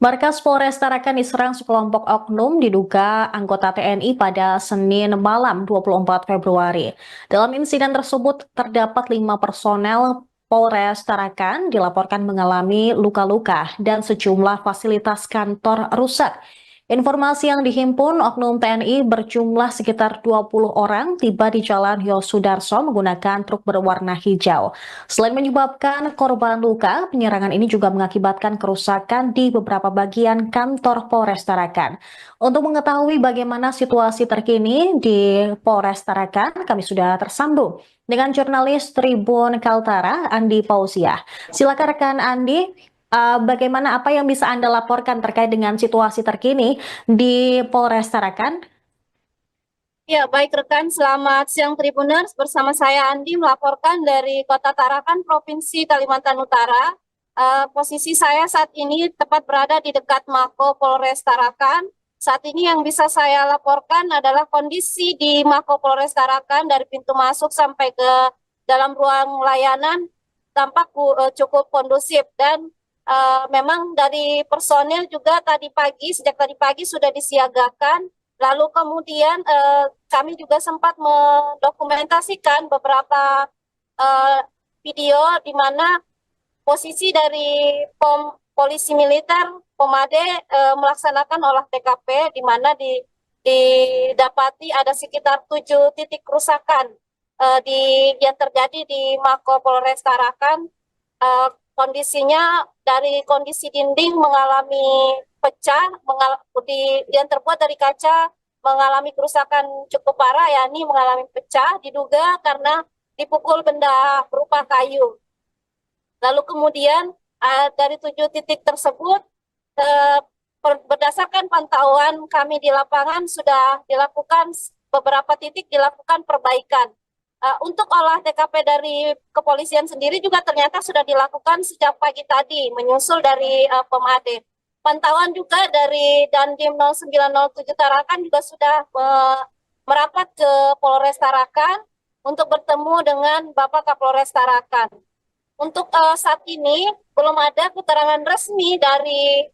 Markas Polres Tarakan diserang sekelompok oknum diduga anggota TNI pada Senin malam 24 Februari. Dalam insiden tersebut terdapat 5 personel Polres Tarakan dilaporkan mengalami luka-luka dan sejumlah fasilitas kantor rusak. Informasi yang dihimpun, oknum TNI berjumlah sekitar 20 orang tiba di Jalan Yosudarso menggunakan truk berwarna hijau. Selain menyebabkan korban luka, penyerangan ini juga mengakibatkan kerusakan di beberapa bagian kantor Polres Tarakan. Untuk mengetahui bagaimana situasi terkini di Polres Tarakan, kami sudah tersambung dengan jurnalis Tribun Kaltara, Andi Pausiah. Silakan rekan Andi, bagaimana apa yang bisa Anda laporkan terkait dengan situasi terkini di Polres Tarakan? Ya, baik rekan, selamat siang Tribuners. Bersama saya Andi melaporkan dari Kota Tarakan, Provinsi Kalimantan Utara. Posisi saya saat ini tepat berada di dekat Mako Polres Tarakan. Saat ini yang bisa saya laporkan adalah kondisi di Mako Polres Tarakan dari pintu masuk sampai ke dalam ruang layanan tampak cukup kondusif dan memang dari personil juga sejak tadi pagi sudah disiagakan. Lalu kemudian kami juga sempat mendokumentasikan beberapa eh, video di mana posisi dari polisi militer Pomade melaksanakan olah TKP di mana didapati ada sekitar 7 titik kerusakan yang terjadi di Mako Polres Tarakan. Kondisinya dari kondisi dinding mengalami pecah, yang terbuat dari kaca mengalami kerusakan cukup parah, yakni mengalami pecah, diduga karena dipukul benda berupa kayu. Lalu kemudian dari 7 titik tersebut, eh, berdasarkan pantauan kami di lapangan sudah dilakukan beberapa titik dilakukan perbaikan. Untuk olah TKP dari kepolisian sendiri juga ternyata sudah dilakukan sejak pagi tadi, menyusul dari Pomade. Pantauan juga dari Dandim 0907 Tarakan juga sudah merapat ke Polres Tarakan untuk bertemu dengan Bapak Kapolres Tarakan. Untuk saat ini belum ada keterangan resmi dari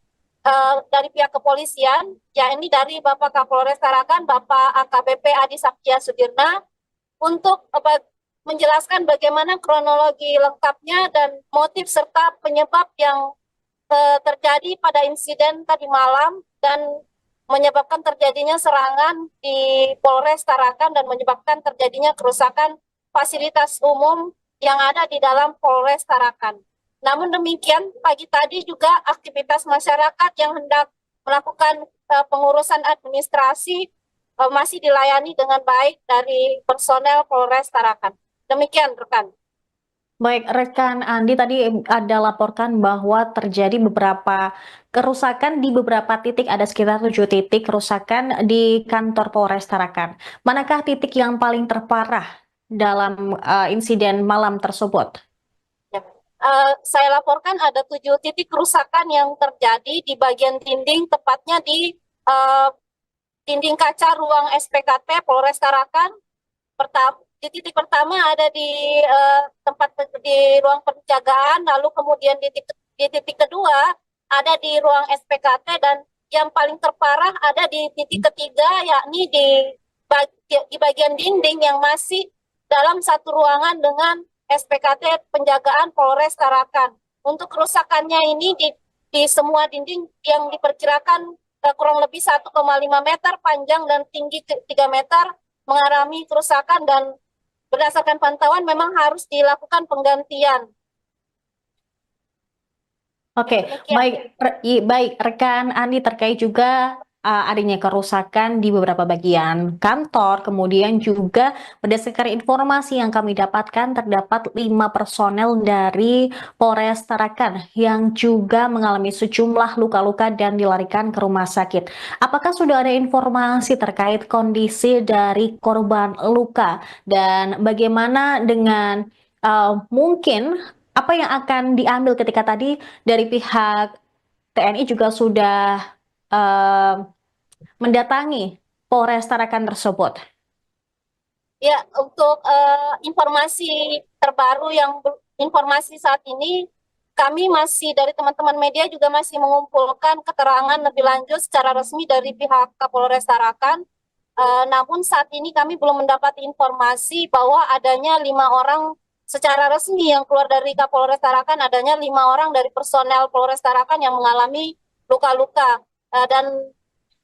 pihak kepolisian, ya ini dari Bapak Kapolres Tarakan, Bapak AKBP Adi Saptia Sudirna, untuk menjelaskan bagaimana kronologi lengkapnya dan motif serta penyebab yang terjadi pada insiden tadi malam dan menyebabkan terjadinya serangan di Polres Tarakan dan menyebabkan terjadinya kerusakan fasilitas umum yang ada di dalam Polres Tarakan. Namun demikian, pagi tadi juga aktivitas masyarakat yang hendak melakukan pengurusan administrasi masih dilayani dengan baik dari personel Polres Tarakan. Demikian, rekan. Baik, rekan Andi tadi ada laporkan bahwa terjadi beberapa kerusakan di beberapa titik, ada sekitar 7 titik kerusakan di kantor Polres Tarakan. Manakah titik yang paling terparah dalam insiden malam tersebut? Ya. Saya laporkan ada 7 titik kerusakan yang terjadi di bagian dinding, tepatnya di uh, dinding kaca ruang SPKT Polres Tarakan. Di titik pertama ada di tempat di ruang penjagaan, lalu kemudian di titik kedua ada di ruang SPKT, dan yang paling terparah ada di titik ketiga, yakni di bagian dinding yang masih dalam satu ruangan dengan SPKT penjagaan Polres Tarakan. Untuk kerusakannya ini di semua dinding yang diperkirakan kurang lebih 1,5 meter panjang dan tinggi 3 meter mengalami kerusakan, dan berdasarkan pantauan memang harus dilakukan penggantian. Oke, Demikian. baik rekan Andi, terkait juga adanya kerusakan di beberapa bagian kantor, kemudian juga berdasarkan informasi yang kami dapatkan terdapat 5 personel dari Polres Tarakan yang juga mengalami sejumlah luka-luka dan dilarikan ke rumah sakit. Apakah sudah ada informasi terkait kondisi dari korban luka dan bagaimana dengan mungkin apa yang akan diambil ketika tadi dari pihak TNI juga sudah eh, mendatangi Polres Tarakan tersebut? Ya, untuk informasi terbaru informasi saat ini kami masih dari teman-teman media juga masih mengumpulkan keterangan lebih lanjut secara resmi dari pihak Kapolres Tarakan. Namun saat ini kami belum mendapat informasi bahwa adanya 5 orang secara resmi yang keluar dari Kapolres Tarakan, adanya 5 orang dari personel Polres Tarakan yang mengalami luka-luka. Dan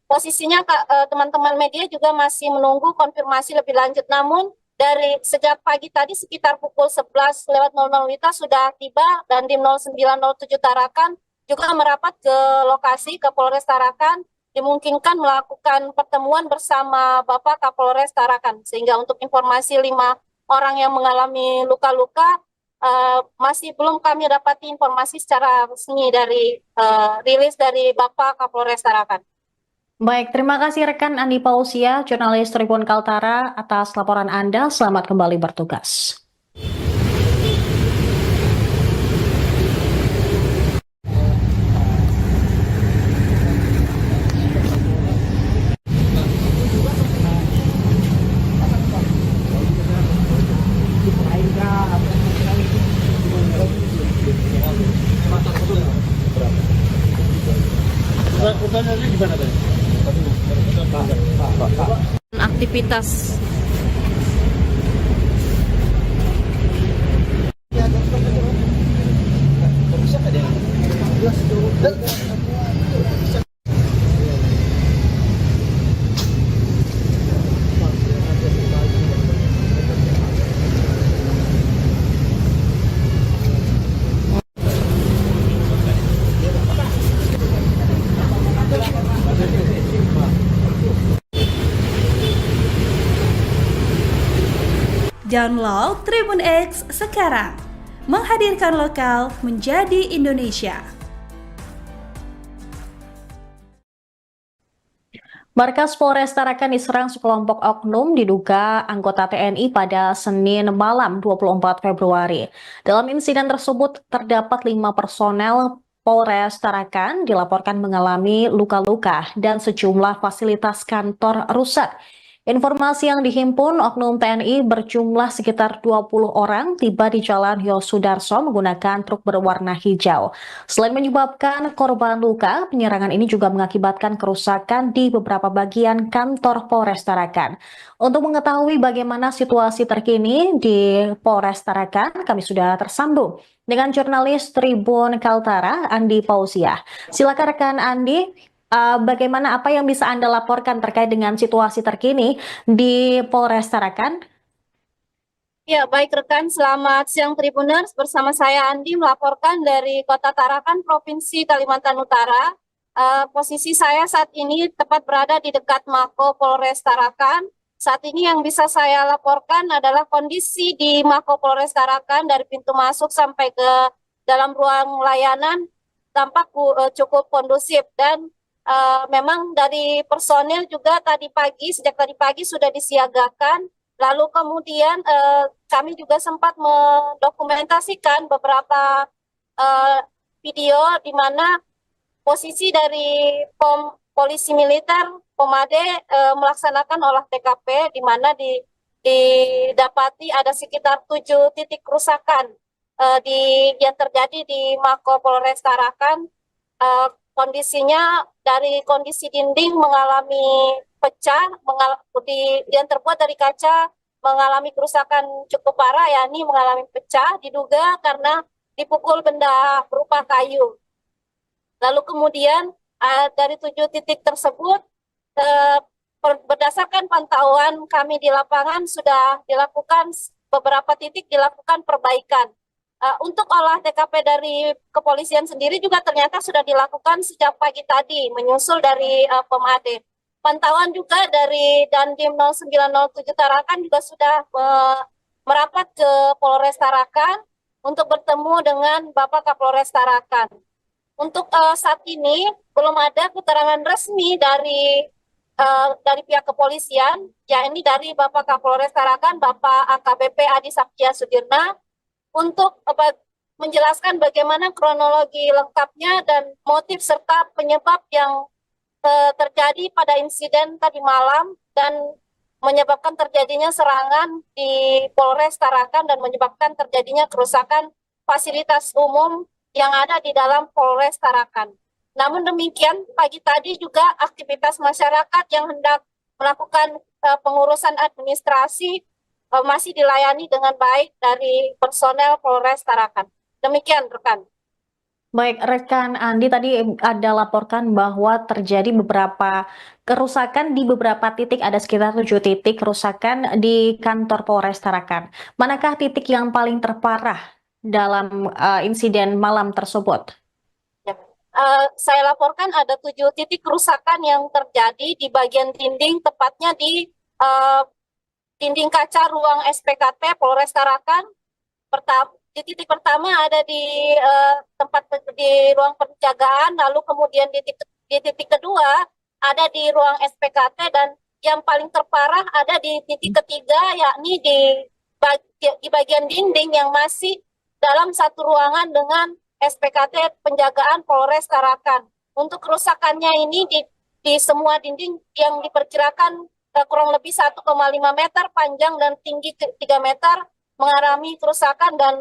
posisinya teman-teman media juga masih menunggu konfirmasi lebih lanjut. Namun dari sejak pagi tadi sekitar pukul 11.00 WITA sudah tiba dan Dim 0907 Tarakan juga merapat ke lokasi ke Polres Tarakan, dimungkinkan melakukan pertemuan bersama Bapak Kapolres Tarakan. Sehingga untuk informasi 5 orang yang mengalami luka-luka masih belum kami dapati informasi secara resmi dari rilis dari Bapak Kapolres Tarakan. Baik, terima kasih rekan Andi Pausia, jurnalis Tribun Kaltara atas laporan Anda. Selamat kembali bertugas. Aktivitas Download Tribun X sekarang, menghadirkan lokal menjadi Indonesia. Markas Polres Tarakan diserang sekelompok oknum diduga anggota TNI pada Senin malam 24 Februari. Dalam insiden tersebut terdapat 5 personel Polres Tarakan dilaporkan mengalami luka-luka dan sejumlah fasilitas kantor rusak. Informasi yang dihimpun, oknum TNI berjumlah sekitar 20 orang tiba di Jalan Yosudarso menggunakan truk berwarna hijau. Selain menyebabkan korban luka, penyerangan ini juga mengakibatkan kerusakan di beberapa bagian kantor Polres Tarakan. Untuk mengetahui bagaimana situasi terkini di Polres Tarakan, kami sudah tersambung dengan jurnalis Tribun Kaltara, Andi Pausia. Silakan rekan Andi. Bagaimana apa yang bisa Anda laporkan terkait dengan situasi terkini di Polres Tarakan? Ya, baik rekan, selamat siang Tribuners. Bersama saya Andi melaporkan dari Kota Tarakan, Provinsi Kalimantan Utara. Posisi saya saat ini tepat berada di dekat Mako Polres Tarakan. Saat ini yang bisa saya laporkan adalah kondisi di Mako Polres Tarakan dari pintu masuk sampai ke dalam ruang layanan tampak cukup kondusif dan memang dari personil juga sejak tadi pagi sudah disiagakan. Lalu kemudian kami juga sempat mendokumentasikan beberapa video di mana posisi dari polisi militer Pomade melaksanakan olah TKP, di mana didapati ada sekitar 7 titik kerusakan yang terjadi di Mako Polres Tarakan. Kondisinya dari kondisi dinding mengalami pecah, yang terbuat dari kaca mengalami kerusakan cukup parah, yakni mengalami pecah, diduga karena dipukul benda berupa kayu. Lalu kemudian dari 7 titik tersebut, berdasarkan pantauan kami di lapangan sudah dilakukan beberapa titik dilakukan perbaikan. Untuk olah TKP dari kepolisian sendiri juga ternyata sudah dilakukan sejak pagi tadi, menyusul dari Pomade. Pantauan juga dari Dandim 0907 Tarakan juga sudah merapat ke Polres Tarakan untuk bertemu dengan Bapak Kapolres Tarakan. Untuk saat ini belum ada keterangan resmi dari pihak kepolisian, yakni dari Bapak Kapolres Tarakan, Bapak AKBP Adi Saptia Sudirna, untuk menjelaskan bagaimana kronologi lengkapnya dan motif serta penyebab yang terjadi pada insiden tadi malam dan menyebabkan terjadinya serangan di Polres Tarakan dan menyebabkan terjadinya kerusakan fasilitas umum yang ada di dalam Polres Tarakan. Namun demikian, pagi tadi juga aktivitas masyarakat yang hendak melakukan pengurusan administrasi masih dilayani dengan baik dari personel Polres Tarakan. Demikian, rekan. Baik, rekan Andi tadi ada laporkan bahwa terjadi beberapa kerusakan di beberapa titik, ada sekitar 7 titik kerusakan di kantor Polres Tarakan. Manakah titik yang paling terparah dalam insiden malam tersebut? Saya laporkan ada 7 titik kerusakan yang terjadi di bagian dinding, tepatnya di dinding kaca ruang SPKT Polres Tarakan. Di titik pertama ada di tempat di ruang penjagaan, lalu kemudian di titik kedua ada di ruang SPKT, dan yang paling terparah ada di titik ketiga, yakni di bagian dinding yang masih dalam satu ruangan dengan SPKT penjagaan Polres Tarakan. Untuk kerusakannya ini di semua dinding yang diperkirakan kurang lebih 1,5 meter panjang dan tinggi 3 meter mengalami kerusakan, dan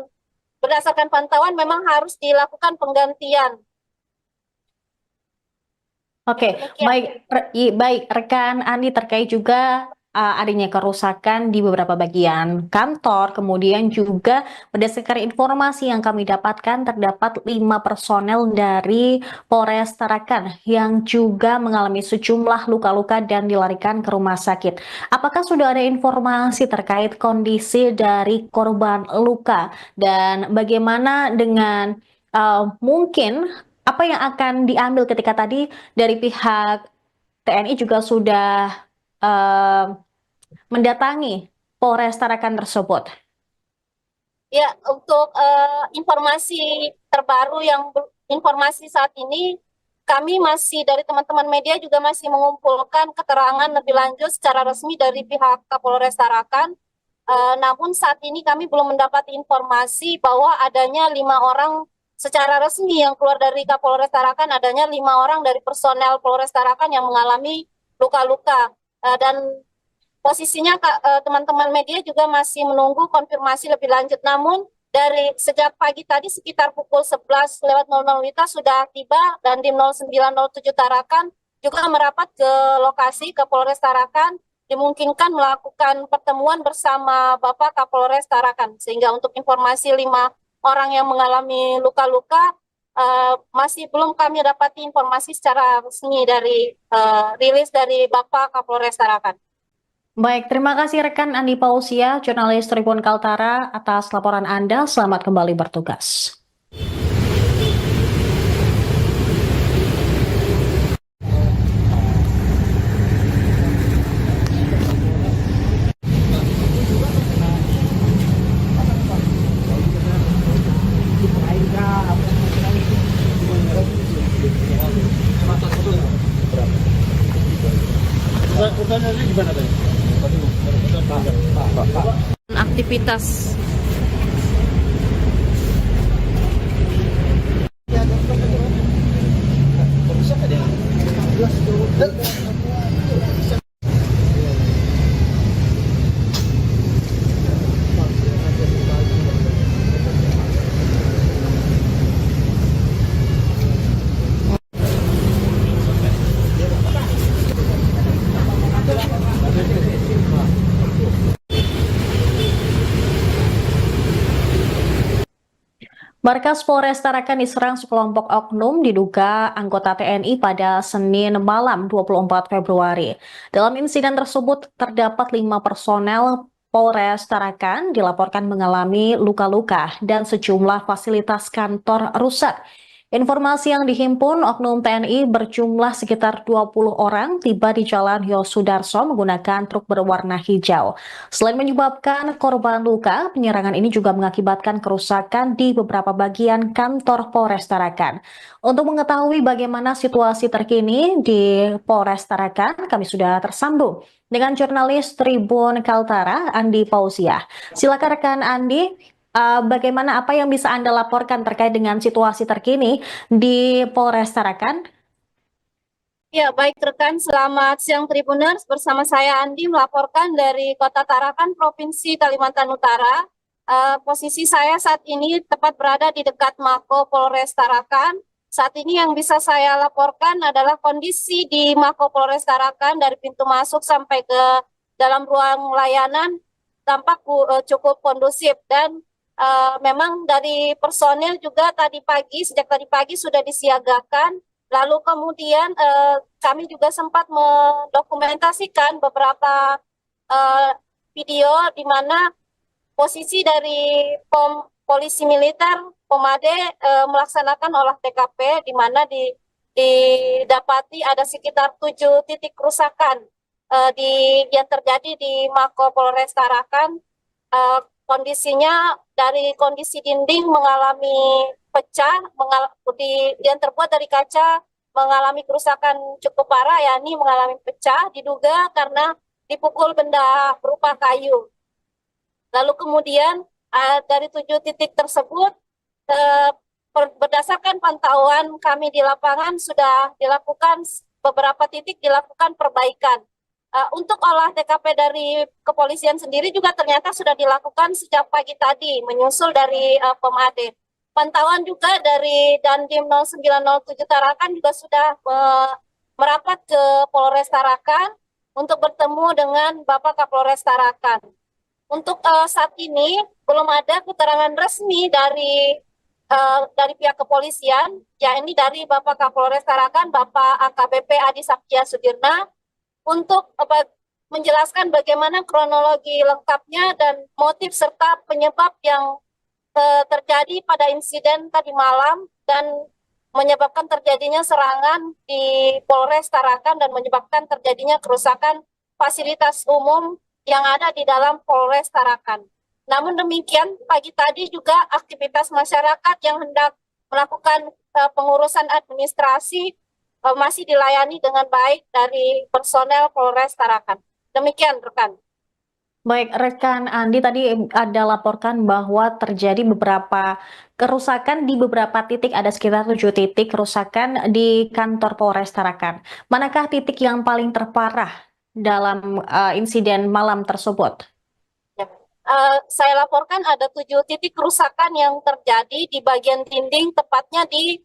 berdasarkan pantauan memang harus dilakukan penggantian. Oke, baik rekan Andi, terkait juga adanya kerusakan di beberapa bagian kantor, kemudian juga berdasarkan informasi yang kami dapatkan terdapat 5 personel dari Polres Tarakan yang juga mengalami sejumlah luka-luka dan dilarikan ke rumah sakit. Apakah sudah ada informasi terkait kondisi dari korban luka dan bagaimana dengan mungkin apa yang akan diambil ketika tadi dari pihak TNI juga sudah mendatangi Polres Tarakan tersebut? Ya, untuk informasi terbaru informasi saat ini, kami masih dari teman-teman media juga masih mengumpulkan keterangan lebih lanjut secara resmi dari pihak Kapolres Tarakan. Namun saat ini kami belum mendapat informasi bahwa adanya 5 orang secara resmi yang keluar dari Kapolres Tarakan, adanya 5 orang dari personel Polres Tarakan yang mengalami luka-luka. Dan posisinya teman-teman media juga masih menunggu konfirmasi lebih lanjut. Namun dari sejak pagi tadi sekitar pukul 11.00 WITA sudah tiba, dan di 0907 Tarakan juga merapat ke lokasi ke Polres Tarakan, dimungkinkan melakukan pertemuan bersama Bapak Kapolres Tarakan. Sehingga untuk informasi 5 orang yang mengalami luka-luka masih belum kami dapati informasi secara resmi dari rilis dari Bapak Kapolres Tarakan. Baik, terima kasih rekan Andi Pausia, jurnalis Tribun Kaltara, atas laporan Anda. Selamat kembali bertugas. Aktivitas Markas Polres Tarakan diserang sekelompok oknum diduga anggota TNI pada Senin malam 24 Februari. Dalam insiden tersebut terdapat 5 personel Polres Tarakan dilaporkan mengalami luka-luka dan sejumlah fasilitas kantor rusak. Informasi yang dihimpun, oknum TNI berjumlah sekitar 20 orang tiba di Jalan Yosudarso menggunakan truk berwarna hijau. Selain menyebabkan korban luka, penyerangan ini juga mengakibatkan kerusakan di beberapa bagian kantor Polres Tarakan. Untuk mengetahui bagaimana situasi terkini di Polres Tarakan, kami sudah tersambung dengan jurnalis Tribun Kaltara, Andi Pausia. Silakan rekan Andi. Bagaimana apa yang bisa Anda laporkan terkait dengan situasi terkini di Polres Tarakan? Ya, baik rekan, selamat siang Tribuners. Bersama saya Andi melaporkan dari Kota Tarakan, Provinsi Kalimantan Utara. Posisi saya saat ini tepat berada di dekat Mako Polres Tarakan. Saat ini yang bisa saya laporkan adalah kondisi di Mako Polres Tarakan dari pintu masuk sampai ke dalam ruang layanan tampak cukup kondusif dan memang dari personil juga sejak tadi pagi sudah disiagakan. Lalu kemudian kami juga sempat mendokumentasikan beberapa video di mana posisi dari polisi militer Pomade melaksanakan olah TKP di mana didapati ada sekitar 7 titik kerusakan yang terjadi di Mako Polres Tarakan. Kondisinya dari kondisi dinding mengalami pecah, yang terbuat dari kaca mengalami kerusakan cukup parah, yakni mengalami pecah, diduga karena dipukul benda berupa kayu. Lalu kemudian dari 7 titik tersebut, berdasarkan pantauan kami di lapangan sudah dilakukan beberapa titik dilakukan perbaikan. Untuk olah TKP dari kepolisian sendiri juga ternyata sudah dilakukan sejak pagi tadi, menyusul dari Pomade. Pantauan juga dari Dandim 0907 Tarakan juga sudah merapat ke Polres Tarakan untuk bertemu dengan Bapak Kapolres Tarakan. Untuk saat ini belum ada keterangan resmi dari pihak kepolisian, yakni dari Bapak Kapolres Tarakan, Bapak AKBP Adi Saptia Sudirna, untuk menjelaskan bagaimana kronologi lengkapnya dan motif serta penyebab yang terjadi pada insiden tadi malam dan menyebabkan terjadinya serangan di Polres Tarakan dan menyebabkan terjadinya kerusakan fasilitas umum yang ada di dalam Polres Tarakan. Namun demikian, pagi tadi juga aktivitas masyarakat yang hendak melakukan pengurusan administrasi masih dilayani dengan baik dari personel Polres Tarakan. Demikian, rekan. Baik, rekan Andi tadi ada laporkan bahwa terjadi beberapa kerusakan di beberapa titik, ada sekitar 7 titik kerusakan di kantor Polres Tarakan. Manakah titik yang paling terparah dalam insiden malam tersebut? Saya laporkan ada 7 titik kerusakan yang terjadi di bagian dinding, tepatnya di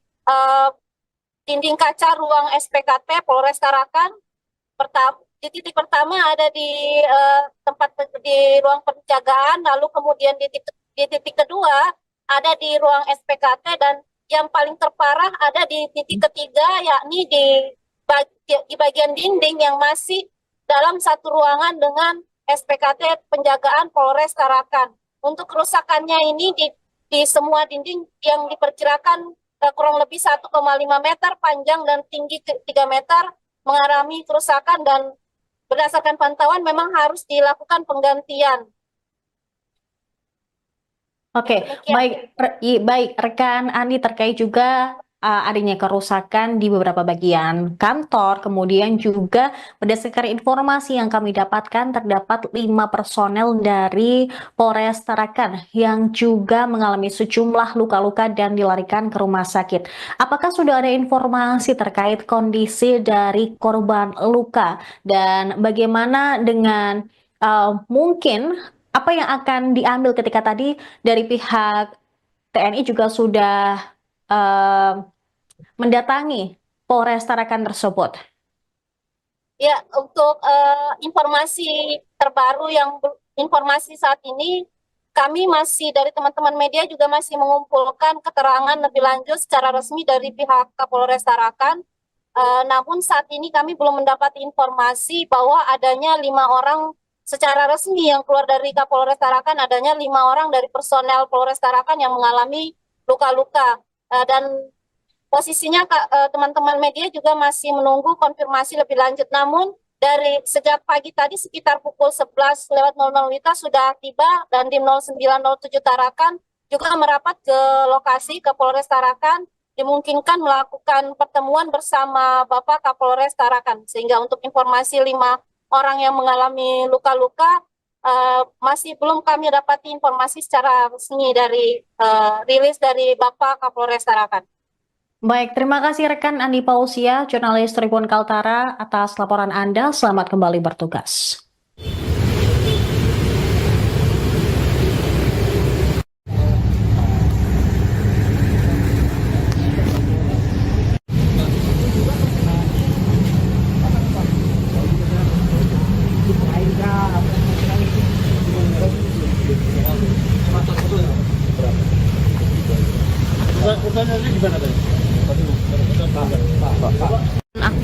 dinding kaca ruang SPKT Polres Tarakan. Di titik pertama ada di tempat di ruang penjagaan, lalu kemudian di titik kedua ada di ruang SPKT, dan yang paling terparah ada di titik ketiga, yakni di bagian dinding yang masih dalam satu ruangan dengan SPKT penjagaan Polres Tarakan. Untuk kerusakannya ini di semua dinding yang diperkirakan kurang lebih 1,5 meter panjang dan tinggi 3 meter mengalami kerusakan, dan berdasarkan pantauan memang harus dilakukan penggantian. Oke, baik rekan Andi, terkait juga adanya kerusakan di beberapa bagian kantor, kemudian juga berdasarkan informasi yang kami dapatkan terdapat 5 personel dari Polres Tarakan yang juga mengalami sejumlah luka-luka dan dilarikan ke rumah sakit. Apakah sudah ada informasi terkait kondisi dari korban luka dan bagaimana dengan mungkin apa yang akan diambil ketika tadi dari pihak TNI juga sudah mendatangi Polres Tarakan tersebut? Ya, untuk informasi terbaru informasi saat ini, kami masih dari teman-teman media juga masih mengumpulkan keterangan lebih lanjut secara resmi dari pihak Kapolres Tarakan. Namun saat ini kami belum mendapat informasi bahwa adanya 5 orang secara resmi yang keluar dari Kapolres Tarakan, adanya 5 orang dari personel Polres Tarakan yang mengalami luka-luka. Dan posisinya teman-teman media juga masih menunggu konfirmasi lebih lanjut. Namun dari sejak pagi tadi sekitar pukul 11.00 WITA sudah tiba, dan di 0907 Tarakan juga merapat ke lokasi ke Polres Tarakan, dimungkinkan melakukan pertemuan bersama Bapak Kapolres Tarakan. Sehingga untuk informasi 5 orang yang mengalami luka-luka masih belum kami dapati informasi secara resmi dari rilis dari Bapak Kapolres Tarakan. Baik, terima kasih rekan Andi Pausia, jurnalis Tribun Kaltara, atas laporan Anda. Selamat kembali bertugas.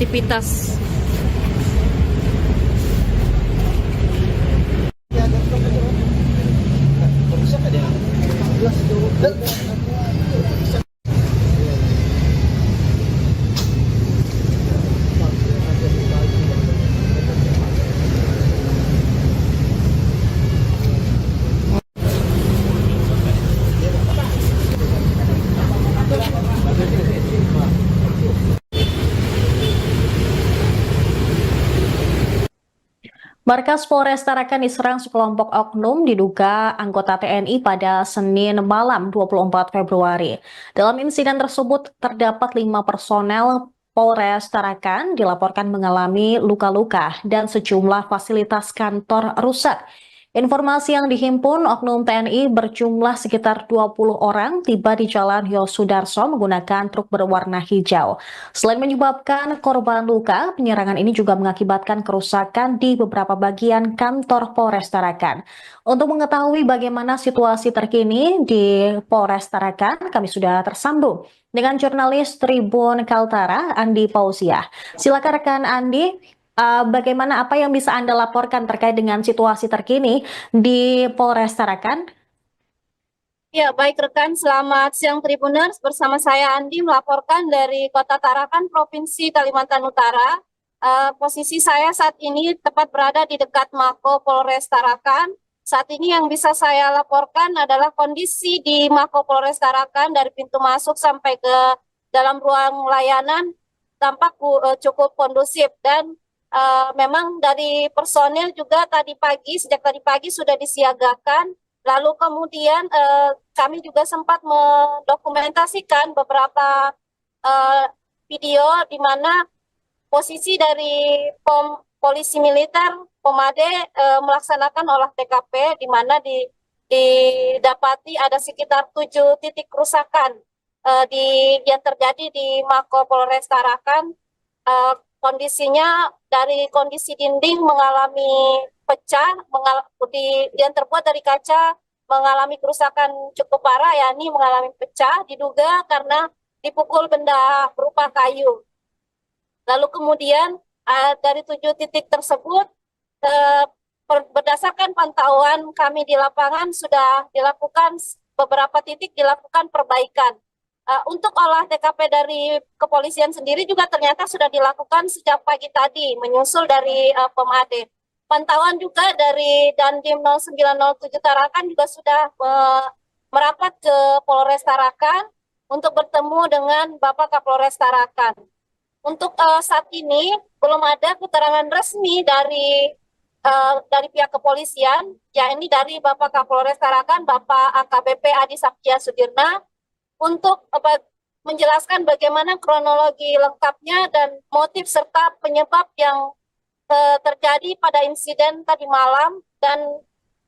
aktivitas. Markas Polres Tarakan diserang sekelompok oknum diduga anggota TNI pada Senin malam 24 Februari. Dalam insiden tersebut terdapat 5 personel Polres Tarakan dilaporkan mengalami luka-luka dan sejumlah fasilitas kantor rusak. Informasi yang dihimpun, oknum TNI berjumlah sekitar 20 orang tiba di Jalan Yosudarso menggunakan truk berwarna hijau. Selain menyebabkan korban luka, penyerangan ini juga mengakibatkan kerusakan di beberapa bagian kantor Polres Tarakan. Untuk mengetahui bagaimana situasi terkini di Polres Tarakan, kami sudah tersambung dengan jurnalis Tribun Kaltara, Andi Pausiah. Silakan rekan Andi. Bagaimana apa yang bisa Anda laporkan terkait dengan situasi terkini di Polres Tarakan? Ya, baik rekan, selamat siang Tribuners. Bersama saya Andi melaporkan dari Kota Tarakan, Provinsi Kalimantan Utara. Posisi saya saat ini tepat berada di dekat Mako Polres Tarakan. Saat ini yang bisa saya laporkan adalah kondisi di Mako Polres Tarakan dari pintu masuk sampai ke dalam ruang layanan tampak cukup kondusif dan memang dari personil juga sejak tadi pagi sudah disiagakan. Lalu kemudian kami juga sempat mendokumentasikan beberapa video di mana posisi dari polisi militer Pomade melaksanakan olah TKP di mana didapati ada sekitar 7 titik kerusakan yang terjadi di Mako Polres Tarakan. Kondisinya dari kondisi dinding mengalami pecah, yang terbuat dari kaca mengalami kerusakan cukup parah, yakni mengalami pecah, diduga karena dipukul benda berupa kayu. Lalu kemudian dari 7 titik tersebut, berdasarkan pantauan kami di lapangan sudah dilakukan beberapa titik dilakukan perbaikan. Untuk olah TKP dari kepolisian sendiri juga ternyata sudah dilakukan sejak pagi tadi, menyusul dari Pomade. Pantauan juga dari Dandim 0907 Tarakan juga sudah merapat ke Polres Tarakan untuk bertemu dengan Bapak Kapolres Tarakan. Untuk saat ini belum ada keterangan resmi dari pihak kepolisian, yakni dari Bapak Kapolres Tarakan, Bapak AKBP Adi Saptia Sudirna, untuk menjelaskan bagaimana kronologi lengkapnya dan motif serta penyebab yang terjadi pada insiden tadi malam dan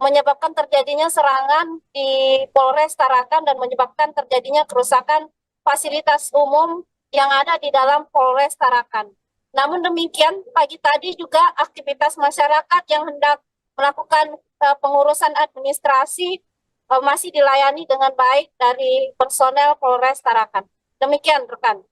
menyebabkan terjadinya serangan di Polres Tarakan dan menyebabkan terjadinya kerusakan fasilitas umum yang ada di dalam Polres Tarakan. Namun demikian, pagi tadi juga aktivitas masyarakat yang hendak melakukan pengurusan administrasi masih dilayani dengan baik dari personel Polres Tarakan. Demikian rekan.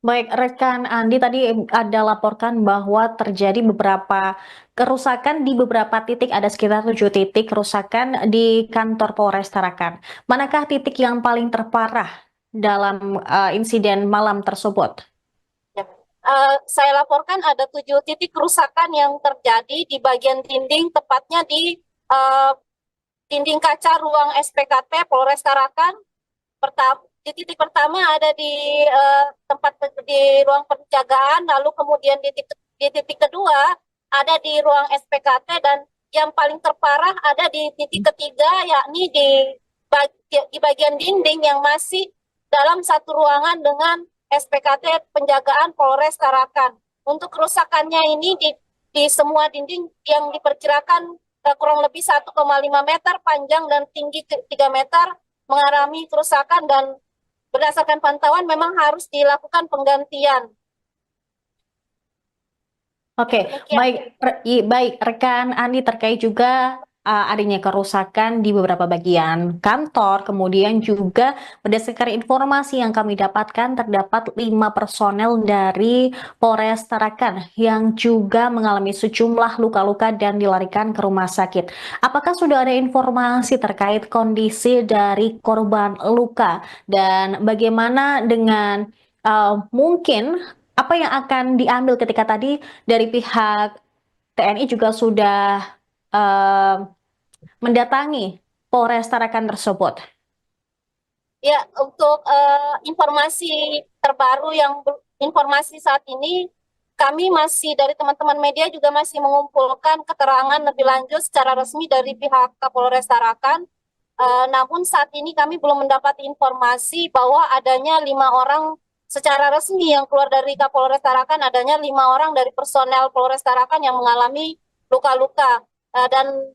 Baik, rekan Andi tadi ada laporkan bahwa terjadi beberapa kerusakan di beberapa titik, ada sekitar 7 titik kerusakan di kantor Polres Tarakan. Manakah titik yang paling terparah dalam insiden malam tersebut? Ya. Saya laporkan ada 7 titik kerusakan yang terjadi di bagian dinding, tepatnya di dinding kaca ruang SPKT Polres Tarakan. Di titik pertama ada di tempat di ruang penjagaan, lalu kemudian di titik kedua ada di ruang SPKT, dan yang paling terparah ada di titik ketiga, yakni di bagian dinding yang masih dalam satu ruangan dengan SPKT penjagaan Polres Tarakan. Untuk kerusakannya ini di semua dinding yang diperkirakan kurang lebih 1,5 meter panjang dan tinggi 3 meter mengalami kerusakan, dan berdasarkan pantauan memang harus dilakukan penggantian. Oke, baik rekan Andi, terkait juga adanya kerusakan di beberapa bagian kantor. Kemudian juga berdasarkan informasi yang kami dapatkan terdapat 5 personel dari Polres Tarakan yang juga mengalami sejumlah luka-luka dan dilarikan ke rumah sakit. Apakah sudah ada informasi terkait kondisi dari korban luka dan bagaimana dengan mungkin apa yang akan diambil ketika tadi dari pihak TNI juga sudah eh, mendatangi Polres Tarakan tersebut? Ya, untuk informasi terbaru informasi saat ini, kami masih dari teman-teman media juga masih mengumpulkan keterangan lebih lanjut secara resmi dari pihak Kapolres Tarakan. Namun saat ini kami belum mendapat informasi bahwa adanya 5 orang secara resmi yang keluar dari Kapolres Tarakan, adanya 5 orang dari personel Polres Tarakan yang mengalami luka-luka. Dan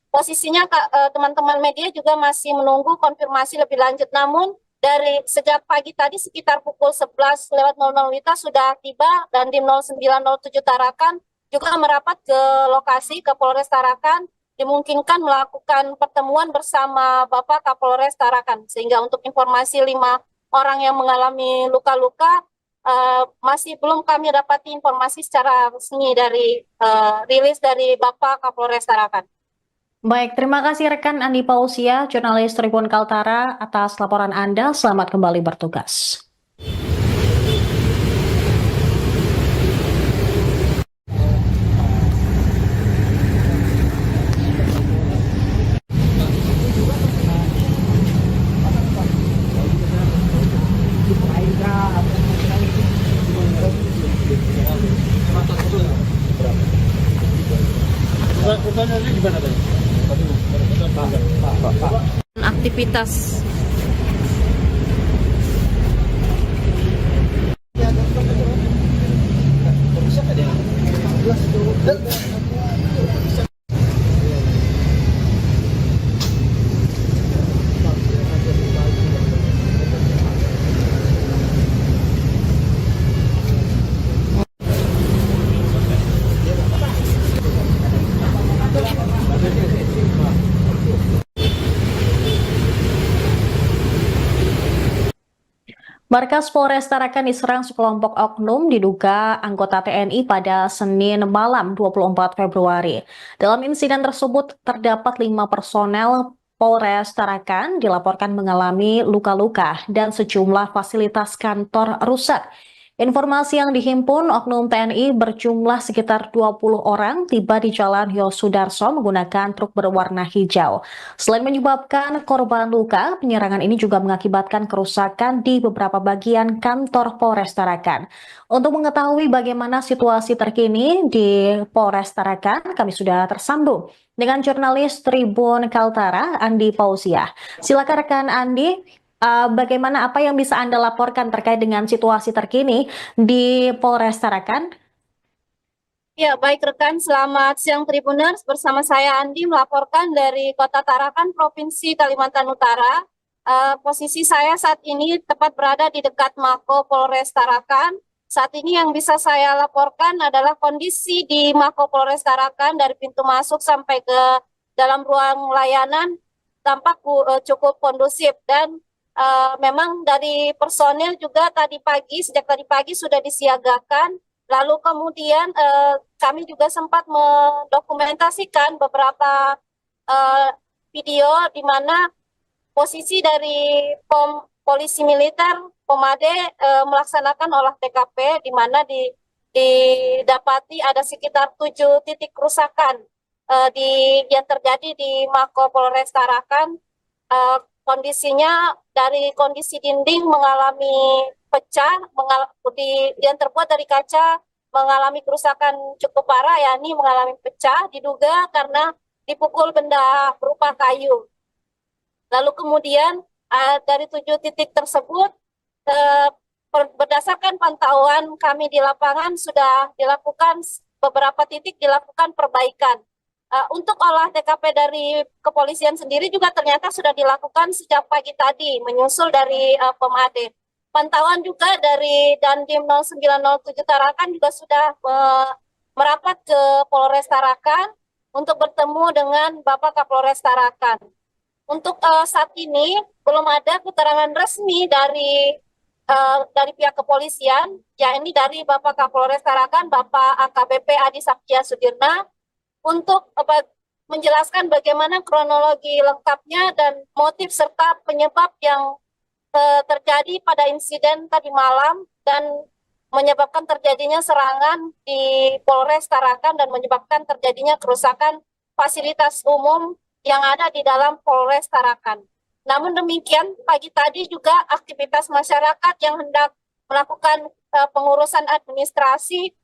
posisinya teman-teman media juga masih menunggu konfirmasi lebih lanjut. Namun dari sejak pagi tadi sekitar pukul 11.00 WITA sudah tiba dan di 0907 Tarakan juga merapat ke lokasi ke Polres Tarakan, dimungkinkan melakukan pertemuan bersama Bapak Kapolres Tarakan. Sehingga untuk informasi 5 orang yang mengalami luka-luka masih belum kami dapati informasi secara resmi dari rilis dari Bapak Kapolres Tarakan. Baik, terima kasih rekan Andi Pausia, jurnalis Tribun Kaltara atas laporan Anda. Selamat kembali bertugas. Aktivitas Markas Polres Tarakan diserang sekelompok oknum diduga anggota TNI pada Senin malam 24 Februari. Dalam insiden tersebut terdapat 5 personel Polres Tarakan dilaporkan mengalami luka-luka dan sejumlah fasilitas kantor rusak. Informasi yang dihimpun, oknum TNI berjumlah sekitar 20 orang tiba di Jalan Yosudarso menggunakan truk berwarna hijau. Selain menyebabkan korban luka, penyerangan ini juga mengakibatkan kerusakan di beberapa bagian kantor Polres Tarakan. Untuk mengetahui bagaimana situasi terkini di Polres Tarakan, kami sudah tersambung dengan jurnalis Tribun Kaltara, Andi Pausia. Silakan rekan Andi. Bagaimana apa yang bisa Anda laporkan terkait dengan situasi terkini di Polres Tarakan? Ya, baik rekan, selamat siang Tribuners. Bersama saya Andi melaporkan dari Kota Tarakan, Provinsi Kalimantan Utara. Posisi saya saat ini tepat berada di dekat Mako Polres Tarakan. Saat ini yang bisa saya laporkan adalah kondisi di Mako Polres Tarakan dari pintu masuk sampai ke dalam ruang layanan tampak cukup kondusif dan memang dari personil juga sejak tadi pagi sudah disiagakan. Lalu kemudian kami juga sempat mendokumentasikan beberapa video di mana posisi dari polisi militer Pomade melaksanakan olah TKP di mana didapati ada sekitar 7 titik kerusakan yang terjadi di Mako Polres Tarakan. Kondisinya dari kondisi dinding mengalami pecah, yang terbuat dari kaca mengalami kerusakan cukup parah, yakni mengalami pecah, diduga karena dipukul benda berupa kayu. Lalu kemudian dari 7 titik tersebut, berdasarkan pantauan kami di lapangan sudah dilakukan beberapa titik dilakukan perbaikan. Untuk olah TKP dari kepolisian sendiri juga ternyata sudah dilakukan sejak pagi tadi, menyusul dari Pomade. Pantauan juga dari Dandim 0907 Tarakan juga sudah merapat ke Polres Tarakan untuk bertemu dengan Bapak Kapolres Tarakan. Untuk saat ini belum ada keterangan resmi dari pihak kepolisian, ya ini dari Bapak Kapolres Tarakan, Bapak AKBP Adi Saktia Sudirna, untuk menjelaskan bagaimana kronologi lengkapnya dan motif serta penyebab yang terjadi pada insiden tadi malam dan menyebabkan terjadinya serangan di Polres Tarakan dan menyebabkan terjadinya kerusakan fasilitas umum yang ada di dalam Polres Tarakan. Namun demikian, pagi tadi juga aktivitas masyarakat yang hendak melakukan pengurusan administrasi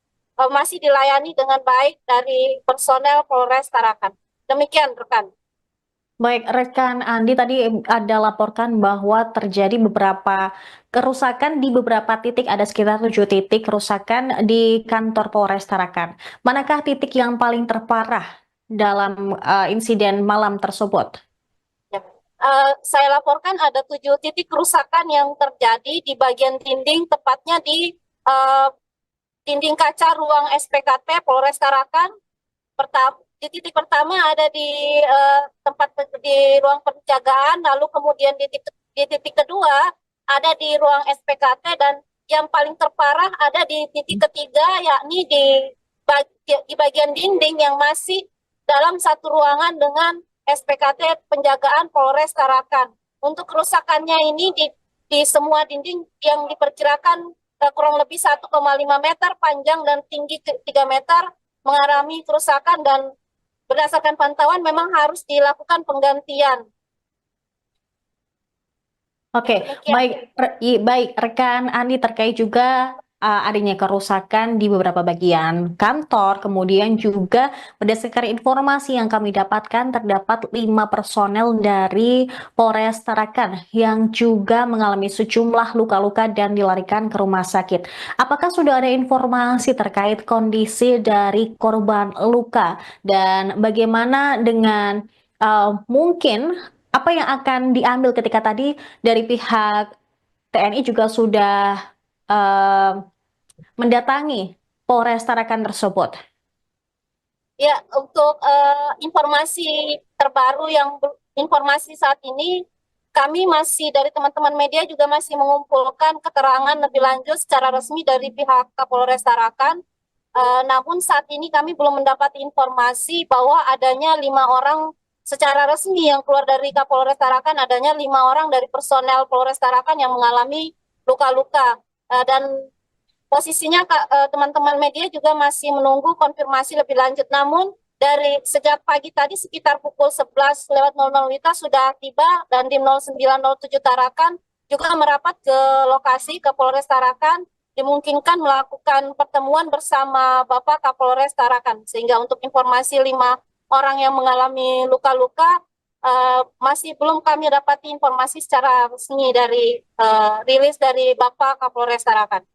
masih dilayani dengan baik dari personel Polres Tarakan. Demikian, rekan. Baik, rekan Andi tadi ada laporkan bahwa terjadi beberapa kerusakan di beberapa titik, ada sekitar 7 titik kerusakan di kantor Polres Tarakan. Manakah titik yang paling terparah dalam insiden malam tersebut? Ya. Saya laporkan ada 7 titik kerusakan yang terjadi di bagian dinding, tepatnya di dinding kaca ruang SPKT Polres Tarakan. Di titik pertama ada di tempat di ruang penjagaan, lalu kemudian di titik kedua ada di ruang SPKT, dan yang paling terparah ada di titik ketiga, yakni di bagian dinding yang masih dalam satu ruangan dengan SPKT penjagaan Polres Tarakan. Untuk kerusakannya ini di semua dinding yang diperkirakan kurang lebih 1,5 meter panjang dan tinggi 3 meter mengalami kerusakan, dan berdasarkan pantauan memang harus dilakukan penggantian. Oke, baik rekan Andi, terkait juga adanya kerusakan di beberapa bagian kantor, kemudian juga berdasarkan informasi yang kami dapatkan terdapat 5 personel dari Polres Tarakan yang juga mengalami sejumlah luka-luka dan dilarikan ke rumah sakit. Apakah sudah ada informasi terkait kondisi dari korban luka dan bagaimana dengan mungkin apa yang akan diambil ketika tadi dari pihak TNI juga sudah mendatangi Polres Tarakan tersebut? Ya, untuk informasi terbaru informasi saat ini, kami masih dari teman-teman media juga masih mengumpulkan keterangan lebih lanjut secara resmi dari pihak Kapolres Tarakan. Namun saat ini kami belum mendapat informasi bahwa adanya 5 orang secara resmi yang keluar dari Kapolres Tarakan, adanya 5 orang dari personel Polres Tarakan yang mengalami luka-luka. Dan posisinya teman-teman media juga masih menunggu konfirmasi lebih lanjut. Namun dari sejak pagi tadi sekitar pukul 11.00 WITA sudah tiba, dan tim 0907 Tarakan juga merapat ke lokasi ke Polres Tarakan, dimungkinkan melakukan pertemuan bersama Bapak Kapolres Tarakan. Sehingga untuk informasi 5 orang yang mengalami luka-luka masih belum kami dapati informasi secara resmi dari rilis dari Bapak Kapolres Tarakan.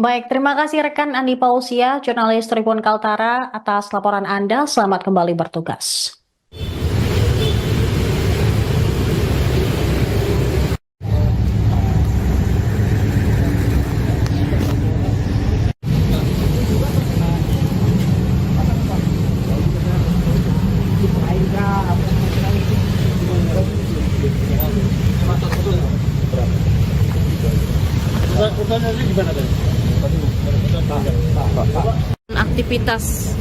Baik, terima kasih rekan Andi Pausia, jurnalis Tribun Kaltara, atas laporan Anda. Selamat kembali bertugas. Aktivitas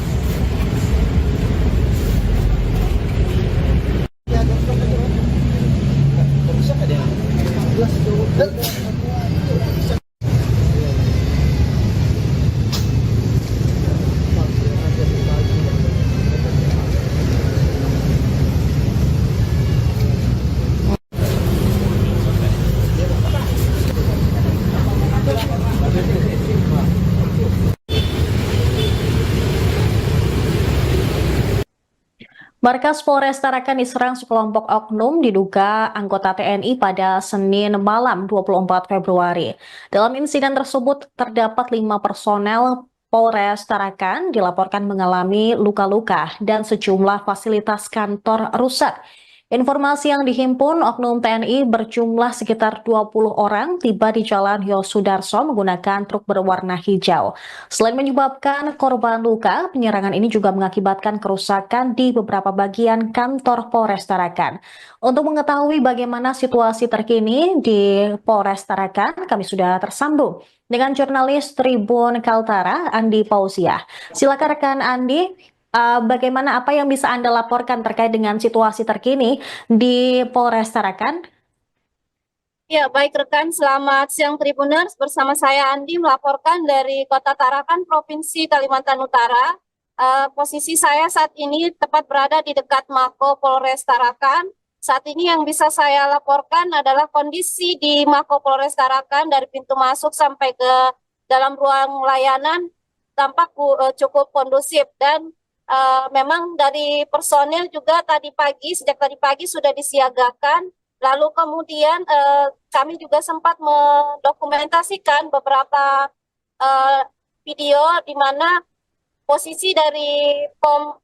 Markas Polres Tarakan diserang sekelompok oknum diduga anggota TNI pada Senin malam 24 Februari. Dalam insiden tersebut terdapat 5 personel Polres Tarakan dilaporkan mengalami luka-luka dan sejumlah fasilitas kantor rusak. Informasi yang dihimpun, oknum TNI berjumlah sekitar 20 orang tiba di Jalan Yosudarso menggunakan truk berwarna hijau. Selain menyebabkan korban luka, penyerangan ini juga mengakibatkan kerusakan di beberapa bagian kantor Polres Tarakan. Untuk mengetahui bagaimana situasi terkini di Polres Tarakan, kami sudah tersambung dengan jurnalis Tribun Kaltara, Andi Pausiah. Silakan rekan Andi. Bagaimana apa yang bisa Anda laporkan terkait dengan situasi terkini di Polres Tarakan? Ya, baik rekan, selamat siang Tribuners. Bersama saya Andi melaporkan dari Kota Tarakan, Provinsi Kalimantan Utara. Posisi saya saat ini tepat berada di dekat Mako Polres Tarakan. Saat ini yang bisa saya laporkan adalah kondisi di Mako Polres Tarakan dari pintu masuk sampai ke dalam ruang layanan tampak cukup kondusif dan memang dari personil juga sejak tadi pagi sudah disiagakan. Lalu kemudian kami juga sempat mendokumentasikan beberapa video di mana posisi dari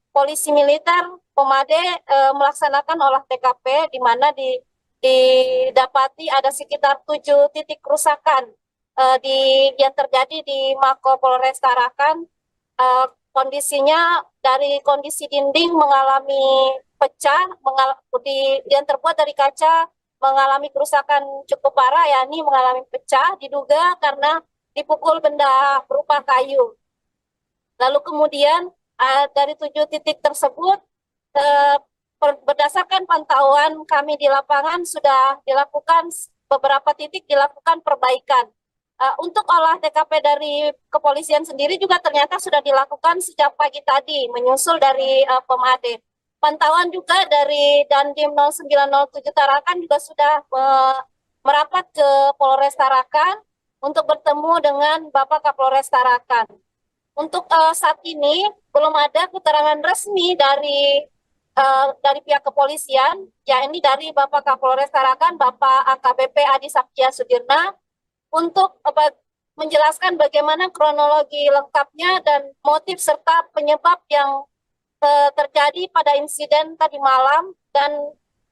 polisi militer Pomade melaksanakan olah TKP, di mana didapati ada sekitar 7 titik kerusakan yang terjadi di Mako Polres Tarakan. Kondisinya dari kondisi dinding mengalami pecah, yang terbuat dari kaca mengalami kerusakan cukup parah, yakni mengalami pecah, diduga karena dipukul benda berupa kayu. Lalu kemudian dari 7 titik tersebut, berdasarkan pantauan kami di lapangan sudah dilakukan beberapa titik dilakukan perbaikan. Untuk olah TKP dari kepolisian sendiri juga ternyata sudah dilakukan sejak pagi tadi, menyusul dari Pomade. Pantauan juga dari Dandim 0907 Tarakan juga sudah merapat ke Polres Tarakan untuk bertemu dengan Bapak Kapolres Tarakan. Untuk saat ini belum ada keterangan resmi dari pihak kepolisian, yakni dari Bapak Kapolres Tarakan, Bapak AKBP Adi Saptia Sudirna, untuk menjelaskan bagaimana kronologi lengkapnya dan motif serta penyebab yang terjadi pada insiden tadi malam dan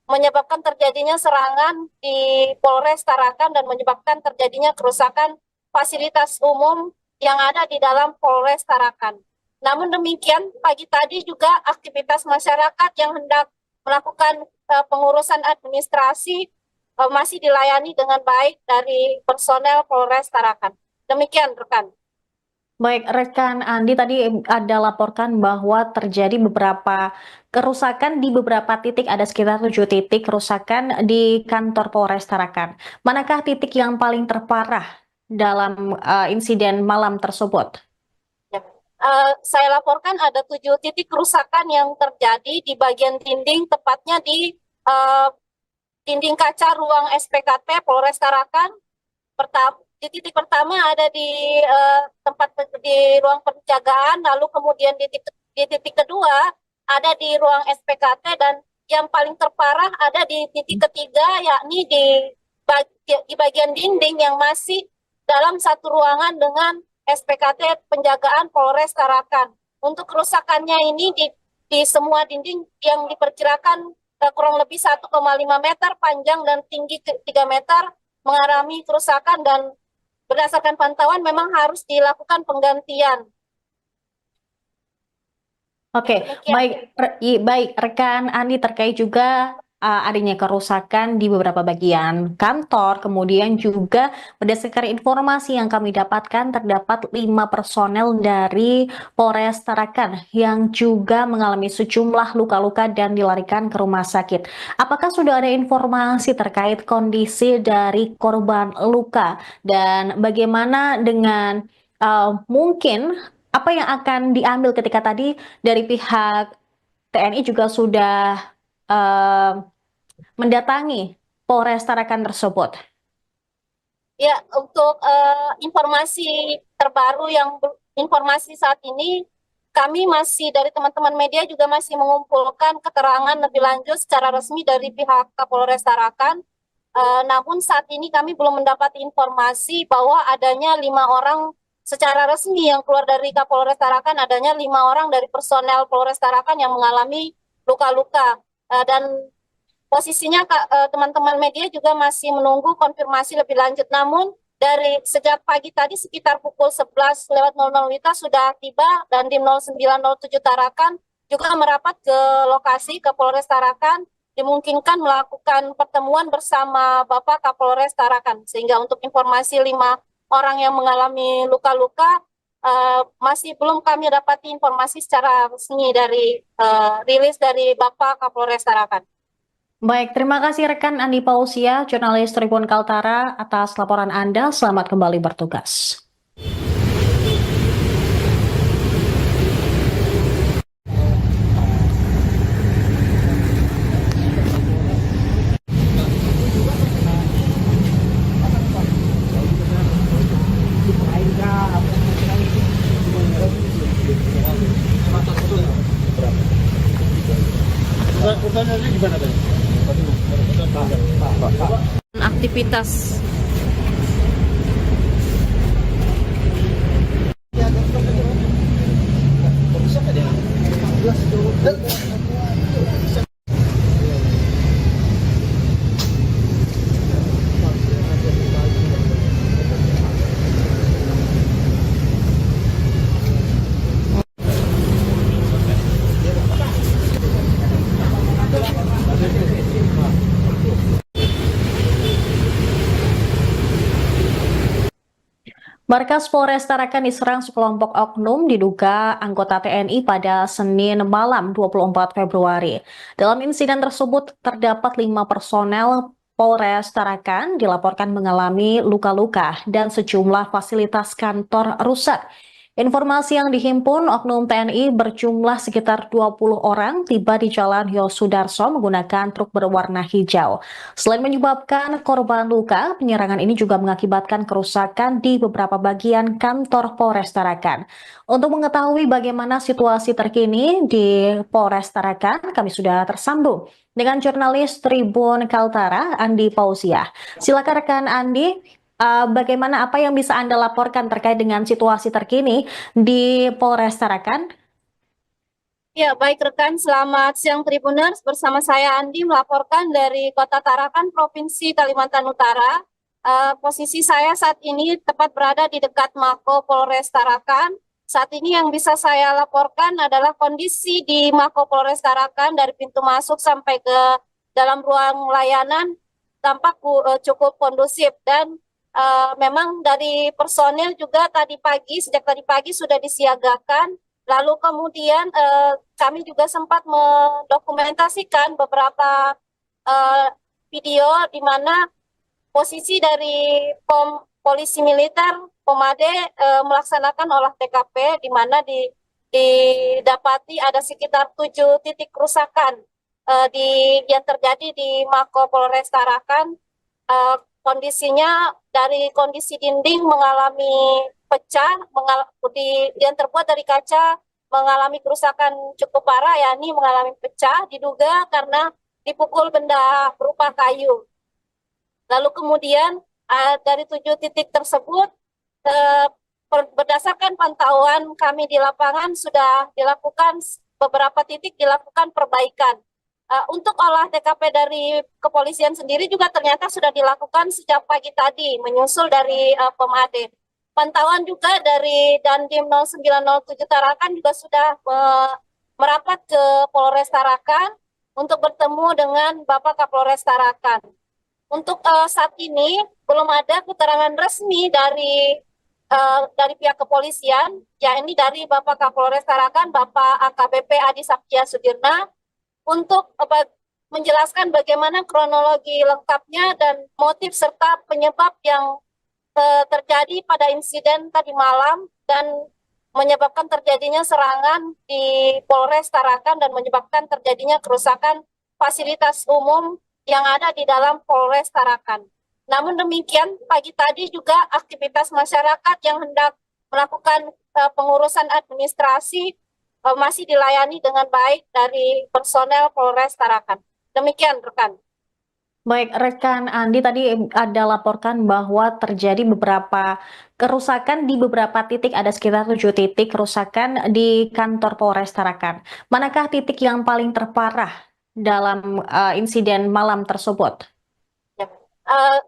menyebabkan terjadinya serangan di Polres Tarakan dan menyebabkan terjadinya kerusakan fasilitas umum yang ada di dalam Polres Tarakan. Namun demikian, pagi tadi juga aktivitas masyarakat yang hendak melakukan pengurusan administrasi masih dilayani dengan baik dari personel Polres Tarakan. Demikian rekan. Baik, rekan Andi tadi ada laporkan bahwa terjadi beberapa kerusakan di beberapa titik, ada sekitar 7 titik kerusakan di kantor Polres Tarakan. Manakah titik yang paling terparah dalam insiden malam tersebut? Saya laporkan ada 7 titik kerusakan yang terjadi di bagian dinding, tepatnya di dinding kaca ruang SPKT Polres Tarakan. Di titik pertama ada di tempat di ruang penjagaan, lalu kemudian di titik kedua ada di ruang SPKT, dan yang paling terparah ada di titik ketiga, yakni di bagian dinding yang masih dalam satu ruangan dengan SPKT penjagaan Polres Tarakan. Untuk kerusakannya ini di semua dinding yang diperkirakan kurang lebih 1,5 meter panjang dan tinggi 3 meter mengalami kerusakan, dan berdasarkan pantauan memang harus dilakukan penggantian. Oke, baik rekan Andi, terkait juga adanya kerusakan di beberapa bagian kantor, kemudian juga berdasarkan informasi yang kami dapatkan terdapat 5 personel dari Polres Tarakan yang juga mengalami sejumlah luka-luka dan dilarikan ke rumah sakit. Apakah sudah ada informasi terkait kondisi dari korban luka dan bagaimana dengan mungkin apa yang akan diambil ketika tadi dari pihak TNI juga sudah mendatangi Polres Tarakan tersebut? Ya, untuk informasi terbaru informasi saat ini, kami masih dari teman-teman media juga masih mengumpulkan keterangan lebih lanjut secara resmi dari pihak Kapolres Tarakan. Namun saat ini kami belum mendapat informasi bahwa adanya 5 orang secara resmi yang keluar dari Kapolres Tarakan, adanya 5 orang dari personel Polres Tarakan yang mengalami luka-luka, dan posisinya teman-teman media juga masih menunggu konfirmasi lebih lanjut. Namun dari sejak pagi tadi sekitar pukul 11:00 WITA sudah tiba dan Dim 0907 Tarakan juga merapat ke lokasi ke Polres Tarakan, dimungkinkan melakukan pertemuan bersama Bapak Kapolres Tarakan. Sehingga untuk informasi 5 orang yang mengalami luka-luka masih belum kami dapati informasi secara resmi dari rilis dari Bapak Kapolres Tarakan. Baik, terima kasih rekan Andi Pausia, jurnalis Tribun Kaltara atas laporan Anda. Selamat kembali bertugas. Aktivitas Markas Polres Tarakan diserang sekelompok oknum diduga anggota TNI pada Senin malam 24 Februari. Dalam insiden tersebut terdapat 5 personel Polres Tarakan dilaporkan mengalami luka-luka dan sejumlah fasilitas kantor rusak. Informasi yang dihimpun, oknum TNI berjumlah sekitar 20 orang tiba di Jalan Yosudarso menggunakan truk berwarna hijau. Selain menyebabkan korban luka, penyerangan ini juga mengakibatkan kerusakan di beberapa bagian kantor Polres Tarakan. Untuk mengetahui bagaimana situasi terkini di Polres Tarakan, kami sudah tersambung dengan jurnalis Tribun Kaltara, Andi Pausia. Silakan rekan Andi. Bagaimana apa yang bisa Anda laporkan terkait dengan situasi terkini di Polres Tarakan? Ya, baik rekan, selamat siang Tribuners. Bersama saya Andi melaporkan dari Kota Tarakan, Provinsi Kalimantan Utara. Posisi saya saat ini tepat berada di dekat Mako Polres Tarakan. Saat ini yang bisa saya laporkan adalah kondisi di Mako Polres Tarakan dari pintu masuk sampai ke dalam ruang layanan tampak cukup kondusif dan memang dari personel juga sejak tadi pagi sudah disiagakan. Lalu kemudian kami juga sempat mendokumentasikan beberapa video di mana posisi dari polisi militer Pomade melaksanakan olah TKP di mana didapati ada sekitar 7 titik kerusakan yang terjadi di Mako Polres Tarakan. Kondisinya dari kondisi dinding mengalami pecah, yang terbuat dari kaca mengalami kerusakan cukup parah, yakni mengalami pecah, diduga karena dipukul benda berupa kayu. Lalu kemudian dari 7 titik tersebut, berdasarkan pantauan kami di lapangan sudah dilakukan beberapa titik dilakukan perbaikan. Untuk olah TKP dari kepolisian sendiri juga ternyata sudah dilakukan sejak pagi tadi, menyusul dari Pomade. Pantauan juga dari Dandim 0907 Tarakan juga sudah merapat ke Polres Tarakan untuk bertemu dengan Bapak Kapolres Tarakan. Untuk saat ini belum ada keterangan resmi dari pihak kepolisian, yakni dari Bapak Kapolres Tarakan, Bapak AKBP Adi Saptia Sudirna, untuk menjelaskan bagaimana kronologi lengkapnya dan motif serta penyebab yang terjadi pada insiden tadi malam dan menyebabkan terjadinya serangan di Polres Tarakan dan menyebabkan terjadinya kerusakan fasilitas umum yang ada di dalam Polres Tarakan. Namun demikian, pagi tadi juga aktivitas masyarakat yang hendak melakukan pengurusan administrasi masih dilayani dengan baik dari personel Polres Tarakan. Demikian rekan. Baik, rekan Andi tadi ada laporkan bahwa terjadi beberapa kerusakan di beberapa titik, ada sekitar 7 titik kerusakan di kantor Polres Tarakan. Manakah titik yang paling terparah dalam insiden malam tersebut? Ya.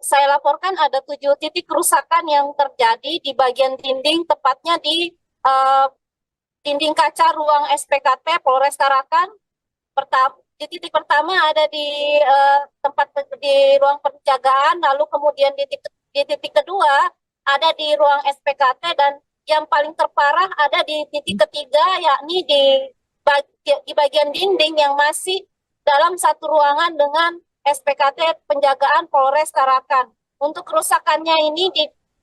Saya laporkan ada 7 titik kerusakan yang terjadi di bagian dinding, tepatnya di dinding kaca ruang SPKT Polres Tarakan. Di titik pertama ada di tempat di ruang penjagaan, lalu kemudian di titik kedua ada di ruang SPKT, dan yang paling terparah ada di titik ketiga, yakni di bagian dinding yang masih dalam satu ruangan dengan SPKT penjagaan Polres Tarakan. Untuk kerusakannya ini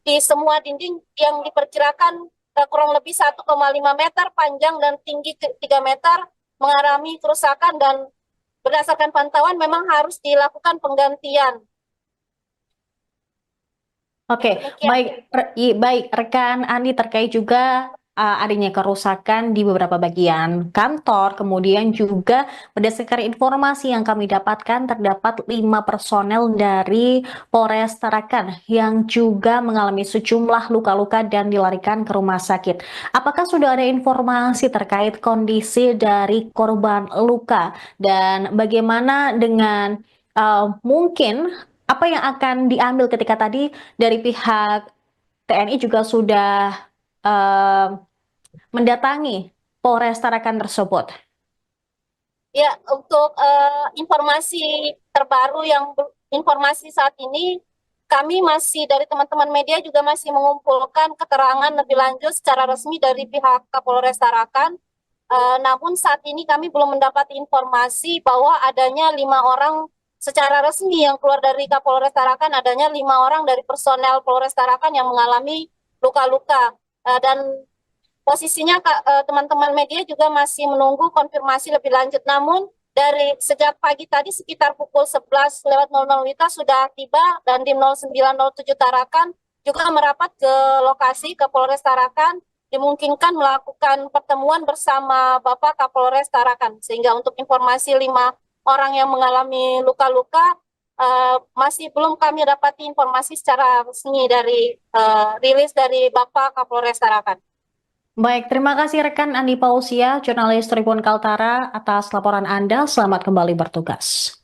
di semua dinding yang diperkirakan kurang lebih 1,5 meter panjang dan tinggi 3 meter mengalami kerusakan, dan berdasarkan pantauan memang harus dilakukan penggantian. Oke, baik rekan Andi, terkait juga adanya kerusakan di beberapa bagian kantor, kemudian juga berdasarkan informasi yang kami dapatkan terdapat 5 personel dari Polres Tarakan yang juga mengalami sejumlah luka-luka dan dilarikan ke rumah sakit. Apakah sudah ada informasi terkait kondisi dari korban luka dan bagaimana dengan mungkin apa yang akan diambil ketika tadi dari pihak TNI juga sudah eh, mendatangi Polres Tarakan tersebut? Ya, untuk informasi terbaru informasi saat ini, kami masih dari teman-teman media juga masih mengumpulkan keterangan lebih lanjut secara resmi dari pihak Kapolres Tarakan. Namun saat ini kami belum mendapat informasi bahwa adanya 5 orang secara resmi yang keluar dari Kapolres Tarakan, adanya 5 orang dari personel Polres Tarakan yang mengalami luka-luka. Dan posisinya teman-teman media juga masih menunggu konfirmasi lebih lanjut. Namun dari sejak pagi tadi sekitar pukul 11.00 WITA sudah tiba, dan Dim 0907 Tarakan juga merapat ke lokasi ke Polres Tarakan, dimungkinkan melakukan pertemuan bersama Bapak Kapolres Tarakan. Sehingga untuk informasi 5 orang yang mengalami luka-luka masih belum kami dapati informasi secara resmi dari rilis dari Bapak Kapolres Tarakan. Baik, terima kasih rekan Andi Pausia, jurnalis Tribun Kaltara, atas laporan Anda. Selamat kembali bertugas.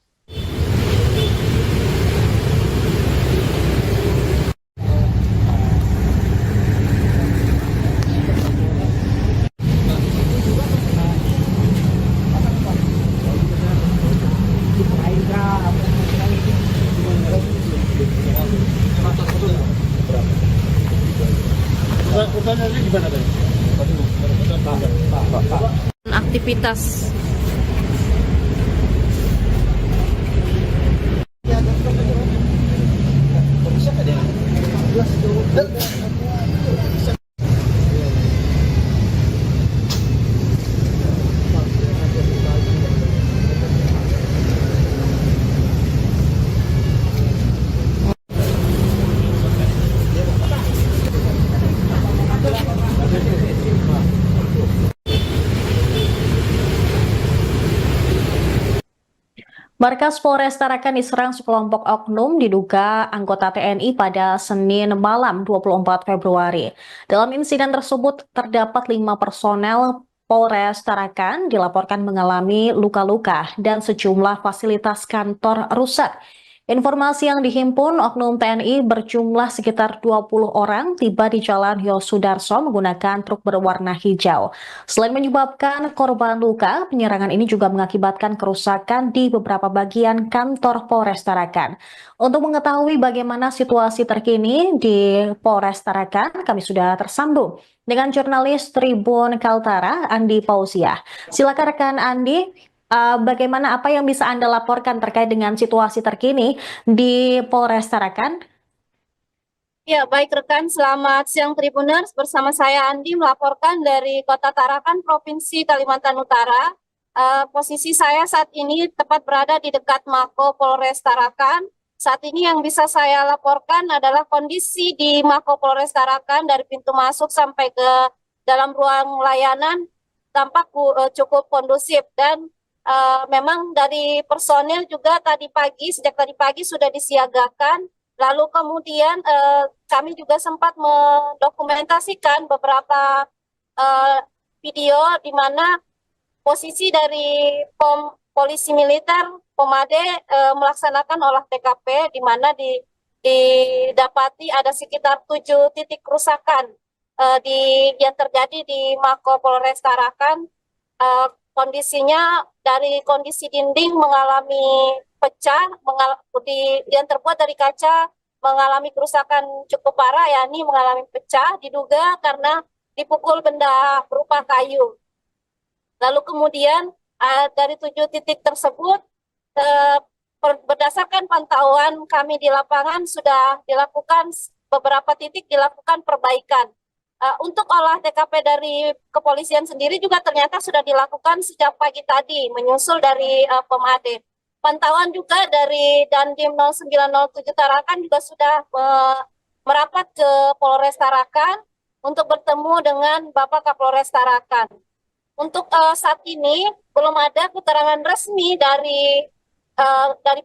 Aktivitas Markas Polres Tarakan diserang sekelompok oknum diduga anggota TNI pada Senin malam 24 Februari. Dalam insiden tersebut terdapat 5 personel Polres Tarakan dilaporkan mengalami luka-luka dan sejumlah fasilitas kantor rusak. Informasi yang dihimpun, oknum TNI berjumlah sekitar 20 orang tiba di Jalan Yosudarso menggunakan truk berwarna hijau. Selain menyebabkan korban luka, penyerangan ini juga mengakibatkan kerusakan di beberapa bagian kantor Polres Tarakan. Untuk mengetahui bagaimana situasi terkini di Polres Tarakan, kami sudah tersambung dengan jurnalis Tribun Kaltara, Andi Pausia. Silakan rekan Andi. Bagaimana apa yang bisa Anda laporkan terkait dengan situasi terkini di Polres Tarakan? Ya, baik rekan, selamat siang Tribuners. Bersama saya Andi melaporkan dari Kota Tarakan, Provinsi Kalimantan Utara. Posisi saya saat ini tepat berada di dekat Mako Polres Tarakan. Saat ini yang bisa saya laporkan adalah kondisi di Mako Polres Tarakan dari pintu masuk sampai ke dalam ruang layanan tampak cukup kondusif, dan memang dari personil juga sejak tadi pagi sudah disiagakan. Lalu kemudian kami juga sempat mendokumentasikan beberapa video di mana posisi dari polisi militer Pomade melaksanakan olah TKP di mana didapati ada sekitar 7 titik kerusakan yang terjadi di Mako Polres Tarakan. Kondisinya dari kondisi dinding mengalami pecah, yang terbuat dari kaca mengalami kerusakan cukup parah, yakni mengalami pecah, diduga karena dipukul benda berupa kayu. Lalu kemudian dari 7 titik tersebut, berdasarkan pantauan kami di lapangan sudah dilakukan beberapa titik dilakukan perbaikan. Untuk olah TKP dari kepolisian sendiri juga ternyata sudah dilakukan sejak pagi tadi, menyusul dari Pomade. Pantauan juga dari Dandim 0907 Tarakan juga sudah merapat ke Polres Tarakan untuk bertemu dengan Bapak Kapolres Tarakan. Untuk saat ini belum ada keterangan resmi dari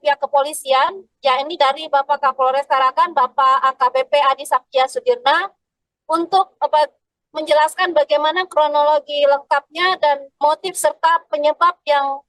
pihak kepolisian, yakni dari Bapak Kapolres Tarakan, Bapak AKBP Adi Saktia Sudirna, untuk menjelaskan bagaimana kronologi lengkapnya dan motif serta penyebab yang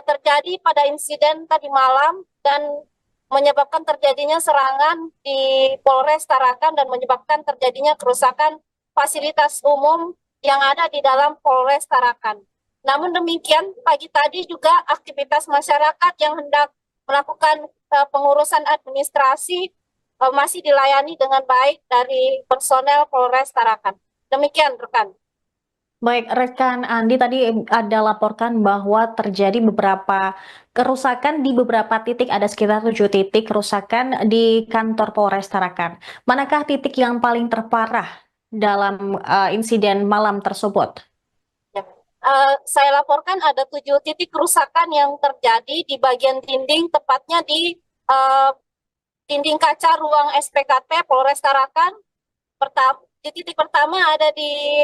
terjadi pada insiden tadi malam dan menyebabkan terjadinya serangan di Polres Tarakan dan menyebabkan terjadinya kerusakan fasilitas umum yang ada di dalam Polres Tarakan. Namun demikian, pagi tadi juga aktivitas masyarakat yang hendak melakukan pengurusan administrasi masih dilayani dengan baik dari personel Polres Tarakan. Demikian, rekan. Baik, rekan Andi, tadi ada laporkan bahwa terjadi beberapa kerusakan di beberapa titik, ada sekitar 7 titik kerusakan di kantor Polres Tarakan. Manakah titik yang paling terparah dalam insiden malam tersebut? Saya laporkan ada 7 titik kerusakan yang terjadi di bagian dinding, tepatnya di dinding kaca ruang SPKT Polres Tarakan. Di titik pertama ada di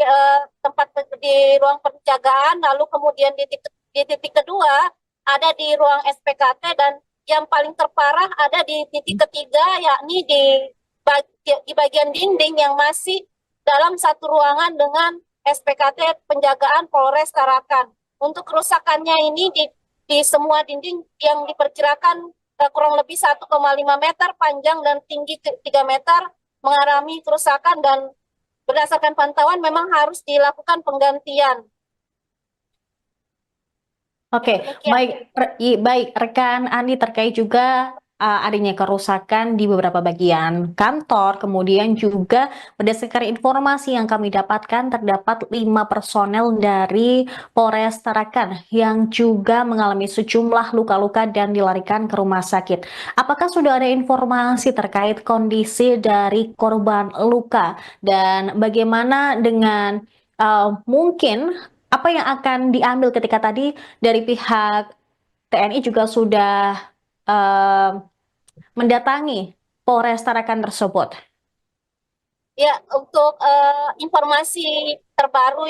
tempat di ruang penjagaan, lalu kemudian di titik kedua ada di ruang SPKT, dan yang paling terparah ada di titik ketiga, yakni di bagian dinding yang masih dalam satu ruangan dengan SPKT penjagaan Polres Tarakan. Untuk kerusakannya ini di semua dinding yang diperkirakan kurang lebih 1,5 meter panjang dan tinggi 3 meter mengalami kerusakan, dan berdasarkan pantauan memang harus dilakukan penggantian. Oke, baik rekan Andi, terkait juga adanya kerusakan di beberapa bagian kantor, kemudian juga berdasarkan informasi yang kami dapatkan terdapat 5 personel dari Polres Tarakan yang juga mengalami sejumlah luka-luka dan dilarikan ke rumah sakit. Apakah sudah ada informasi terkait kondisi dari korban luka dan bagaimana dengan mungkin apa yang akan diambil ketika tadi dari pihak TNI juga sudah mendatangi Polres Tarakan tersebut? Ya, untuk informasi terbaru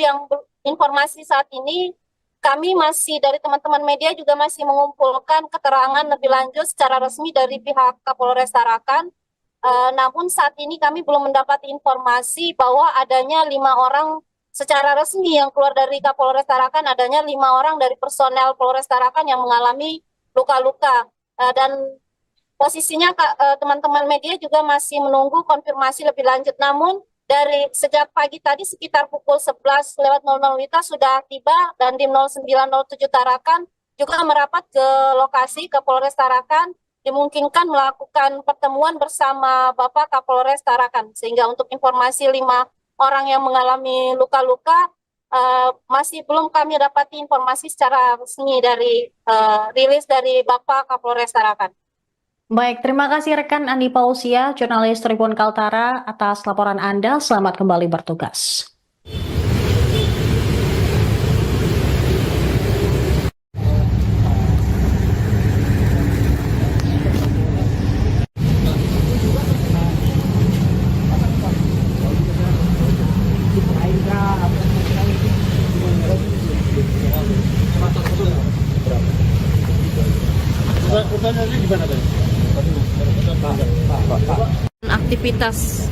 informasi saat ini, kami masih dari teman-teman media juga masih mengumpulkan keterangan lebih lanjut secara resmi dari pihak Kapolres Tarakan. Namun saat ini kami belum mendapat informasi bahwa adanya 5 orang secara resmi yang keluar dari Kapolres Tarakan, adanya 5 orang dari personel Polres Tarakan yang mengalami luka-luka. Dan posisinya teman-teman media juga masih menunggu konfirmasi lebih lanjut. Namun dari sejak pagi tadi sekitar pukul 11.00 WITA sudah tiba, dan Dandim 0907 Tarakan juga merapat ke lokasi ke Polres Tarakan, dimungkinkan melakukan pertemuan bersama Bapak Kapolres Tarakan. Sehingga untuk informasi 5 orang yang mengalami luka-luka masih belum kami dapati informasi secara resmi dari rilis dari Bapak Kapolres Tarakan. Baik, terima kasih rekan Andi Pausia, jurnalis Tribun Kaltara, atas laporan Anda. Selamat kembali bertugas. Aktivitas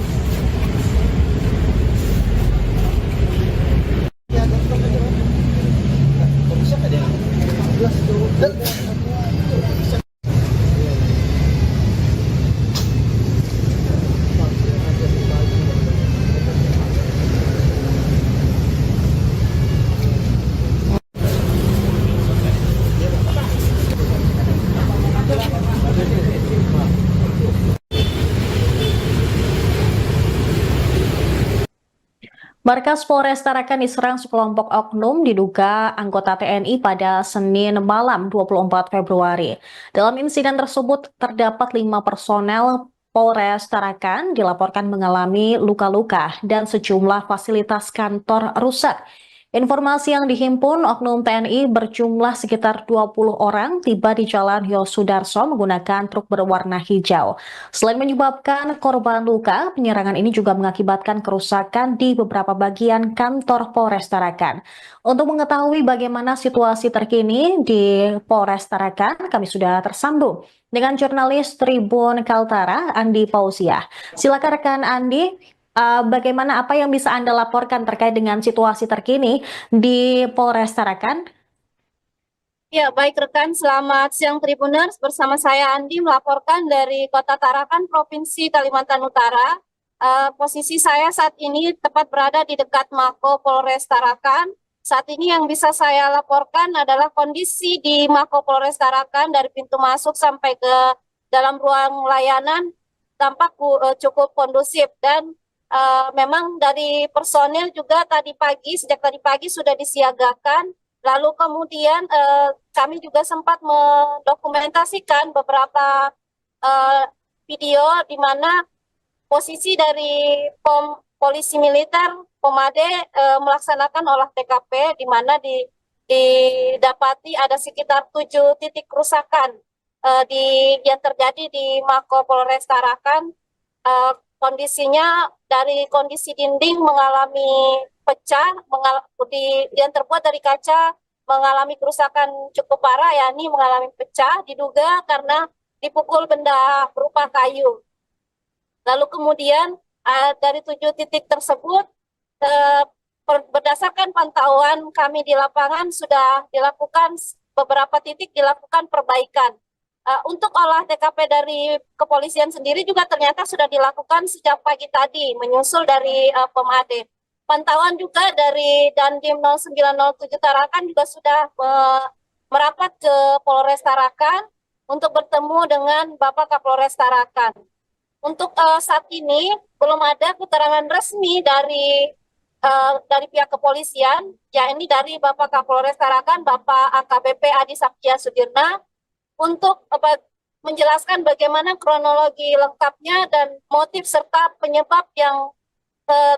Markas Polres Tarakan diserang sekelompok oknum diduga anggota TNI pada Senin malam 24 Februari. Dalam insiden tersebut terdapat 5 personel Polres Tarakan dilaporkan mengalami luka-luka dan sejumlah fasilitas kantor rusak. Informasi yang dihimpun, oknum TNI berjumlah sekitar 20 orang tiba di Jalan Yosudarso menggunakan truk berwarna hijau. Selain menyebabkan korban luka, penyerangan ini juga mengakibatkan kerusakan di beberapa bagian kantor Polres Tarakan. Untuk mengetahui bagaimana situasi terkini di Polres Tarakan, kami sudah tersambung dengan jurnalis Tribun Kaltara, Andi Pausiah. Silakan rekan Andi. Bagaimana apa yang bisa Anda laporkan terkait dengan situasi terkini di Polres Tarakan? Ya, baik rekan, selamat siang Tribuners. Bersama saya Andi melaporkan dari Kota Tarakan, Provinsi Kalimantan Utara. Posisi saya saat ini tepat berada di dekat Mako Polres Tarakan. Saat ini yang bisa saya laporkan adalah kondisi di Mako Polres Tarakan dari pintu masuk sampai ke dalam ruang layanan tampak cukup kondusif dan memang dari personil juga sejak tadi pagi sudah disiagakan. Lalu kemudian kami juga sempat mendokumentasikan beberapa video di mana posisi dari polisi militer Pomade melaksanakan olah TKP, di mana didapati ada sekitar 7 titik kerusakan yang terjadi di Mako Polres Tarakan. Kondisinya dari kondisi dinding mengalami pecah, yang terbuat dari kaca mengalami kerusakan cukup parah, yakni mengalami pecah, diduga karena dipukul benda berupa kayu. Lalu kemudian dari 7 titik tersebut, berdasarkan pantauan kami di lapangan sudah dilakukan beberapa titik dilakukan perbaikan. Untuk olah TKP dari kepolisian sendiri juga ternyata sudah dilakukan sejak pagi tadi, menyusul dari Pomade. Pantauan juga dari Dandim 0907 Tarakan juga sudah merapat ke Polres Tarakan untuk bertemu dengan Bapak Kapolres Tarakan. Untuk saat ini belum ada keterangan resmi dari pihak kepolisian, yakni dari Bapak Kapolres Tarakan, Bapak AKBP Adi Saptia Sudirna, untuk menjelaskan bagaimana kronologi lengkapnya dan motif serta penyebab yang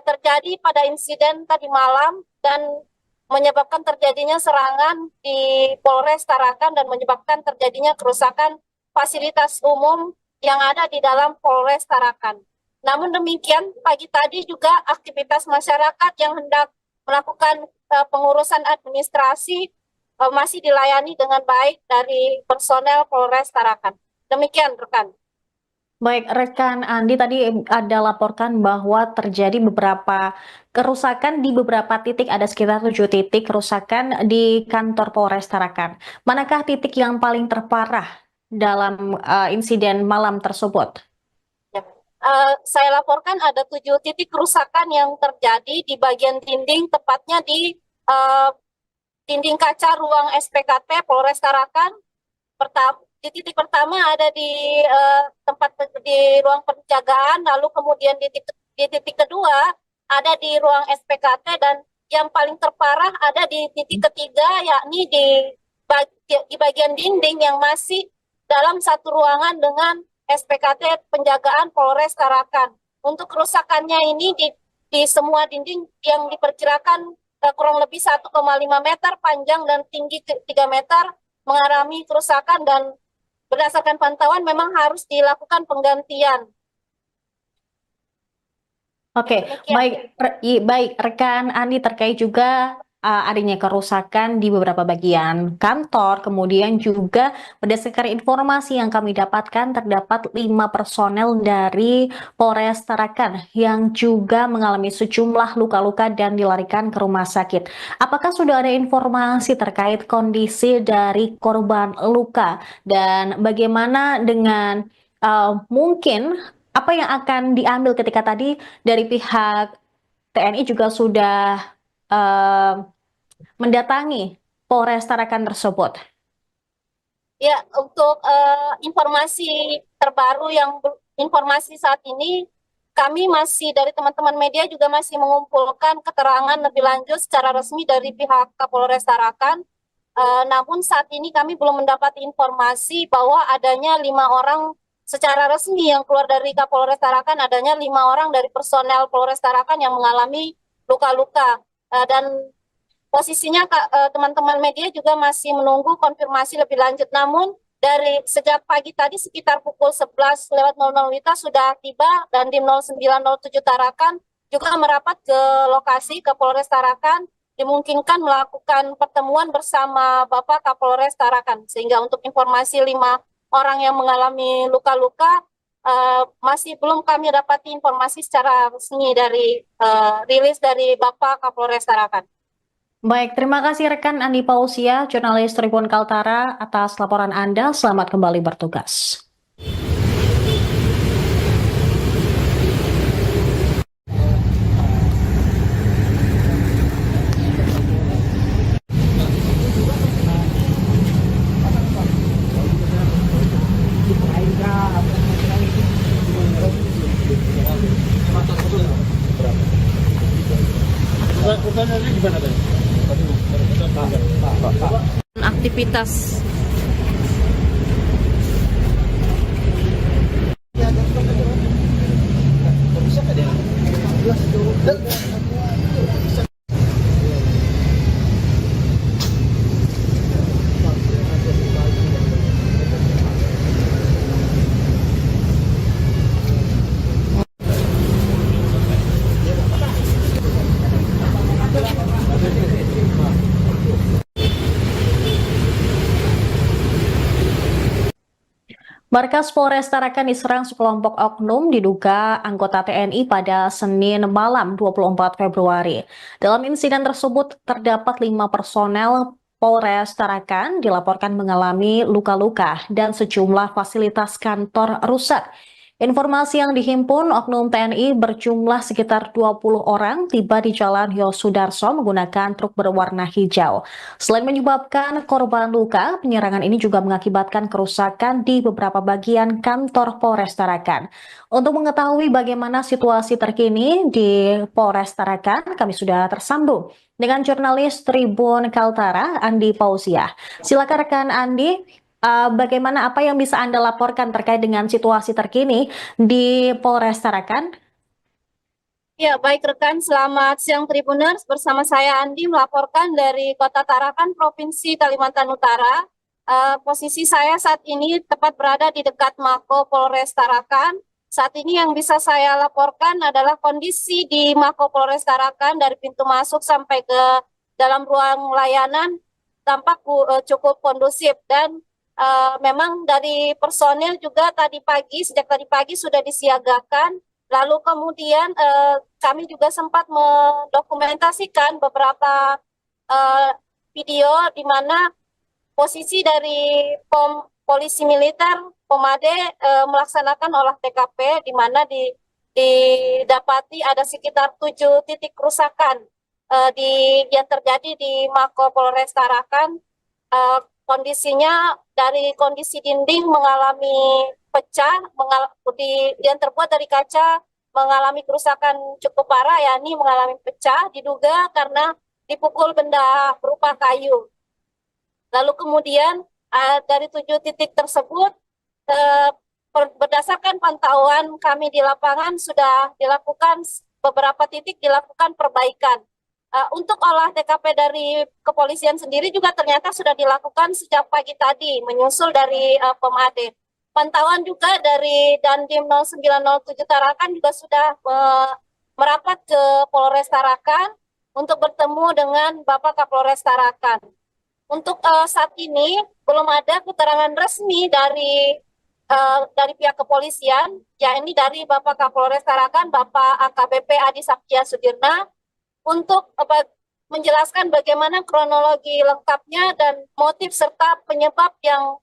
terjadi pada insiden tadi malam dan menyebabkan terjadinya serangan di Polres Tarakan dan menyebabkan terjadinya kerusakan fasilitas umum yang ada di dalam Polres Tarakan. Namun demikian, pagi tadi juga aktivitas masyarakat yang hendak melakukan pengurusan administrasi masih dilayani dengan baik dari personel Polres Tarakan. Demikian rekan. Baik, rekan Andi tadi ada laporkan bahwa terjadi beberapa kerusakan di beberapa titik, ada sekitar 7 titik kerusakan di kantor Polres Tarakan. Manakah titik yang paling terparah dalam insiden malam tersebut? Saya laporkan ada 7 titik kerusakan yang terjadi di bagian dinding, tepatnya di dinding kaca ruang SPKT Polres Tarakan. Di titik pertama ada di tempat di ruang penjagaan, lalu kemudian di titik kedua ada di ruang SPKT, dan yang paling terparah ada di titik ketiga, yakni di bagian dinding yang masih dalam satu ruangan dengan SPKT penjagaan Polres Tarakan. Untuk kerusakannya ini di semua dinding yang diperkirakan kurang lebih 1,5 meter panjang dan tinggi 3 meter mengalami kerusakan, dan berdasarkan pantauan memang harus dilakukan penggantian. Oke, baik rekan Andi, terkait juga adanya kerusakan di beberapa bagian kantor. Kemudian juga berdasarkan informasi yang kami dapatkan terdapat 5 personel dari Polres Tarakan yang juga mengalami sejumlah luka-luka dan dilarikan ke rumah sakit. Apakah sudah ada informasi terkait kondisi dari korban luka dan bagaimana dengan mungkin apa yang akan diambil ketika tadi dari pihak TNI juga sudah eh, mendatangi Polres Tarakan tersebut? Ya, untuk informasi terbaru informasi saat ini, kami masih dari teman-teman media juga masih mengumpulkan keterangan lebih lanjut secara resmi dari pihak Kapolres Tarakan. Namun saat ini kami belum mendapat informasi bahwa adanya 5 orang secara resmi yang keluar dari Kapolres Tarakan, adanya 5 orang dari personel Polres Tarakan yang mengalami luka-luka. Dan posisinya teman-teman media juga masih menunggu konfirmasi lebih lanjut. Namun dari sejak pagi tadi sekitar pukul 11.00 WITA sudah tiba dan di 0907 Tarakan juga merapat ke lokasi ke Polres Tarakan, dimungkinkan melakukan pertemuan bersama Bapak Kapolres Tarakan. Sehingga untuk informasi 5 orang yang mengalami luka-luka masih belum kami dapati informasi secara resmi dari rilis dari Bapak Kapolres Tarakan. Baik, terima kasih rekan Andi Pausia, jurnalis Tribun Kaltara atas laporan Anda. Selamat kembali bertugas. Aktivitas Markas Polres Tarakan diserang sekelompok oknum diduga anggota TNI pada Senin malam 24 Februari. Dalam insiden tersebut terdapat 5 personel Polres Tarakan dilaporkan mengalami luka-luka dan sejumlah fasilitas kantor rusak. Informasi yang dihimpun, oknum TNI berjumlah sekitar 20 orang tiba di Jalan Yosudarso menggunakan truk berwarna hijau. Selain menyebabkan korban luka, penyerangan ini juga mengakibatkan kerusakan di beberapa bagian kantor Polres Tarakan. Untuk mengetahui bagaimana situasi terkini di Polres Tarakan, kami sudah tersambung dengan jurnalis Tribun Kaltara, Andi Pausia. Silakan rekan Andi, bagaimana apa yang bisa Anda laporkan terkait dengan situasi terkini di Polres Tarakan? Ya, baik rekan, selamat siang Tribuners. Bersama saya Andi melaporkan dari Kota Tarakan, Provinsi Kalimantan Utara. Posisi saya saat ini tepat berada di dekat Mako Polres Tarakan. Saat ini yang bisa saya laporkan adalah kondisi di Mako Polres Tarakan dari pintu masuk sampai ke dalam ruang layanan tampak cukup kondusif dan memang dari personil juga sejak tadi pagi sudah disiagakan. Lalu kemudian kami juga sempat mendokumentasikan beberapa video di mana posisi dari polisi militer Pomade melaksanakan olah TKP di mana didapati ada sekitar 7 titik kerusakan yang terjadi di Mako Polres Tarakan. Kondisinya dari kondisi dinding mengalami pecah, yang terbuat dari kaca mengalami kerusakan cukup parah, yakni mengalami pecah, diduga karena dipukul benda berupa kayu. Lalu kemudian dari 7 titik tersebut, berdasarkan pantauan kami di lapangan sudah dilakukan beberapa titik dilakukan perbaikan. Untuk olah TKP dari kepolisian sendiri juga ternyata sudah dilakukan sejak pagi tadi, menyusul dari Pomade. Pantauan juga dari Dandim 0907 Tarakan juga sudah merapat ke Polres Tarakan untuk bertemu dengan Bapak Kapolres Tarakan. Untuk saat ini belum ada keterangan resmi dari pihak kepolisian, yakni dari Bapak Kapolres Tarakan, Bapak AKBP Adi Saptia Sudirna, untuk menjelaskan bagaimana kronologi lengkapnya dan motif serta penyebab yang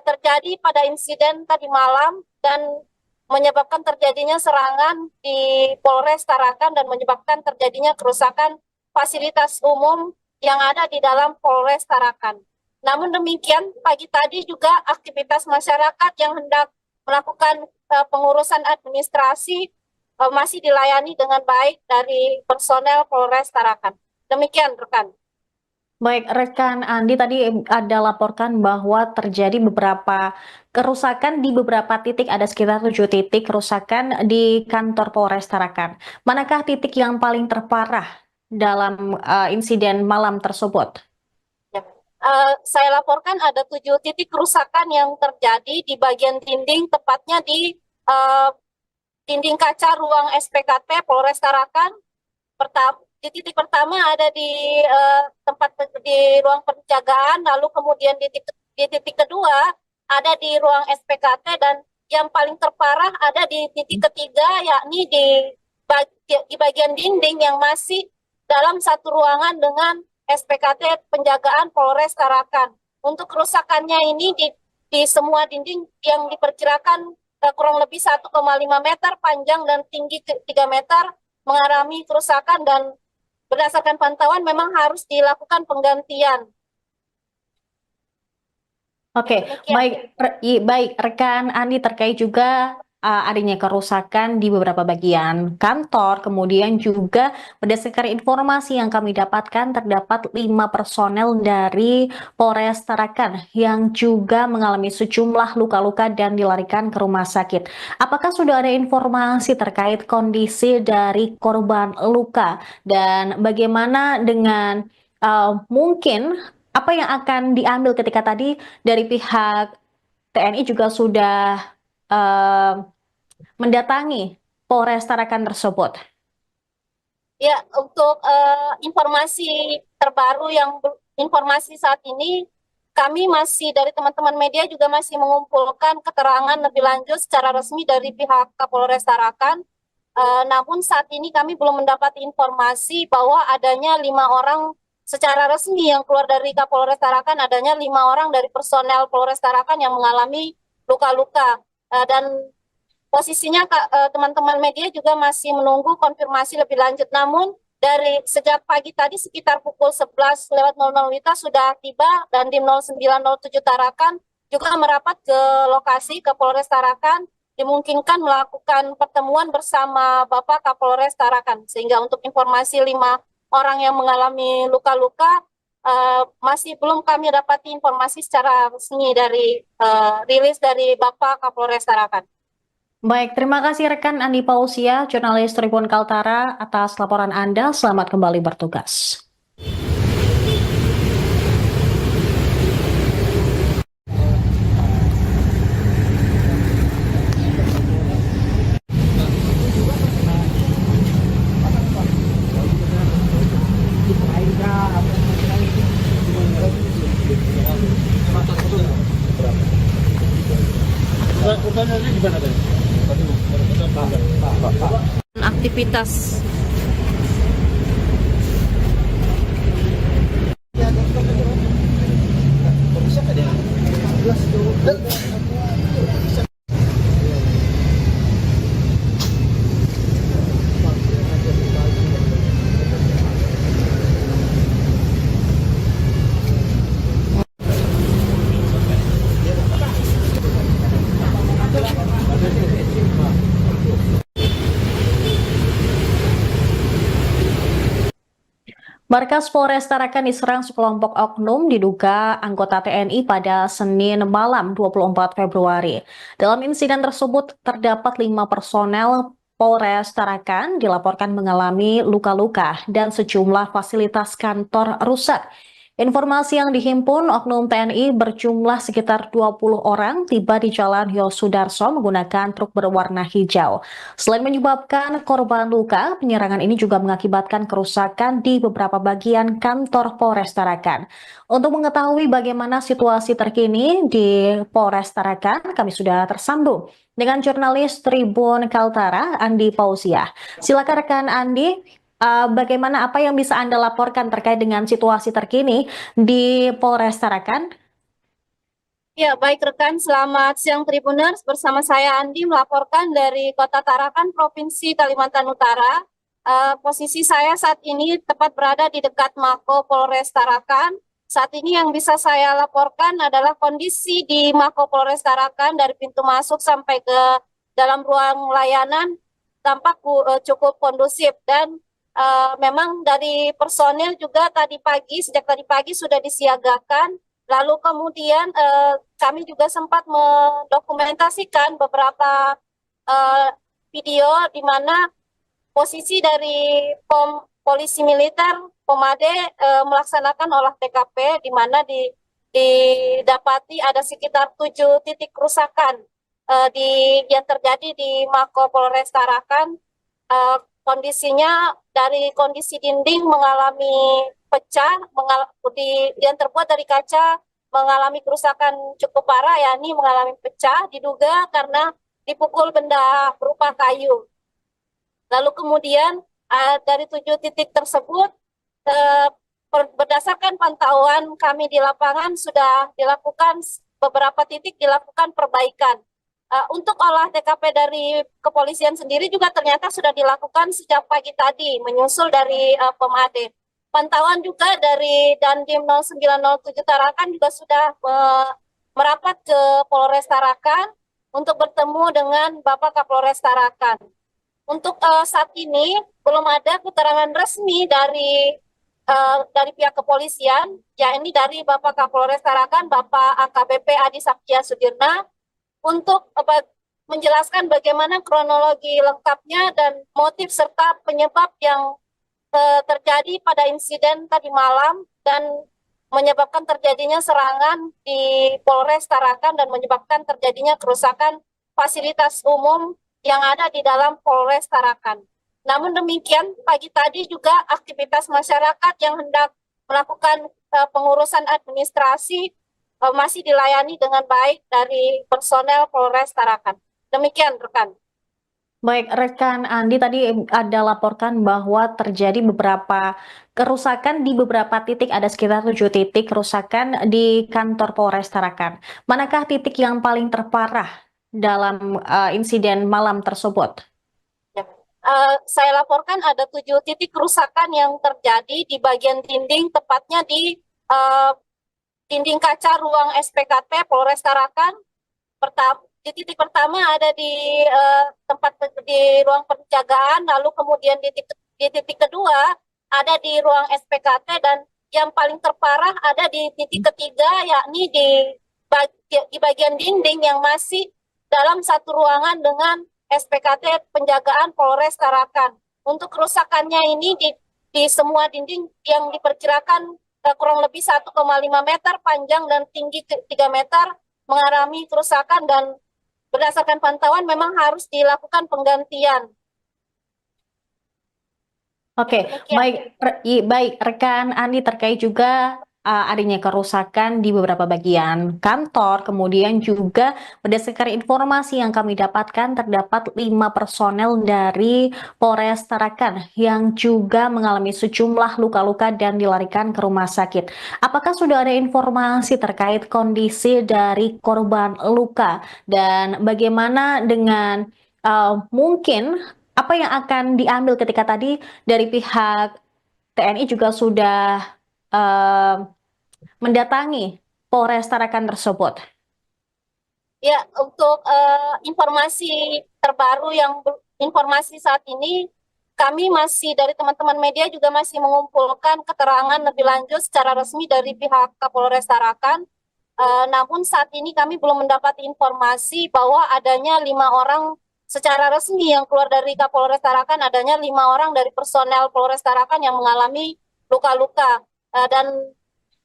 terjadi pada insiden tadi malam dan menyebabkan terjadinya serangan di Polres Tarakan dan menyebabkan terjadinya kerusakan fasilitas umum yang ada di dalam Polres Tarakan. Namun demikian, pagi tadi juga aktivitas masyarakat yang hendak melakukan pengurusan administrasi masih dilayani dengan baik dari personel Polres Tarakan. Demikian, rekan. Baik, rekan Andi tadi ada laporkan bahwa terjadi beberapa kerusakan di beberapa titik, ada sekitar 7 titik kerusakan di kantor Polres Tarakan. Manakah titik yang paling terparah dalam insiden malam tersebut? Ya. Saya laporkan ada 7 titik kerusakan yang terjadi di bagian dinding, tepatnya di dinding kaca ruang SPKT Polres Tarakan. Di titik pertama ada di tempat di ruang penjagaan, lalu kemudian di titik kedua ada di ruang SPKT, dan yang paling terparah ada di titik ketiga, yakni di bagian dinding yang masih dalam satu ruangan dengan SPKT penjagaan Polres Tarakan. Untuk kerusakannya ini di semua dinding yang diperkirakan kurang lebih 1,5 meter panjang dan tinggi 3 meter mengalami kerusakan, dan berdasarkan pantauan memang harus dilakukan penggantian. Oke, baik rekan Andi, terkait juga adanya kerusakan di beberapa bagian kantor, kemudian juga berdasarkan informasi yang kami dapatkan terdapat 5 personel dari Polres Tarakan yang juga mengalami sejumlah luka-luka dan dilarikan ke rumah sakit. Apakah sudah ada informasi terkait kondisi dari korban luka dan bagaimana dengan mungkin apa yang akan diambil ketika tadi dari pihak TNI juga sudah mendatangi Polres Tarakan tersebut? Ya, untuk informasi terbaru informasi saat ini, kami masih dari teman-teman media juga masih mengumpulkan keterangan lebih lanjut secara resmi dari pihak Kapolres Tarakan. Namun saat ini kami belum mendapat informasi bahwa adanya 5 orang secara resmi yang keluar dari Kapolres Tarakan, adanya 5 orang dari personel Polres Tarakan yang mengalami luka-luka. Dan posisinya teman-teman media juga masih menunggu konfirmasi lebih lanjut. Namun dari sejak pagi tadi sekitar pukul 11.00 WITA sudah tiba, dan di 0907 Tarakan juga merapat ke lokasi ke Polres Tarakan, dimungkinkan melakukan pertemuan bersama Bapak Kapolres Tarakan. Sehingga untuk informasi 5 orang yang mengalami luka-luka masih belum kami dapati informasi secara resmi dari rilis dari Bapak Kapolres Tarakan. Baik, terima kasih rekan Andi Pausia, jurnalis Tribun Kaltara, atas laporan Anda. Selamat kembali bertugas. Aktivitas Markas Polres Tarakan diserang sekelompok oknum diduga anggota TNI pada Senin malam 24 Februari. Dalam insiden tersebut terdapat 5 personel Polres Tarakan dilaporkan mengalami luka-luka dan sejumlah fasilitas kantor rusak. Informasi yang dihimpun, oknum TNI berjumlah sekitar 20 orang tiba di Jalan Yosudarso menggunakan truk berwarna hijau. Selain menyebabkan korban luka, penyerangan ini juga mengakibatkan kerusakan di beberapa bagian kantor Polres Tarakan. Untuk mengetahui bagaimana situasi terkini di Polres Tarakan, kami sudah tersambung dengan jurnalis Tribun Kaltara, Andi Pausiah. Silakan rekan Andi. Bagaimana apa yang bisa Anda laporkan terkait dengan situasi terkini di Polres Tarakan? Ya, baik rekan, selamat siang Tribuners. Bersama saya Andi melaporkan dari Kota Tarakan, Provinsi Kalimantan Utara. Posisi saya saat ini tepat berada di dekat Mako Polres Tarakan. Saat ini yang bisa saya laporkan adalah kondisi di Mako Polres Tarakan dari pintu masuk sampai ke dalam ruang layanan tampak cukup kondusif dan memang dari personil juga sejak tadi pagi sudah disiagakan. Lalu kemudian kami juga sempat mendokumentasikan beberapa video di mana posisi dari polisi militer Pomade melaksanakan olah TKP di mana didapati ada sekitar 7 titik kerusakan yang terjadi di Mako Polres Tarakan. Kondisinya dari kondisi dinding mengalami pecah, yang terbuat dari kaca mengalami kerusakan cukup parah, yakni mengalami pecah, diduga karena dipukul benda berupa kayu. Lalu kemudian dari 7 titik tersebut, berdasarkan pantauan kami di lapangan sudah dilakukan beberapa titik dilakukan perbaikan. Untuk olah TKP dari kepolisian sendiri juga ternyata sudah dilakukan sejak pagi tadi, menyusul dari Pomade. Pantauan juga dari Dandim 0907 Tarakan juga sudah merapat ke Polres Tarakan untuk bertemu dengan Bapak Kapolres Tarakan. Untuk saat ini belum ada keterangan resmi dari pihak kepolisian, yakni dari Bapak Kapolres Tarakan, Bapak AKBP Adi Saktia Sudirna, untuk menjelaskan bagaimana kronologi lengkapnya dan motif serta penyebab yang terjadi pada insiden tadi malam dan menyebabkan terjadinya serangan di Polres Tarakan dan menyebabkan terjadinya kerusakan fasilitas umum yang ada di dalam Polres Tarakan. Namun demikian, pagi tadi juga aktivitas masyarakat yang hendak melakukan pengurusan administrasi masih dilayani dengan baik dari personel Polres Tarakan. Demikian, rekan. Baik, rekan Andi tadi ada laporkan bahwa terjadi beberapa kerusakan di beberapa titik, ada sekitar 7 titik kerusakan di kantor Polres Tarakan. Manakah titik yang paling terparah dalam insiden malam tersebut? Ya. Saya laporkan ada 7 titik kerusakan yang terjadi di bagian dinding, tepatnya di dinding kaca ruang SPKT Polres Tarakan. Di titik pertama ada di tempat di ruang penjagaan, lalu kemudian di titik kedua ada di ruang SPKT, dan yang paling terparah ada di titik ketiga, yakni di bagian dinding yang masih dalam satu ruangan dengan SPKT penjagaan Polres Tarakan. Untuk kerusakannya ini di semua dinding yang diperkirakan kurang lebih 1,5 meter panjang dan tinggi 3 meter mengalami kerusakan, dan berdasarkan pantauan memang harus dilakukan penggantian. Oke, baik rekan Andi, terkait juga adanya kerusakan di beberapa bagian kantor, kemudian juga berdasarkan informasi yang kami dapatkan terdapat 5 personel dari Polres Tarakan yang juga mengalami sejumlah luka-luka dan dilarikan ke rumah sakit. Apakah sudah ada informasi terkait kondisi dari korban luka dan bagaimana dengan mungkin apa yang akan diambil ketika tadi dari pihak TNI juga sudah mendatangi Polres Tarakan tersebut? Ya, untuk informasi terbaru informasi saat ini, kami masih dari teman-teman media juga masih mengumpulkan keterangan lebih lanjut secara resmi dari pihak Kapolres Tarakan. Namun saat ini kami belum mendapat informasi bahwa adanya 5 orang secara resmi yang keluar dari Kapolres Tarakan, adanya 5 orang dari personel Polres Tarakan yang mengalami luka-luka. Dan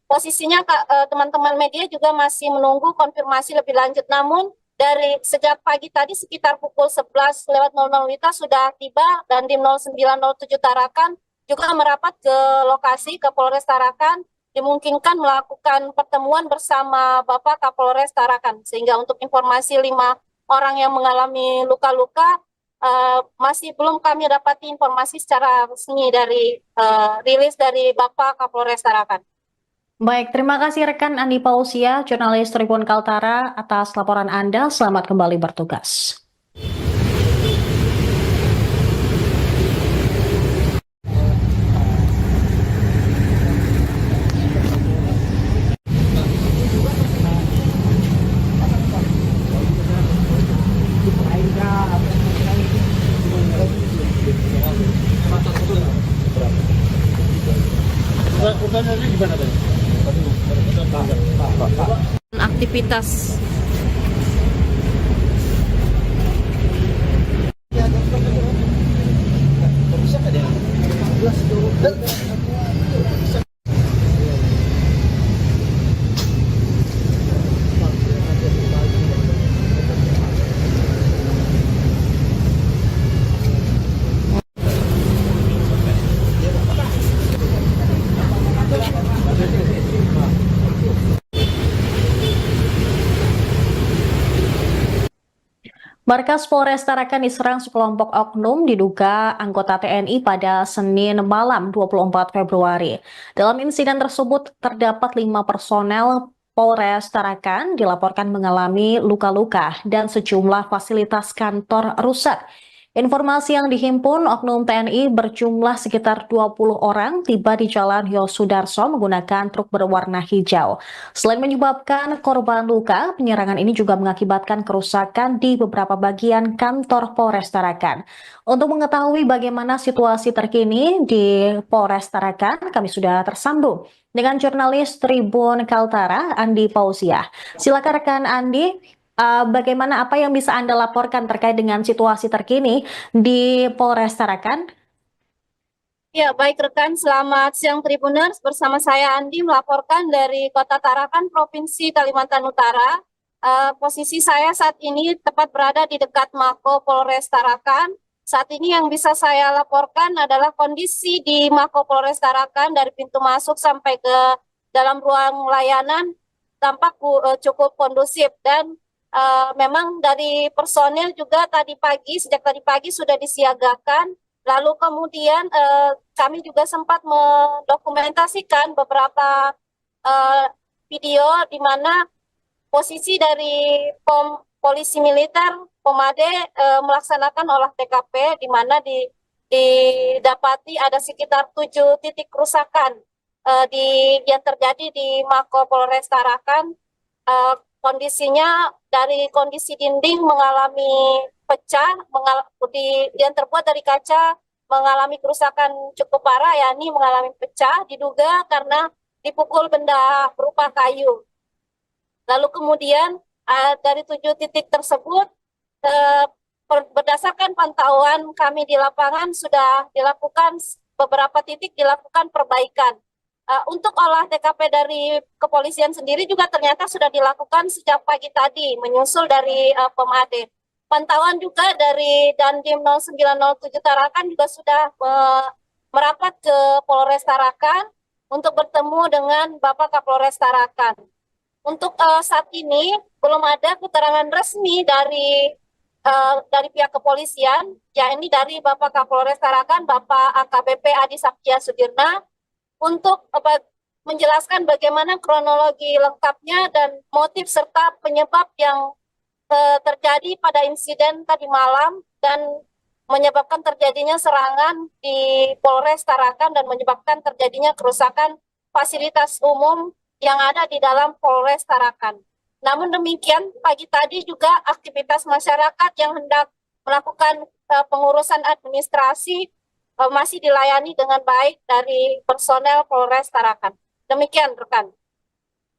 posisinya teman-teman media juga masih menunggu konfirmasi lebih lanjut. Namun dari sejak pagi tadi sekitar pukul 11:00 WITA sudah tiba dan di 0907 Tarakan juga merapat ke lokasi ke Polres Tarakan, dimungkinkan melakukan pertemuan bersama Bapak Kapolres Tarakan. Sehingga untuk informasi 5 orang yang mengalami luka-luka masih belum kami dapati informasi secara resmi dari rilis dari Bapak Kapolres Tarakan. Baik, terima kasih rekan Andi Pausia, jurnalis Tribun Kaltara atas laporan Anda. Selamat kembali bertugas. Aktivitas Markas Polres Tarakan diserang sekelompok oknum diduga anggota TNI pada Senin malam 24 Februari. Dalam insiden tersebut terdapat 5 personel Polres Tarakan dilaporkan mengalami luka-luka dan sejumlah fasilitas kantor rusak. Informasi yang dihimpun, oknum TNI berjumlah sekitar 20 orang tiba di Jalan Yosudarso menggunakan truk berwarna hijau. Selain menyebabkan korban luka, penyerangan ini juga mengakibatkan kerusakan di beberapa bagian kantor Polres Tarakan. Untuk mengetahui bagaimana situasi terkini di Polres Tarakan, kami sudah tersambung dengan jurnalis Tribun Kaltara, Andi Pausia. Silakan rekan Andi. Bagaimana apa yang bisa Anda laporkan terkait dengan situasi terkini di Polres Tarakan? Ya, baik rekan, selamat siang Tribuners. Bersama saya Andi melaporkan dari Kota Tarakan, Provinsi Kalimantan Utara. Posisi saya saat ini tepat berada di dekat Mako Polres Tarakan. Saat ini yang bisa saya laporkan adalah kondisi di Mako Polres Tarakan dari pintu masuk sampai ke dalam ruang layanan tampak cukup kondusif dan memang dari personil juga sejak tadi pagi sudah disiagakan. Lalu kemudian kami juga sempat mendokumentasikan beberapa video di mana posisi dari polisi militer Pomade melaksanakan olah TKP, di mana didapati ada sekitar 7 titik kerusakan yang terjadi di Mako Polres Tarakan. Kondisinya dari kondisi dinding mengalami pecah, yang terbuat dari kaca mengalami kerusakan cukup parah, yakni mengalami pecah, diduga karena dipukul benda berupa kayu. Lalu kemudian dari 7 titik tersebut, berdasarkan pantauan kami di lapangan sudah dilakukan beberapa titik dilakukan perbaikan. Untuk olah TKP dari kepolisian sendiri juga ternyata sudah dilakukan sejak pagi tadi, menyusul dari Pomade. Pantauan juga dari Dandim 0907 Tarakan juga sudah merapat ke Polres Tarakan untuk bertemu dengan Bapak Kapolres Tarakan. Untuk saat ini belum ada keterangan resmi dari pihak kepolisian, yakni dari Bapak Kapolres Tarakan, Bapak AKBP Adi Saktia Sudirna, untuk menjelaskan bagaimana kronologi lengkapnya dan motif serta penyebab yang terjadi pada insiden tadi malam dan menyebabkan terjadinya serangan di Polres Tarakan dan menyebabkan terjadinya kerusakan fasilitas umum yang ada di dalam Polres Tarakan. Namun demikian, pagi tadi juga aktivitas masyarakat yang hendak melakukan pengurusan administrasi masih dilayani dengan baik dari personel Polres Tarakan. Demikian rekan.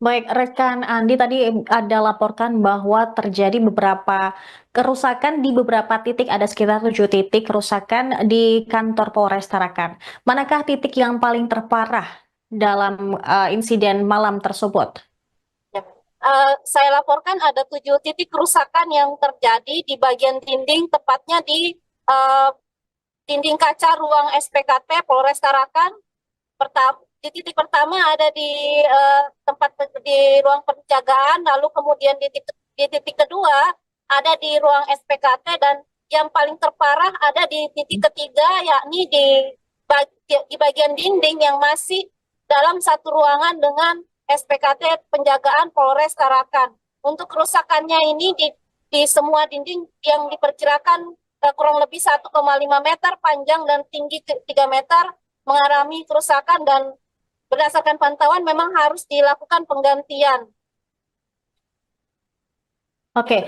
Baik, rekan Andi tadi ada laporkan bahwa terjadi beberapa kerusakan di beberapa titik, ada sekitar 7 titik kerusakan di kantor Polres Tarakan. Manakah titik yang paling terparah dalam insiden malam tersebut? Ya. Saya laporkan ada 7 titik kerusakan yang terjadi di bagian dinding, tepatnya di dinding kaca ruang SPKT Polres Tarakan. Di titik pertama ada di tempat di ruang penjagaan, lalu kemudian di titik kedua ada di ruang SPKT, dan yang paling terparah ada di titik ketiga, yakni di bagian dinding yang masih dalam satu ruangan dengan SPKT penjagaan Polres Tarakan. Untuk kerusakannya ini di semua dinding yang diperkirakan kurang lebih 1,5 meter panjang dan tinggi 3 meter mengalami kerusakan, dan berdasarkan pantauan memang harus dilakukan penggantian. Oke,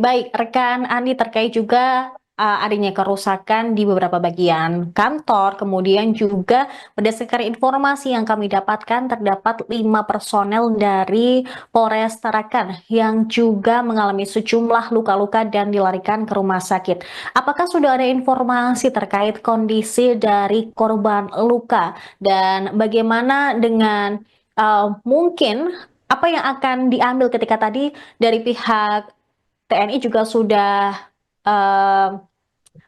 baik rekan Andi, terkait juga adanya kerusakan di beberapa bagian kantor, kemudian juga berdasarkan informasi yang kami dapatkan terdapat 5 personel dari Polres Tarakan yang juga mengalami sejumlah luka-luka dan dilarikan ke rumah sakit. Apakah sudah ada informasi terkait kondisi dari korban luka dan bagaimana dengan mungkin apa yang akan diambil ketika tadi dari pihak TNI juga sudah eh,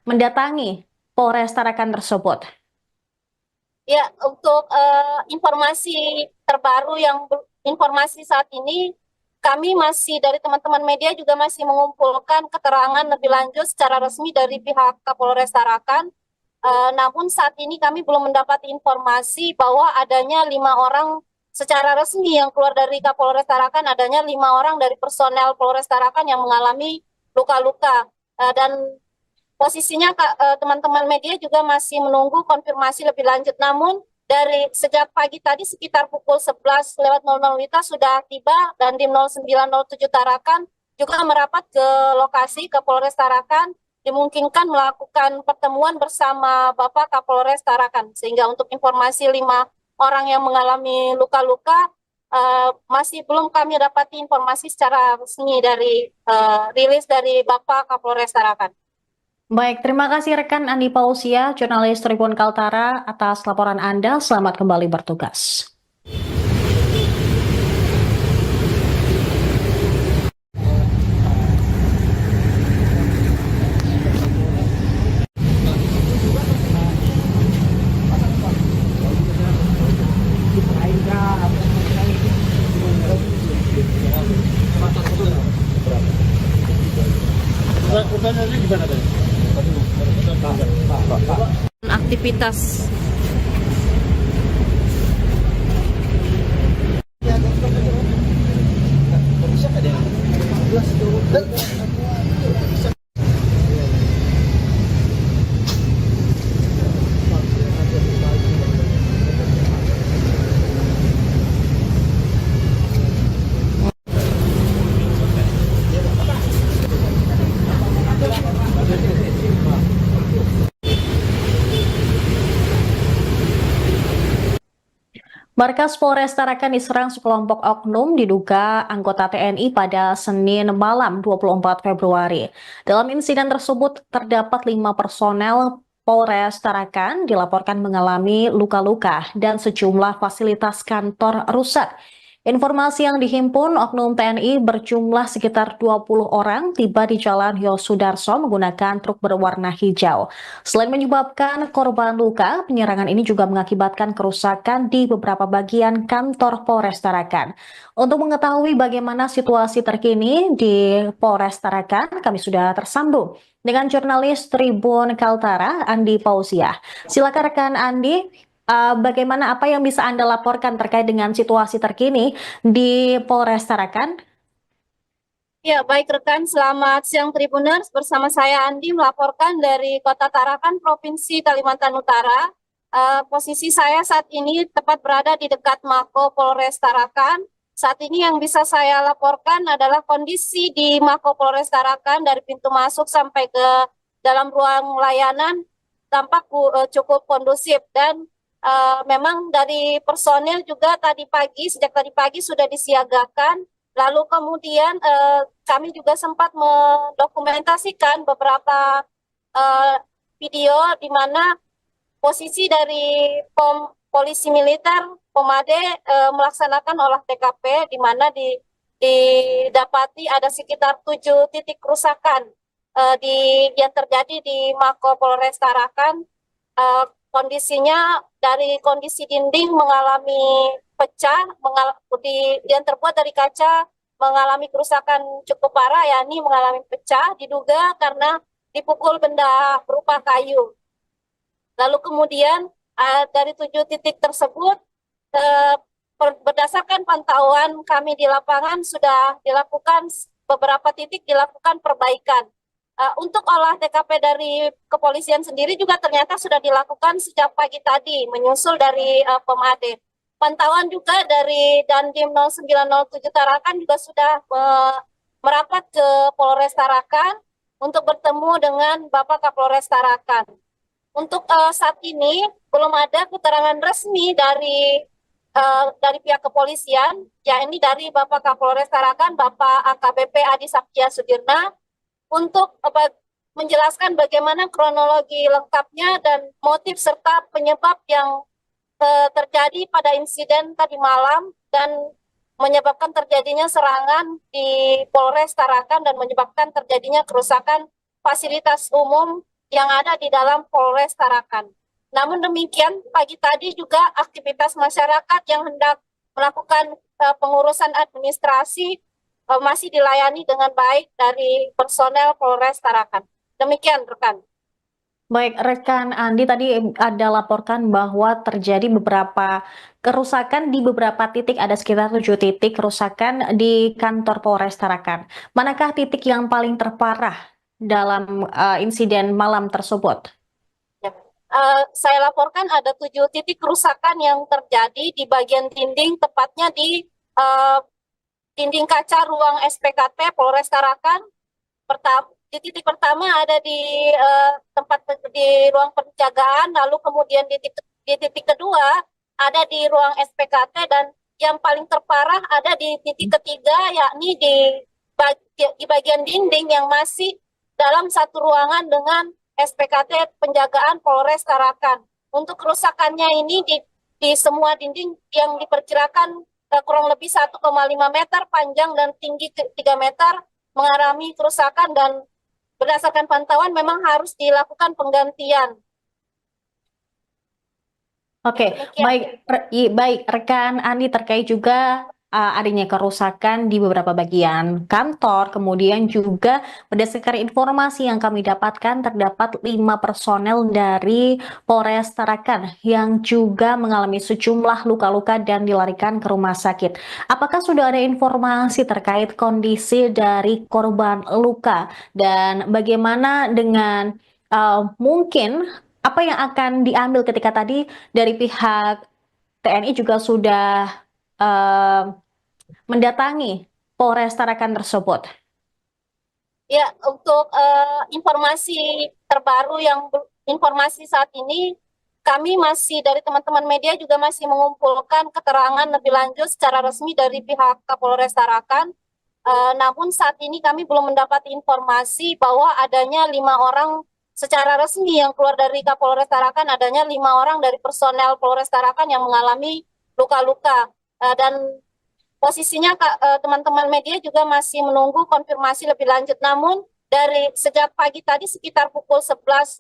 mendatangi Polres Tarakan tersebut? Ya, untuk informasi terbaru informasi saat ini, kami masih dari teman-teman media juga masih mengumpulkan keterangan lebih lanjut secara resmi dari pihak Kapolres Tarakan. Namun saat ini kami belum mendapat informasi bahwa adanya 5 orang secara resmi yang keluar dari Kapolres Tarakan, adanya 5 orang dari personel Polres Tarakan yang mengalami luka-luka. Dan posisinya teman-teman media juga masih menunggu konfirmasi lebih lanjut. Namun dari sejak pagi tadi sekitar pukul 11.00 WITA sudah tiba, dan Dim 0907 Tarakan juga merapat ke lokasi ke Polres Tarakan, dimungkinkan melakukan pertemuan bersama Bapak Kapolres Tarakan. Sehingga untuk informasi 5 orang yang mengalami luka-luka masih belum kami dapati informasi secara resmi dari rilis dari Bapak Kapolres Tarakan. Baik, terima kasih rekan Andi Pausia, jurnalis Tribun Kaltara, atas laporan Anda. Selamat kembali bertugas. Aktivitas Markas Polres Tarakan diserang sekelompok oknum diduga anggota TNI pada Senin malam 24 Februari. Dalam insiden tersebut terdapat 5 personel Polres Tarakan dilaporkan mengalami luka-luka dan sejumlah fasilitas kantor rusak. Informasi yang dihimpun, oknum TNI berjumlah sekitar 20 orang tiba di Jalan Yosudarso menggunakan truk berwarna hijau. Selain menyebabkan korban luka, penyerangan ini juga mengakibatkan kerusakan di beberapa bagian kantor Polres Tarakan. Untuk mengetahui bagaimana situasi terkini di Polres Tarakan, kami sudah tersambung dengan jurnalis Tribun Kaltara, Andi Pausia. Silakan rekan Andi. Bagaimana apa yang bisa Anda laporkan terkait dengan situasi terkini di Polres Tarakan? Ya, baik rekan, selamat siang Tribuners. Bersama saya Andi melaporkan dari Kota Tarakan, Provinsi Kalimantan Utara. Posisi saya saat ini tepat berada di dekat Mako Polres Tarakan. Saat ini yang bisa saya laporkan adalah kondisi di Mako Polres Tarakan dari pintu masuk sampai ke dalam ruang layanan tampak cukup kondusif, dan memang dari personil juga sejak tadi pagi sudah disiagakan. Lalu kemudian kami juga sempat mendokumentasikan beberapa video di mana posisi dari polisi militer Pomade melaksanakan olah TKP, di mana didapati ada sekitar 7 titik kerusakan yang terjadi di Mako Polres Tarakan. Kondisinya dari kondisi dinding mengalami pecah, yang terbuat dari kaca mengalami kerusakan cukup parah, yakni mengalami pecah, diduga karena dipukul benda berupa kayu. Lalu kemudian dari 7 titik tersebut, berdasarkan pantauan kami di lapangan sudah dilakukan beberapa titik dilakukan perbaikan. Untuk olah TKP dari kepolisian sendiri juga ternyata sudah dilakukan sejak pagi tadi, menyusul dari Pomade. Pantauan juga dari Dandim 0907 Tarakan juga sudah merapat ke Polres Tarakan untuk bertemu dengan Bapak Kapolres Tarakan. Untuk saat ini belum ada keterangan resmi dari pihak kepolisian, yakni dari Bapak Kapolres Tarakan, Bapak AKBP Adi Saptia Sudirna, untuk menjelaskan bagaimana kronologi lengkapnya dan motif serta penyebab yang terjadi pada insiden tadi malam dan menyebabkan terjadinya serangan di Polres Tarakan dan menyebabkan terjadinya kerusakan fasilitas umum yang ada di dalam Polres Tarakan. Namun demikian, pagi tadi juga aktivitas masyarakat yang hendak melakukan pengurusan administrasi masih dilayani dengan baik dari personel Polres Tarakan. Demikian, rekan. Baik, rekan Andi, tadi ada laporkan bahwa terjadi beberapa kerusakan di beberapa titik, ada sekitar 7 titik kerusakan di kantor Polres Tarakan. Manakah titik yang paling terparah dalam insiden malam tersebut? Saya laporkan ada 7 titik kerusakan yang terjadi di bagian dinding, tepatnya di dinding kaca ruang SPKT Polres Tarakan. Di titik pertama ada di tempat di ruang penjagaan, lalu kemudian di titik kedua ada di ruang SPKT, dan yang paling terparah ada di titik ketiga, yakni di bagian dinding yang masih dalam satu ruangan dengan SPKT penjagaan Polres Tarakan. Untuk kerusakannya ini di semua dinding yang diperkirakan kurang lebih 1,5 meter panjang dan tinggi 3 meter mengalami kerusakan, dan berdasarkan pantauan memang harus dilakukan penggantian. Oke, baik rekan Andi, terkait juga adanya kerusakan di beberapa bagian kantor, kemudian juga berdasarkan informasi yang kami dapatkan terdapat 5 personel dari Polres Tarakan yang juga mengalami sejumlah luka-luka dan dilarikan ke rumah sakit. Apakah sudah ada informasi terkait kondisi dari korban luka dan bagaimana dengan mungkin apa yang akan diambil ketika tadi dari pihak TNI juga sudah mendatangi Polres Tarakan tersebut? Ya, untuk informasi terbaru informasi saat ini, kami masih dari teman-teman media juga masih mengumpulkan keterangan lebih lanjut secara resmi dari pihak Kapolres Tarakan. Namun saat ini kami belum mendapat informasi bahwa adanya 5 orang secara resmi yang keluar dari Kapolres Tarakan, adanya 5 orang dari personel Polres Tarakan yang mengalami luka-luka. Dan posisinya teman-teman media juga masih menunggu konfirmasi lebih lanjut. Namun dari sejak pagi tadi sekitar pukul 11.00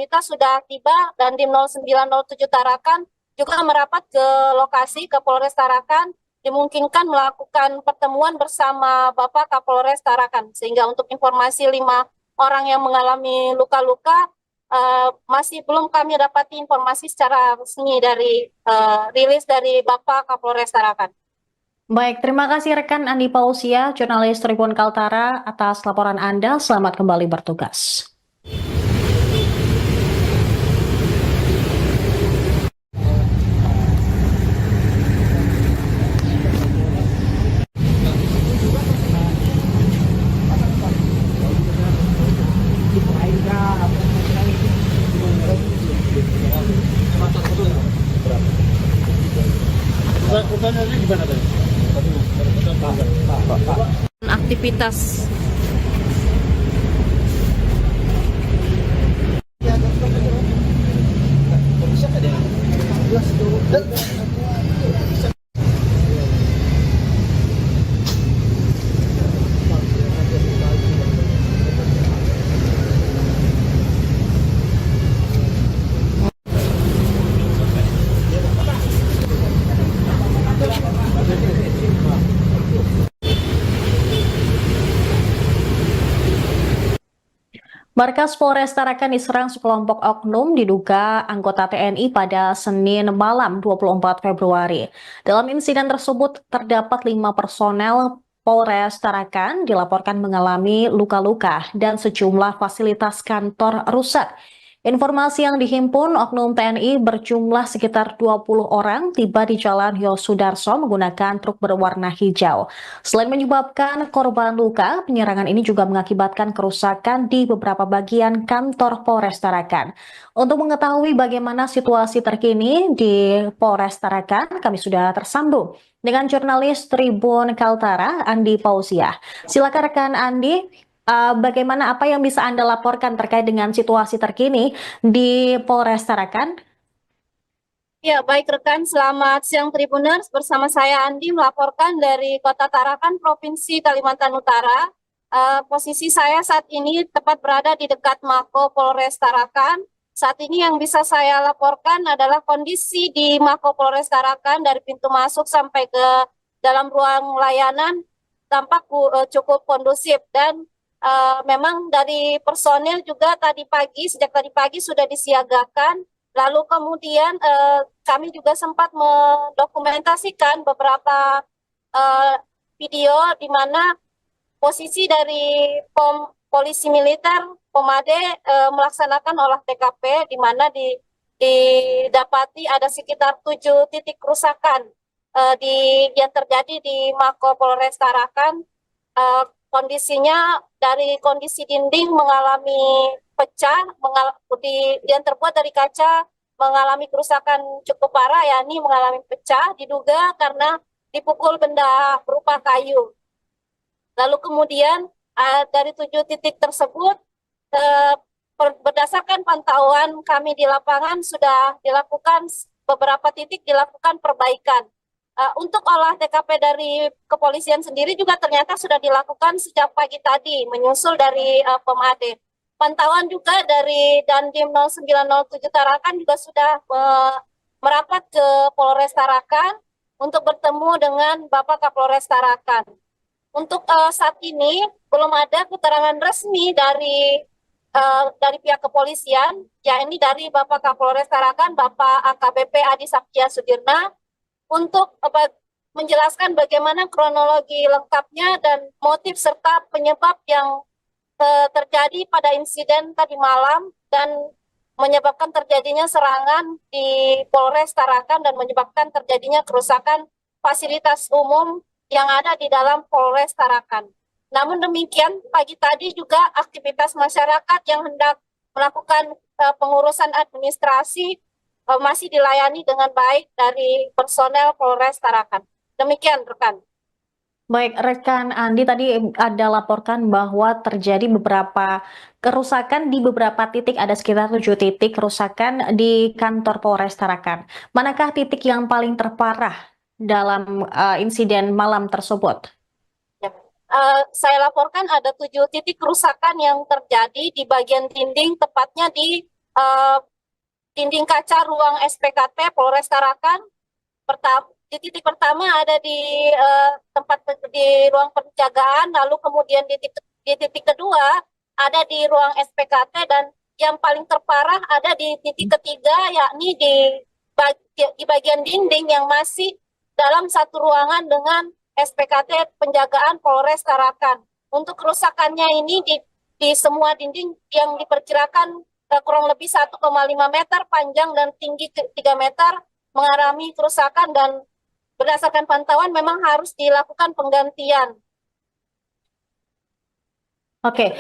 WITA sudah tiba, dan Dandim 0907 Tarakan juga merapat ke lokasi ke Polres Tarakan, dimungkinkan melakukan pertemuan bersama Bapak Kapolres Tarakan. Sehingga untuk informasi 5 orang yang mengalami luka-luka masih belum kami dapati informasi secara resmi dari rilis dari Bapak Kapolres Tarakan. Baik, terima kasih rekan Andi Pausia, jurnalis Tribun Kaltara, atas laporan Anda. Selamat kembali bertugas. Aktivitas Markas Polres Tarakan diserang sekelompok oknum diduga anggota TNI pada Senin malam 24 Februari. Dalam insiden tersebut terdapat 5 personel Polres Tarakan dilaporkan mengalami luka-luka dan sejumlah fasilitas kantor rusak. Informasi yang dihimpun, oknum TNI berjumlah sekitar 20 orang tiba di Jalan Yosudarso menggunakan truk berwarna hijau. Selain menyebabkan korban luka, penyerangan ini juga mengakibatkan kerusakan di beberapa bagian kantor Polres Tarakan. Untuk mengetahui bagaimana situasi terkini di Polres Tarakan, kami sudah tersambung dengan jurnalis Tribun Kaltara, Andi Pausiah. Silakan rekan Andi, bagaimana apa yang bisa Anda laporkan terkait dengan situasi terkini di Polres Tarakan? Ya, baik rekan, selamat siang Tribuners. Bersama saya Andi melaporkan dari Kota Tarakan, Provinsi Kalimantan Utara. Posisi saya saat ini tepat berada di dekat Mako Polres Tarakan. Saat ini yang bisa saya laporkan adalah kondisi di Mako Polres Tarakan dari pintu masuk sampai ke dalam ruang layanan tampak cukup kondusif dan memang dari personil juga sejak tadi pagi sudah disiagakan. Lalu kemudian kami juga sempat mendokumentasikan beberapa video di mana posisi dari polisi militer Pomade melaksanakan olah TKP di mana didapati ada sekitar 7 titik kerusakan yang terjadi di Mako Polres Tarakan. Kondisinya dari kondisi dinding mengalami pecah, yang terbuat dari kaca mengalami kerusakan cukup parah, yakni mengalami pecah, diduga karena dipukul benda berupa kayu. Lalu kemudian dari 7 titik tersebut, berdasarkan pantauan kami di lapangan sudah dilakukan beberapa titik dilakukan perbaikan. Untuk olah TKP dari kepolisian sendiri juga ternyata sudah dilakukan sejak pagi tadi, menyusul dari Pomade. Pantauan juga dari Dandim 0907 Tarakan juga sudah merapat ke Polres Tarakan untuk bertemu dengan Bapak Kapolres Tarakan. Untuk saat ini belum ada keterangan resmi dari pihak kepolisian, yakni dari Bapak Kapolres Tarakan, Bapak AKBP Adi Saptia Sudirna, untuk menjelaskan bagaimana kronologi lengkapnya dan motif serta penyebab yang terjadi pada insiden tadi malam dan menyebabkan terjadinya serangan di Polres Tarakan dan menyebabkan terjadinya kerusakan fasilitas umum yang ada di dalam Polres Tarakan. Namun demikian, pagi tadi juga aktivitas masyarakat yang hendak melakukan pengurusan administrasi masih dilayani dengan baik dari personel Polres Tarakan. Demikian, rekan. Baik, rekan Andi, tadi ada laporkan bahwa terjadi beberapa kerusakan di beberapa titik, ada sekitar 7 titik kerusakan di kantor Polres Tarakan. Manakah titik yang paling terparah dalam insiden malam tersebut? Ya. Saya laporkan ada 7 titik kerusakan yang terjadi di bagian dinding, tepatnya di dinding kaca ruang SPKT Polres Tarakan. Di titik pertama ada di tempat di ruang penjagaan, lalu kemudian di titik kedua ada di ruang SPKT, dan yang paling terparah ada di titik ketiga, yakni di bagian dinding yang masih dalam satu ruangan dengan SPKT penjagaan Polres Tarakan. Untuk kerusakannya ini di semua dinding yang diperkirakan kurang lebih 1,5 meter panjang dan tinggi 3 meter mengalami kerusakan, dan berdasarkan pantauan memang harus dilakukan penggantian. Oke,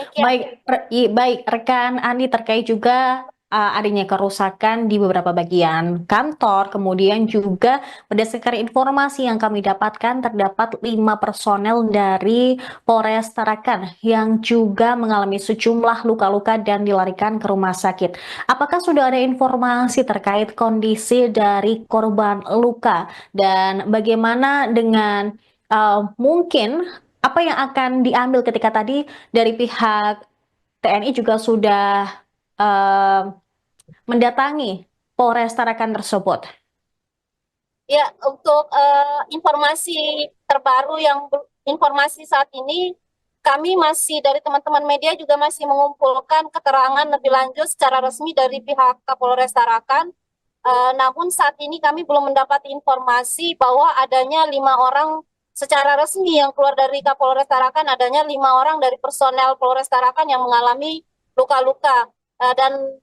baik rekan Andi, terkait juga adanya kerusakan di beberapa bagian kantor, kemudian juga berdasarkan informasi yang kami dapatkan terdapat 5 personel dari Polres Tarakan yang juga mengalami sejumlah luka-luka dan dilarikan ke rumah sakit. Apakah sudah ada informasi terkait kondisi dari korban luka dan bagaimana dengan mungkin apa yang akan diambil ketika tadi dari pihak TNI juga sudah mendatangi Polres Tarakan tersebut? Ya, untuk informasi terbaru informasi saat ini kami masih dari teman-teman media juga masih mengumpulkan keterangan lebih lanjut secara resmi dari pihak Kapolres Tarakan. Namun saat ini kami belum mendapat informasi bahwa adanya 5 orang secara resmi yang keluar dari Kapolres Tarakan, adanya 5 orang dari personel Polres Tarakan yang mengalami luka-luka. Dan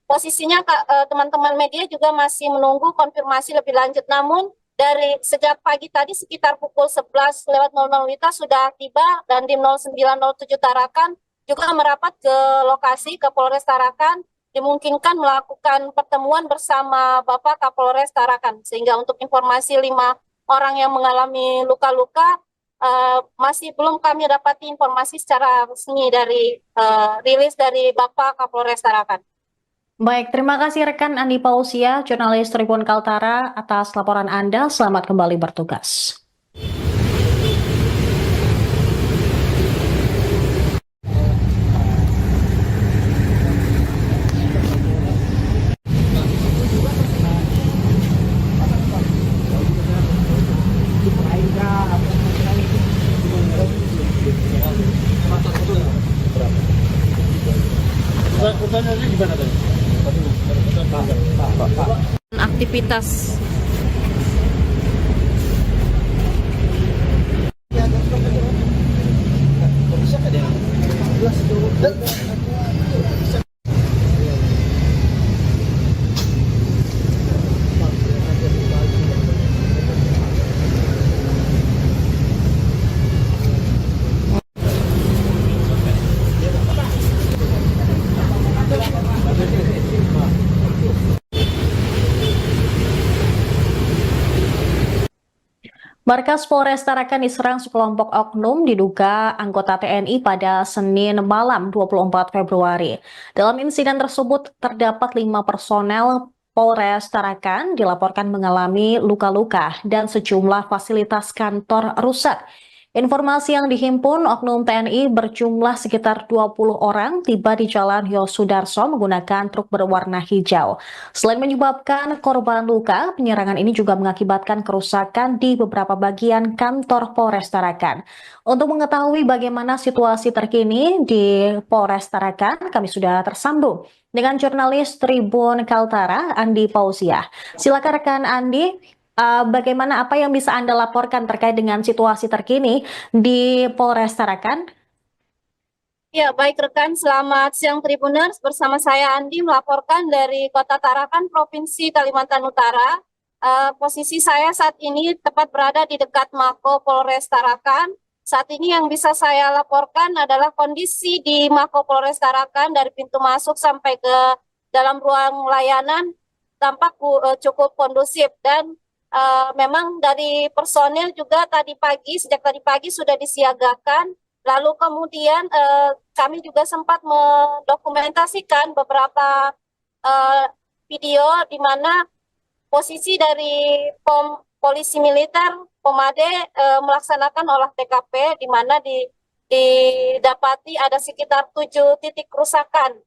posisinya teman-teman media juga masih menunggu konfirmasi lebih lanjut. Namun dari sejak pagi tadi sekitar pukul 11.00 WITA sudah tiba dan tim 0907 Tarakan juga merapat ke lokasi ke Polres Tarakan, dimungkinkan melakukan pertemuan bersama Bapak Kapolres Tarakan. Sehingga untuk informasi 5 orang yang mengalami luka-luka masih belum kami dapati informasi secara resmi dari rilis dari Bapak Kapolres Tarakan. Baik, terima kasih rekan Andi Pausia, jurnalis Tribun Kaltara atas laporan Anda. Selamat kembali bertugas. Aktivitas Markas Polres Tarakan diserang sekelompok oknum diduga anggota TNI pada Senin malam 24 Februari. Dalam insiden tersebut terdapat 5 personel Polres Tarakan dilaporkan mengalami luka-luka dan sejumlah fasilitas kantor rusak. Informasi yang dihimpun, oknum TNI berjumlah sekitar 20 orang tiba di Jalan Yosudarso menggunakan truk berwarna hijau. Selain menyebabkan korban luka, penyerangan ini juga mengakibatkan kerusakan di beberapa bagian kantor Polres Tarakan. Untuk mengetahui bagaimana situasi terkini di Polres Tarakan, kami sudah tersambung dengan jurnalis Tribun Kaltara, Andi Pausia. Silakan rekan Andi. Bagaimana apa yang bisa Anda laporkan terkait dengan situasi terkini di Polres Tarakan? Ya, baik rekan, selamat siang Tribuners. Bersama saya Andi melaporkan dari Kota Tarakan, Provinsi Kalimantan Utara. Posisi saya saat ini tepat berada di dekat Mako Polres Tarakan. Saat ini yang bisa saya laporkan adalah kondisi di Mako Polres Tarakan dari pintu masuk sampai ke dalam ruang layanan tampak cukup kondusif dan memang dari personil juga sejak tadi pagi sudah disiagakan. Lalu kemudian kami juga sempat mendokumentasikan beberapa video di mana posisi dari polisi militer Pomade melaksanakan olah TKP, di mana didapati ada sekitar 7 titik kerusakan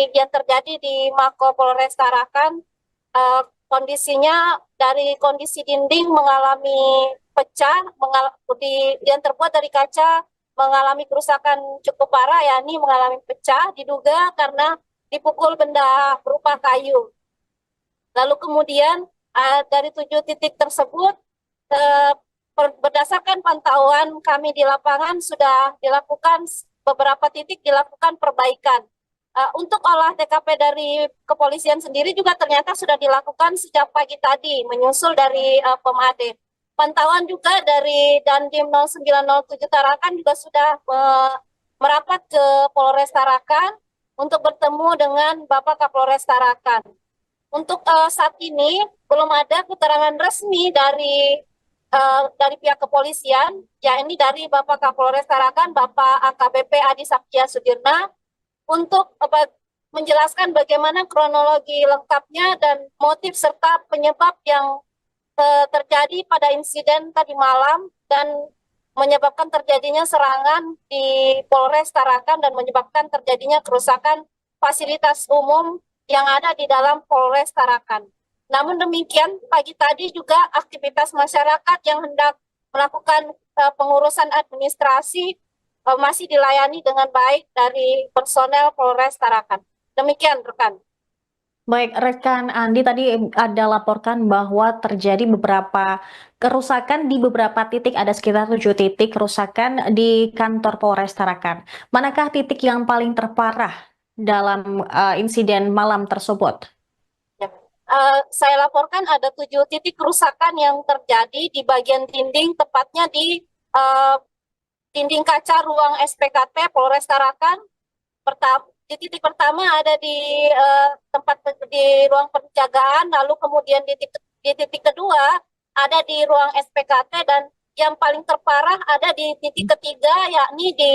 yang terjadi di Mako Polres Tarakan. Kondisinya dari kondisi dinding mengalami pecah, yang terbuat dari kaca mengalami kerusakan cukup parah, yakni mengalami pecah, diduga karena dipukul benda berupa kayu. Lalu kemudian dari 7 titik tersebut, berdasarkan pantauan kami di lapangan sudah dilakukan beberapa titik dilakukan perbaikan. Untuk olah TKP dari kepolisian sendiri juga ternyata sudah dilakukan sejak pagi tadi, menyusul dari Pomade. Pantauan juga dari Dandim 0907 Tarakan juga sudah merapat ke Polres Tarakan untuk bertemu dengan Bapak Kapolres Tarakan. Untuk saat ini belum ada keterangan resmi dari pihak kepolisian, yakni dari Bapak Kapolres Tarakan, Bapak AKBP Adi Saktia Sudirna, untuk menjelaskan bagaimana kronologi lengkapnya dan motif serta penyebab yang terjadi pada insiden tadi malam dan menyebabkan terjadinya serangan di Polres Tarakan dan menyebabkan terjadinya kerusakan fasilitas umum yang ada di dalam Polres Tarakan. Namun demikian, pagi tadi juga aktivitas masyarakat yang hendak melakukan pengurusan administrasi masih dilayani dengan baik dari personel Polres Tarakan. Demikian rekan. Baik, rekan Andi tadi ada laporkan bahwa terjadi beberapa kerusakan di beberapa titik, ada sekitar 7 titik kerusakan di kantor Polres Tarakan. Manakah titik yang paling terparah dalam insiden malam tersebut? Ya. Saya laporkan ada 7 titik kerusakan yang terjadi di bagian dinding, tepatnya di dinding kaca ruang SPKT Polres Tarakan. Di titik pertama ada di tempat di ruang penjagaan, lalu kemudian di titik kedua ada di ruang SPKT, dan yang paling terparah ada di titik ketiga, yakni di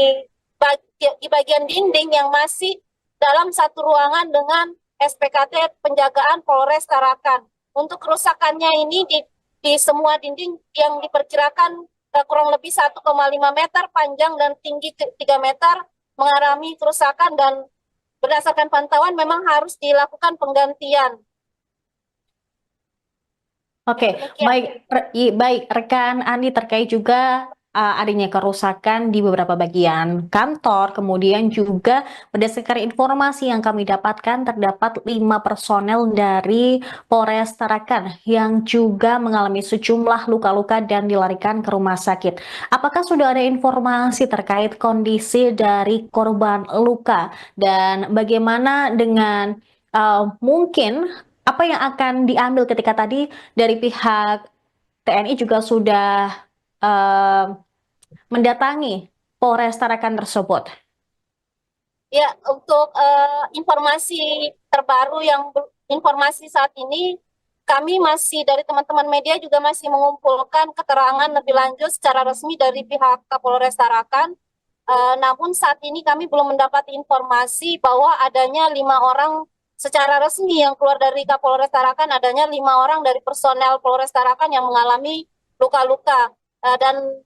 bagian dinding yang masih dalam satu ruangan dengan SPKT penjagaan Polres Tarakan. Untuk kerusakannya ini di semua dinding yang diperkirakan kurang lebih 1,5 meter panjang dan tinggi 3 meter mengalami kerusakan, dan berdasarkan pantauan memang harus dilakukan penggantian. Oke, baik rekan Andi, terkait juga adanya kerusakan di beberapa bagian kantor, kemudian juga berdasarkan informasi yang kami dapatkan terdapat 5 personel dari Polres Tarakan yang juga mengalami sejumlah luka-luka dan dilarikan ke rumah sakit. Apakah sudah ada informasi terkait kondisi dari korban luka dan bagaimana dengan mungkin apa yang akan diambil ketika tadi dari pihak TNI juga sudah eh, mendatangi Polres Tarakan tersebut? Ya, untuk informasi terbaru informasi saat ini, kami masih dari teman-teman media juga masih mengumpulkan keterangan lebih lanjut secara resmi dari pihak Kapolres Tarakan. Namun saat ini kami belum mendapat informasi bahwa adanya 5 orang secara resmi yang keluar dari Kapolres Tarakan, adanya 5 orang dari personel Polres Tarakan yang mengalami luka-luka. Dan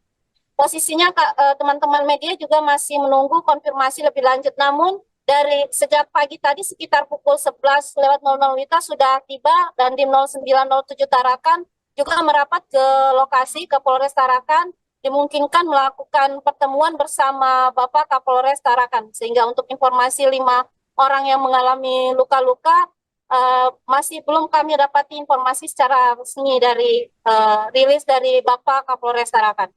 posisinya teman-teman media juga masih menunggu konfirmasi lebih lanjut. Namun dari sejak pagi tadi sekitar pukul 11.00 WITA sudah tiba, dan di 0907 Tarakan juga merapat ke lokasi ke Polres Tarakan, dimungkinkan melakukan pertemuan bersama Bapak Kapolres Tarakan. Sehingga untuk informasi 5 orang yang mengalami luka-luka masih belum kami dapati informasi secara resmi dari rilis dari Bapak Kapolres Tarakan.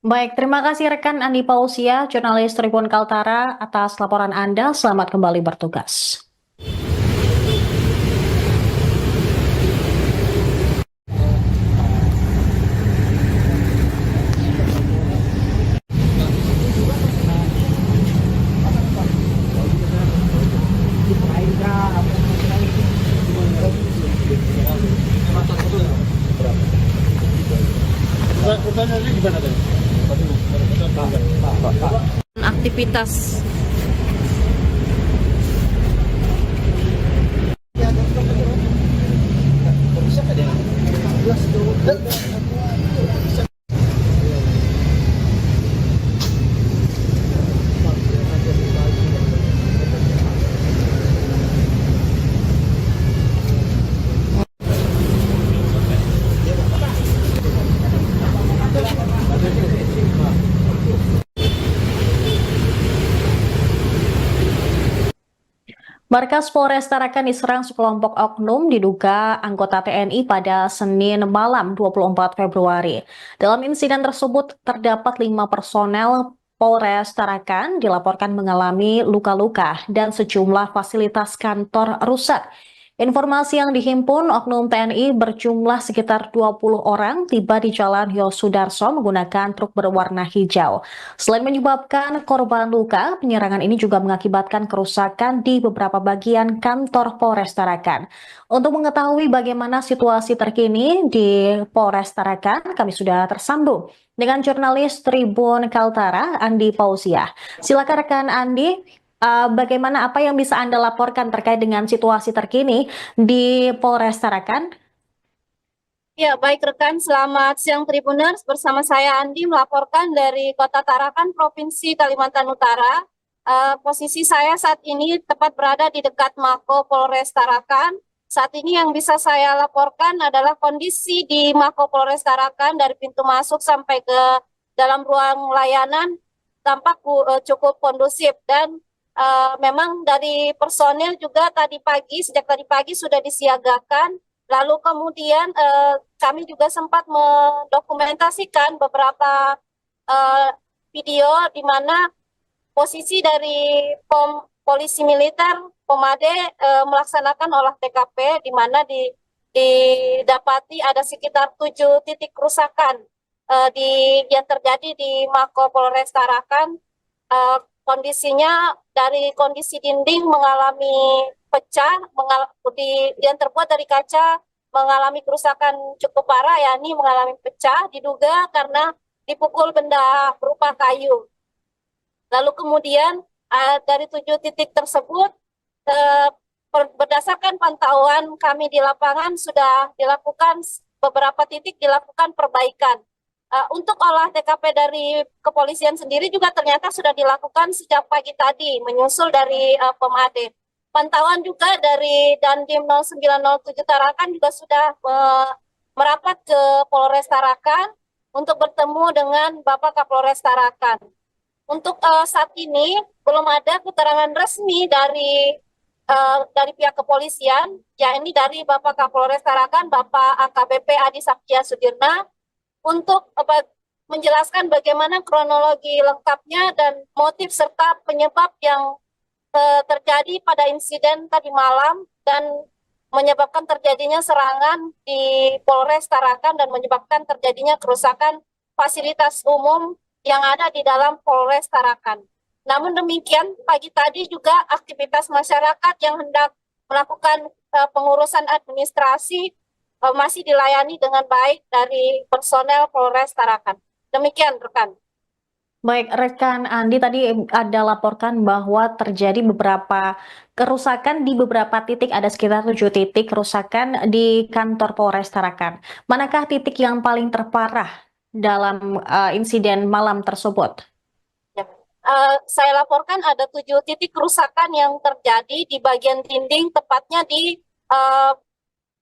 Baik, terima kasih rekan Andi Pausia, jurnalis Tribun Kaltara atas laporan Anda. Selamat kembali bertugas. Aktivitas Markas Polres Tarakan diserang sekelompok oknum diduga anggota TNI pada Senin malam 24 Februari. Dalam insiden tersebut terdapat 5 personel Polres Tarakan dilaporkan mengalami luka-luka dan sejumlah fasilitas kantor rusak. Informasi yang dihimpun, oknum TNI berjumlah sekitar 20 orang tiba di Jalan Yosudarso menggunakan truk berwarna hijau. Selain menyebabkan korban luka, penyerangan ini juga mengakibatkan kerusakan di beberapa bagian kantor Polres Tarakan. Untuk mengetahui bagaimana situasi terkini di Polres Tarakan, kami sudah tersambung dengan jurnalis Tribun Kaltara, Andi Pausia. Silakan rekan Andi. Bagaimana apa yang bisa Anda laporkan terkait dengan situasi terkini di Polres Tarakan? Ya, baik rekan, selamat siang Tribuners. Bersama saya Andi melaporkan dari Kota Tarakan, Provinsi Kalimantan Utara. Posisi saya saat ini tepat berada di dekat Mako Polres Tarakan. Saat ini yang bisa saya laporkan adalah kondisi di Mako Polres Tarakan dari pintu masuk sampai ke dalam ruang layanan. tampak cukup kondusif dan memang dari personil juga sejak tadi pagi sudah disiagakan. Lalu kemudian kami juga sempat mendokumentasikan beberapa video di mana posisi dari polisi militer Pomade melaksanakan olah TKP, di mana didapati ada sekitar 7 titik kerusakan yang terjadi di Mako Polres Tarakan. Kondisinya dari kondisi dinding mengalami pecah, yang terbuat dari kaca mengalami kerusakan cukup parah, yakni mengalami pecah, diduga karena dipukul benda berupa kayu. Lalu kemudian dari 7 titik tersebut, berdasarkan pantauan kami di lapangan sudah dilakukan beberapa titik dilakukan perbaikan. Untuk olah TKP dari kepolisian sendiri juga ternyata sudah dilakukan sejak pagi tadi, menyusul dari Pomade. Pantauan juga dari Dandim 0907 Tarakan juga sudah merapat ke Polres Tarakan untuk bertemu dengan Bapak Kapolres Tarakan. Untuk saat ini belum ada keterangan resmi dari pihak kepolisian, yakni dari Bapak Kapolres Tarakan, Bapak AKBP Adi Saktia Sudirna, untuk menjelaskan bagaimana kronologi lengkapnya dan motif serta penyebab yang terjadi pada insiden tadi malam dan menyebabkan terjadinya serangan di Polres Tarakan dan menyebabkan terjadinya kerusakan fasilitas umum yang ada di dalam Polres Tarakan. Namun demikian, pagi tadi juga aktivitas masyarakat yang hendak melakukan pengurusan administrasi masih dilayani dengan baik dari personel Polres Tarakan. Demikian, rekan. Baik, rekan Andi, tadi ada laporkan bahwa terjadi beberapa kerusakan di beberapa titik, ada sekitar 7 titik kerusakan di kantor Polres Tarakan. Manakah titik yang paling terparah dalam insiden malam tersebut? Saya laporkan ada 7 titik kerusakan yang terjadi di bagian dinding, tepatnya di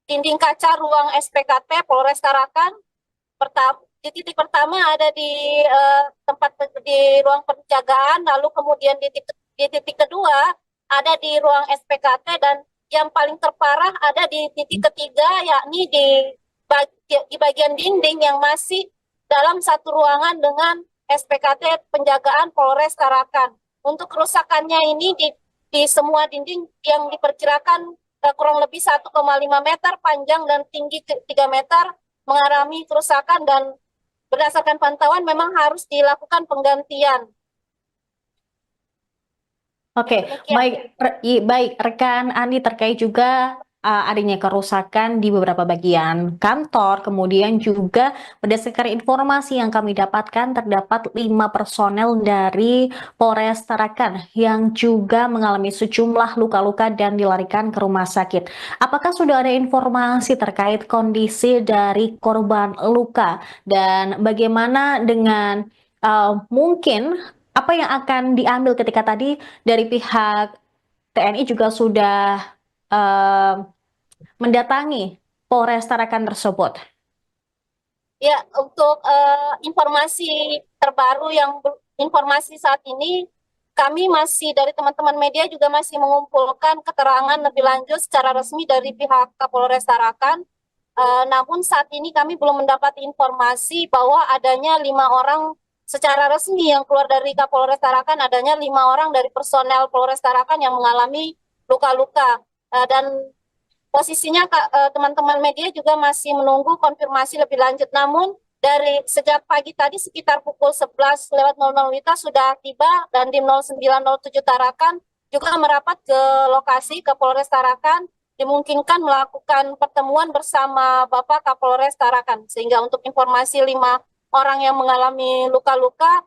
dinding kaca ruang SPKT Polres Tarakan. Di titik pertama ada di di ruang penjagaan, lalu kemudian di titik kedua ada di ruang SPKT, dan yang paling terparah ada di titik ketiga, yakni di bagian dinding yang masih dalam satu ruangan dengan SPKT penjagaan Polres Tarakan. Untuk kerusakannya ini di semua dinding yang diperkirakan kurang lebih 1,5 meter panjang dan tinggi 3 meter mengalami kerusakan, dan berdasarkan pantauan memang harus dilakukan penggantian. Oke, baik rekan Andi, terkait juga adanya kerusakan di beberapa bagian kantor, kemudian juga berdasarkan informasi yang kami dapatkan terdapat 5 personel dari Polres Tarakan yang juga mengalami sejumlah luka-luka dan dilarikan ke rumah sakit. Apakah sudah ada informasi terkait kondisi dari korban luka dan bagaimana dengan mungkin apa yang akan diambil ketika tadi dari pihak TNI juga sudah mendatangi Polres Tarakan tersebut? Ya, untuk informasi terbaru informasi saat ini, kami masih dari teman-teman media juga masih mengumpulkan keterangan lebih lanjut secara resmi dari pihak Kapolres Tarakan. Namun saat ini kami belum mendapat informasi bahwa adanya 5 orang secara resmi yang keluar dari Kapolres Tarakan, adanya 5 orang dari personel Polres Tarakan yang mengalami luka-luka. Dan posisinya teman-teman media juga masih menunggu konfirmasi lebih lanjut. Namun dari sejak pagi tadi sekitar pukul 11.00 sudah tiba, dan Dandim 0907 Tarakan juga merapat ke lokasi ke Polres Tarakan, dimungkinkan melakukan pertemuan bersama Bapak Kapolres Tarakan. Sehingga untuk informasi 5 orang yang mengalami luka-luka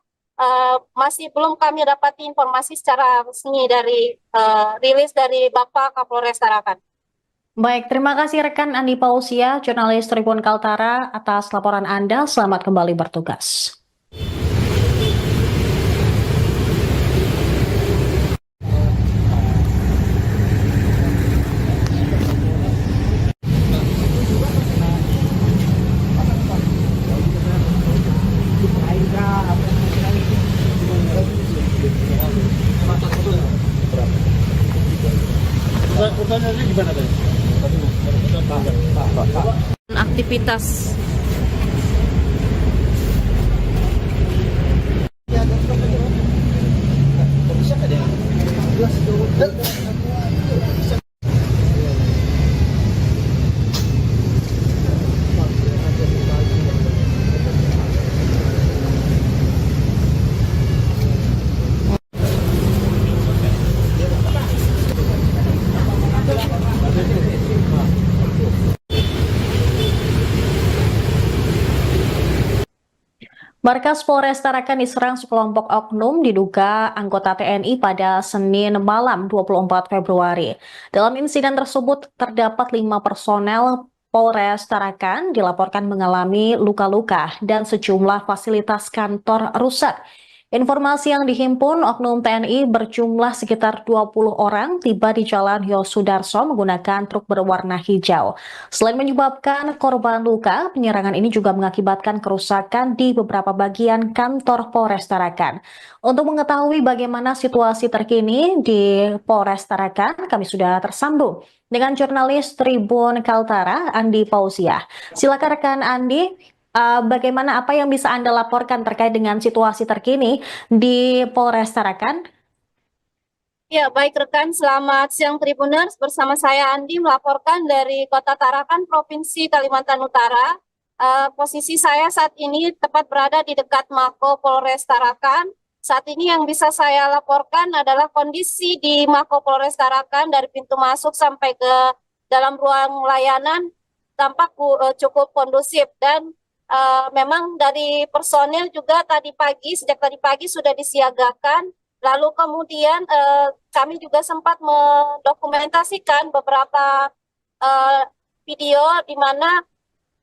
masih belum kami dapati informasi secara resmi dari rilis dari Bapak Kapolres Tarakan. Baik, terima kasih rekan Andi Pausia, jurnalis Tribun Kaltara, atas laporan Anda. Selamat kembali bertugas. Aktivitas Markas Polres Tarakan diserang sekelompok oknum diduga anggota TNI pada Senin malam 24 Februari. Dalam insiden tersebut terdapat 5 personel Polres Tarakan dilaporkan mengalami luka-luka dan sejumlah fasilitas kantor rusak. Informasi yang dihimpun, oknum TNI berjumlah sekitar 20 orang tiba di Jalan Yosudarso menggunakan truk berwarna hijau. Selain menyebabkan korban luka, penyerangan ini juga mengakibatkan kerusakan di beberapa bagian kantor Polres Tarakan. Untuk mengetahui bagaimana situasi terkini di Polres Tarakan, kami sudah tersambung dengan jurnalis Tribun Kaltara, Andi Pausiah. Silakan rekan Andi. Bagaimana apa yang bisa Anda laporkan terkait dengan situasi terkini di Polres Tarakan? Ya, baik rekan, selamat siang Tribuners. Bersama saya Andi melaporkan dari Kota Tarakan, Provinsi Kalimantan Utara. Posisi saya saat ini tepat berada di dekat Mako Polres Tarakan. Saat ini yang bisa saya laporkan adalah kondisi di Mako Polres Tarakan dari pintu masuk sampai ke dalam ruang layanan tampak cukup kondusif dan memang dari personil juga sejak tadi pagi sudah disiagakan. Lalu kemudian kami juga sempat mendokumentasikan beberapa video di mana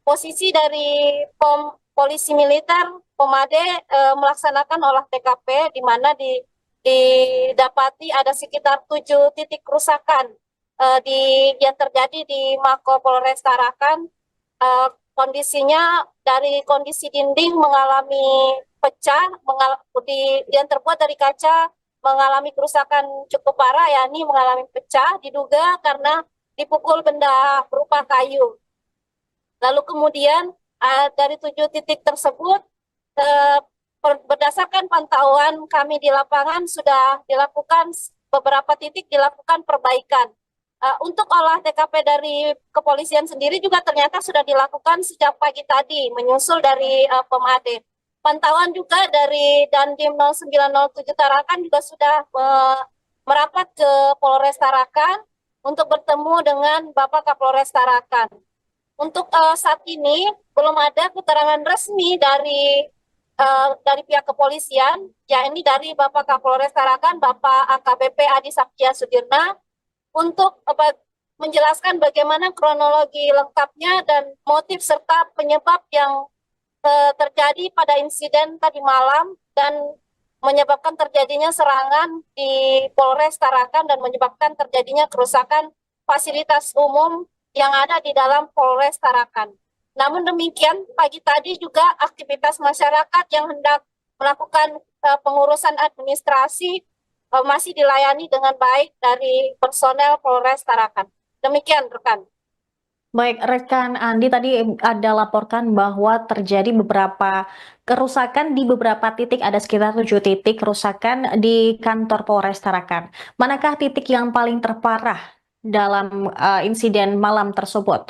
posisi dari polisi militer Pomade melaksanakan olah TKP, di mana didapati ada sekitar 7 titik kerusakan yang terjadi di Mako Polres Tarakan. Kondisinya dari kondisi dinding mengalami pecah, yang terbuat dari kaca mengalami kerusakan cukup parah, yakni mengalami pecah, diduga karena dipukul benda berupa kayu. Lalu kemudian dari 7 titik tersebut, berdasarkan pantauan kami di lapangan sudah dilakukan beberapa titik dilakukan perbaikan. Untuk olah TKP dari kepolisian sendiri juga ternyata sudah dilakukan sejak pagi tadi, menyusul dari Pomade. Pantauan juga dari Dandim 0907 Tarakan juga sudah merapat ke Polres Tarakan untuk bertemu dengan Bapak Kapolres Tarakan. Untuk saat ini belum ada keterangan resmi dari pihak kepolisian, yakni dari Bapak Kapolres Tarakan, Bapak AKBP Adi Saktia Sudirna, untuk menjelaskan bagaimana kronologi lengkapnya dan motif serta penyebab yang terjadi pada insiden tadi malam dan menyebabkan terjadinya serangan di Polres Tarakan dan menyebabkan terjadinya kerusakan fasilitas umum yang ada di dalam Polres Tarakan. Namun demikian, pagi tadi juga aktivitas masyarakat yang hendak melakukan pengurusan administrasi masih dilayani dengan baik dari personel Polres Tarakan. Demikian rekan. Baik, rekan Andi tadi ada laporkan bahwa terjadi beberapa kerusakan di beberapa titik, ada sekitar 7 titik kerusakan di kantor Polres Tarakan. Manakah titik yang paling terparah dalam insiden malam tersebut?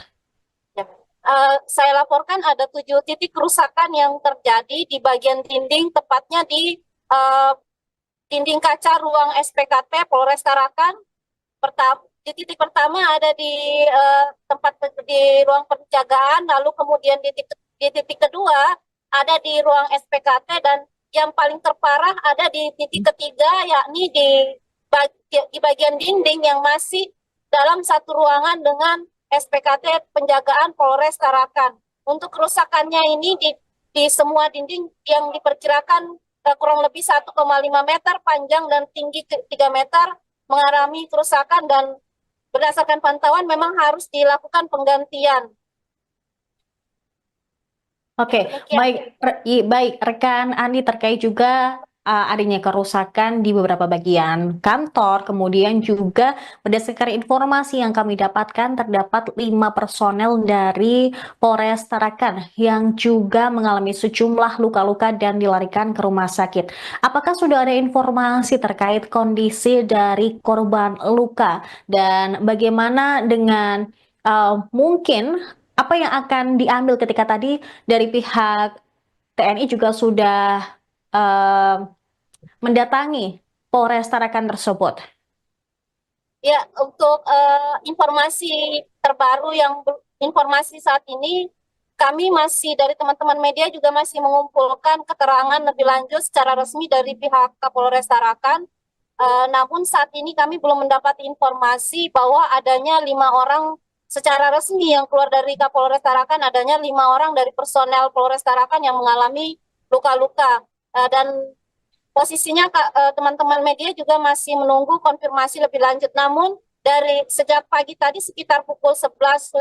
Saya laporkan ada 7 titik kerusakan yang terjadi di bagian dinding, tepatnya di dinding kaca ruang SPKT Polres Tarakan. Di titik pertama ada di tempat di ruang penjagaan, lalu kemudian di titik kedua ada di ruang SPKT, dan yang paling terparah ada di titik ketiga, yakni di bagian dinding yang masih dalam satu ruangan dengan SPKT penjagaan Polres Tarakan. Untuk kerusakannya ini di semua dinding yang diperkirakan kurang lebih 1,5 meter panjang dan tinggi 3 meter mengalami kerusakan, dan berdasarkan pantauan memang harus dilakukan penggantian. Oke, baik rekan Andi, terkait juga adanya kerusakan di beberapa bagian kantor. Kemudian juga berdasarkan informasi yang kami dapatkan terdapat 5 personel dari Polres Tarakan yang juga mengalami sejumlah luka-luka dan dilarikan ke rumah sakit. Apakah sudah ada informasi terkait kondisi dari korban luka dan bagaimana dengan mungkin apa yang akan diambil ketika tadi dari pihak TNI juga sudah eh, mendatangi Polres Tarakan tersebut? Ya, untuk informasi terbaru informasi saat ini, kami masih dari teman-teman media juga masih mengumpulkan keterangan lebih lanjut secara resmi dari pihak Kapolres Tarakan. Namun saat ini kami belum mendapat informasi bahwa adanya 5 orang secara resmi yang keluar dari Kapolres Tarakan, adanya 5 orang dari personel Polres Tarakan yang mengalami luka-luka. Dan posisinya teman-teman media juga masih menunggu konfirmasi lebih lanjut. Namun dari sejak pagi tadi sekitar pukul 11.00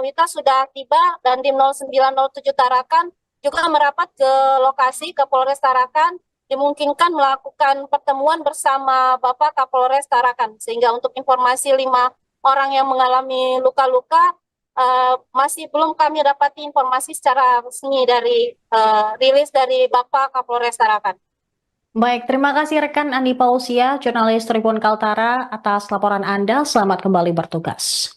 WITA sudah tiba dan tim 0907 Tarakan juga merapat ke lokasi ke Polres Tarakan, dimungkinkan melakukan pertemuan bersama Bapak Kapolres Tarakan. Sehingga untuk informasi 5 orang yang mengalami luka-luka masih belum kami dapati informasi secara resmi dari rilis dari Bapak Kapolres Tarakan. Baik, terima kasih rekan Andi Pausia, jurnalis Tribun Kaltara atas laporan Anda. Selamat kembali bertugas.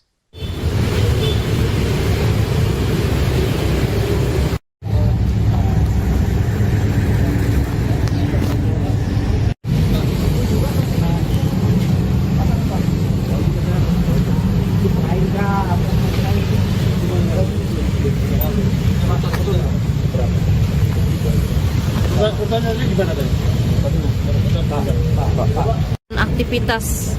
Aktivitas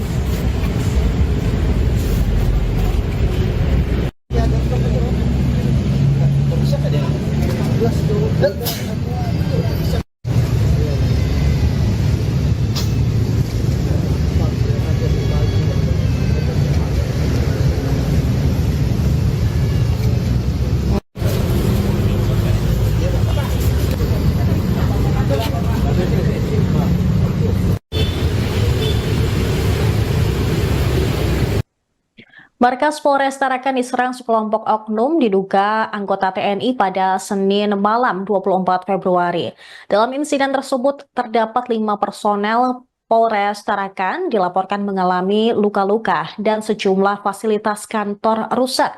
Markas Polres Tarakan diserang sekelompok oknum diduga anggota TNI pada Senin malam 24 Februari. Dalam insiden tersebut terdapat 5 personel Polres Tarakan dilaporkan mengalami luka-luka dan sejumlah fasilitas kantor rusak.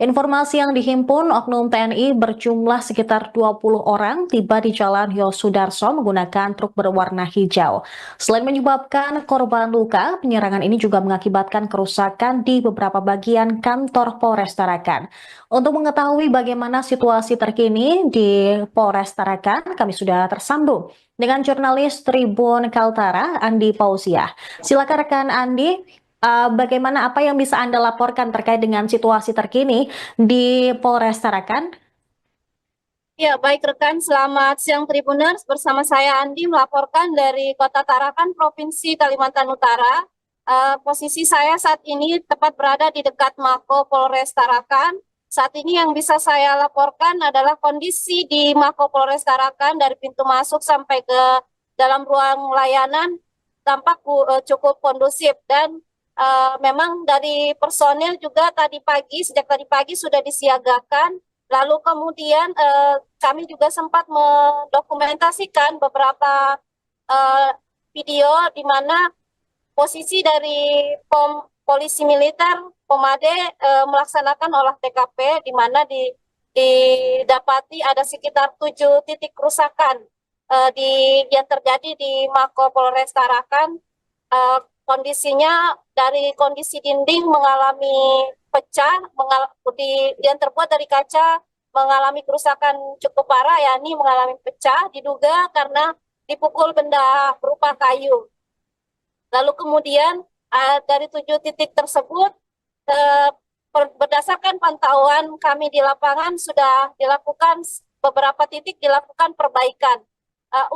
Informasi yang dihimpun, oknum TNI berjumlah sekitar 20 orang tiba di Jalan Yosudarso menggunakan truk berwarna hijau. Selain menyebabkan korban luka, penyerangan ini juga mengakibatkan kerusakan di beberapa bagian kantor Polres Tarakan. Untuk mengetahui bagaimana situasi terkini di Polres Tarakan, kami sudah tersambung dengan jurnalis Tribun Kaltara, Andi Pausia. Silakan rekan Andi. Bagaimana apa yang bisa Anda laporkan terkait dengan situasi terkini di Polres Tarakan? Ya, baik rekan, selamat siang Tribuners. Bersama saya Andi melaporkan dari Kota Tarakan, Provinsi Kalimantan Utara. Posisi saya saat ini tepat berada di dekat Mako Polres Tarakan. Saat ini yang bisa saya laporkan adalah kondisi di Mako Polres Tarakan dari pintu masuk sampai ke dalam ruang layanan tampak cukup kondusif dan memang dari personil juga sejak tadi pagi sudah disiagakan. Lalu kemudian kami juga sempat mendokumentasikan beberapa video di mana posisi dari polisi militer Pomade melaksanakan olah TKP di mana didapati ada sekitar 7 titik kerusakan yang terjadi di Mako Polres Tarakan. Kondisinya dari kondisi dinding mengalami pecah, yang terbuat dari kaca mengalami kerusakan cukup parah, yakni mengalami pecah, diduga karena dipukul benda berupa kayu. Lalu kemudian dari 7 titik tersebut, berdasarkan pantauan kami di lapangan sudah dilakukan beberapa titik dilakukan perbaikan.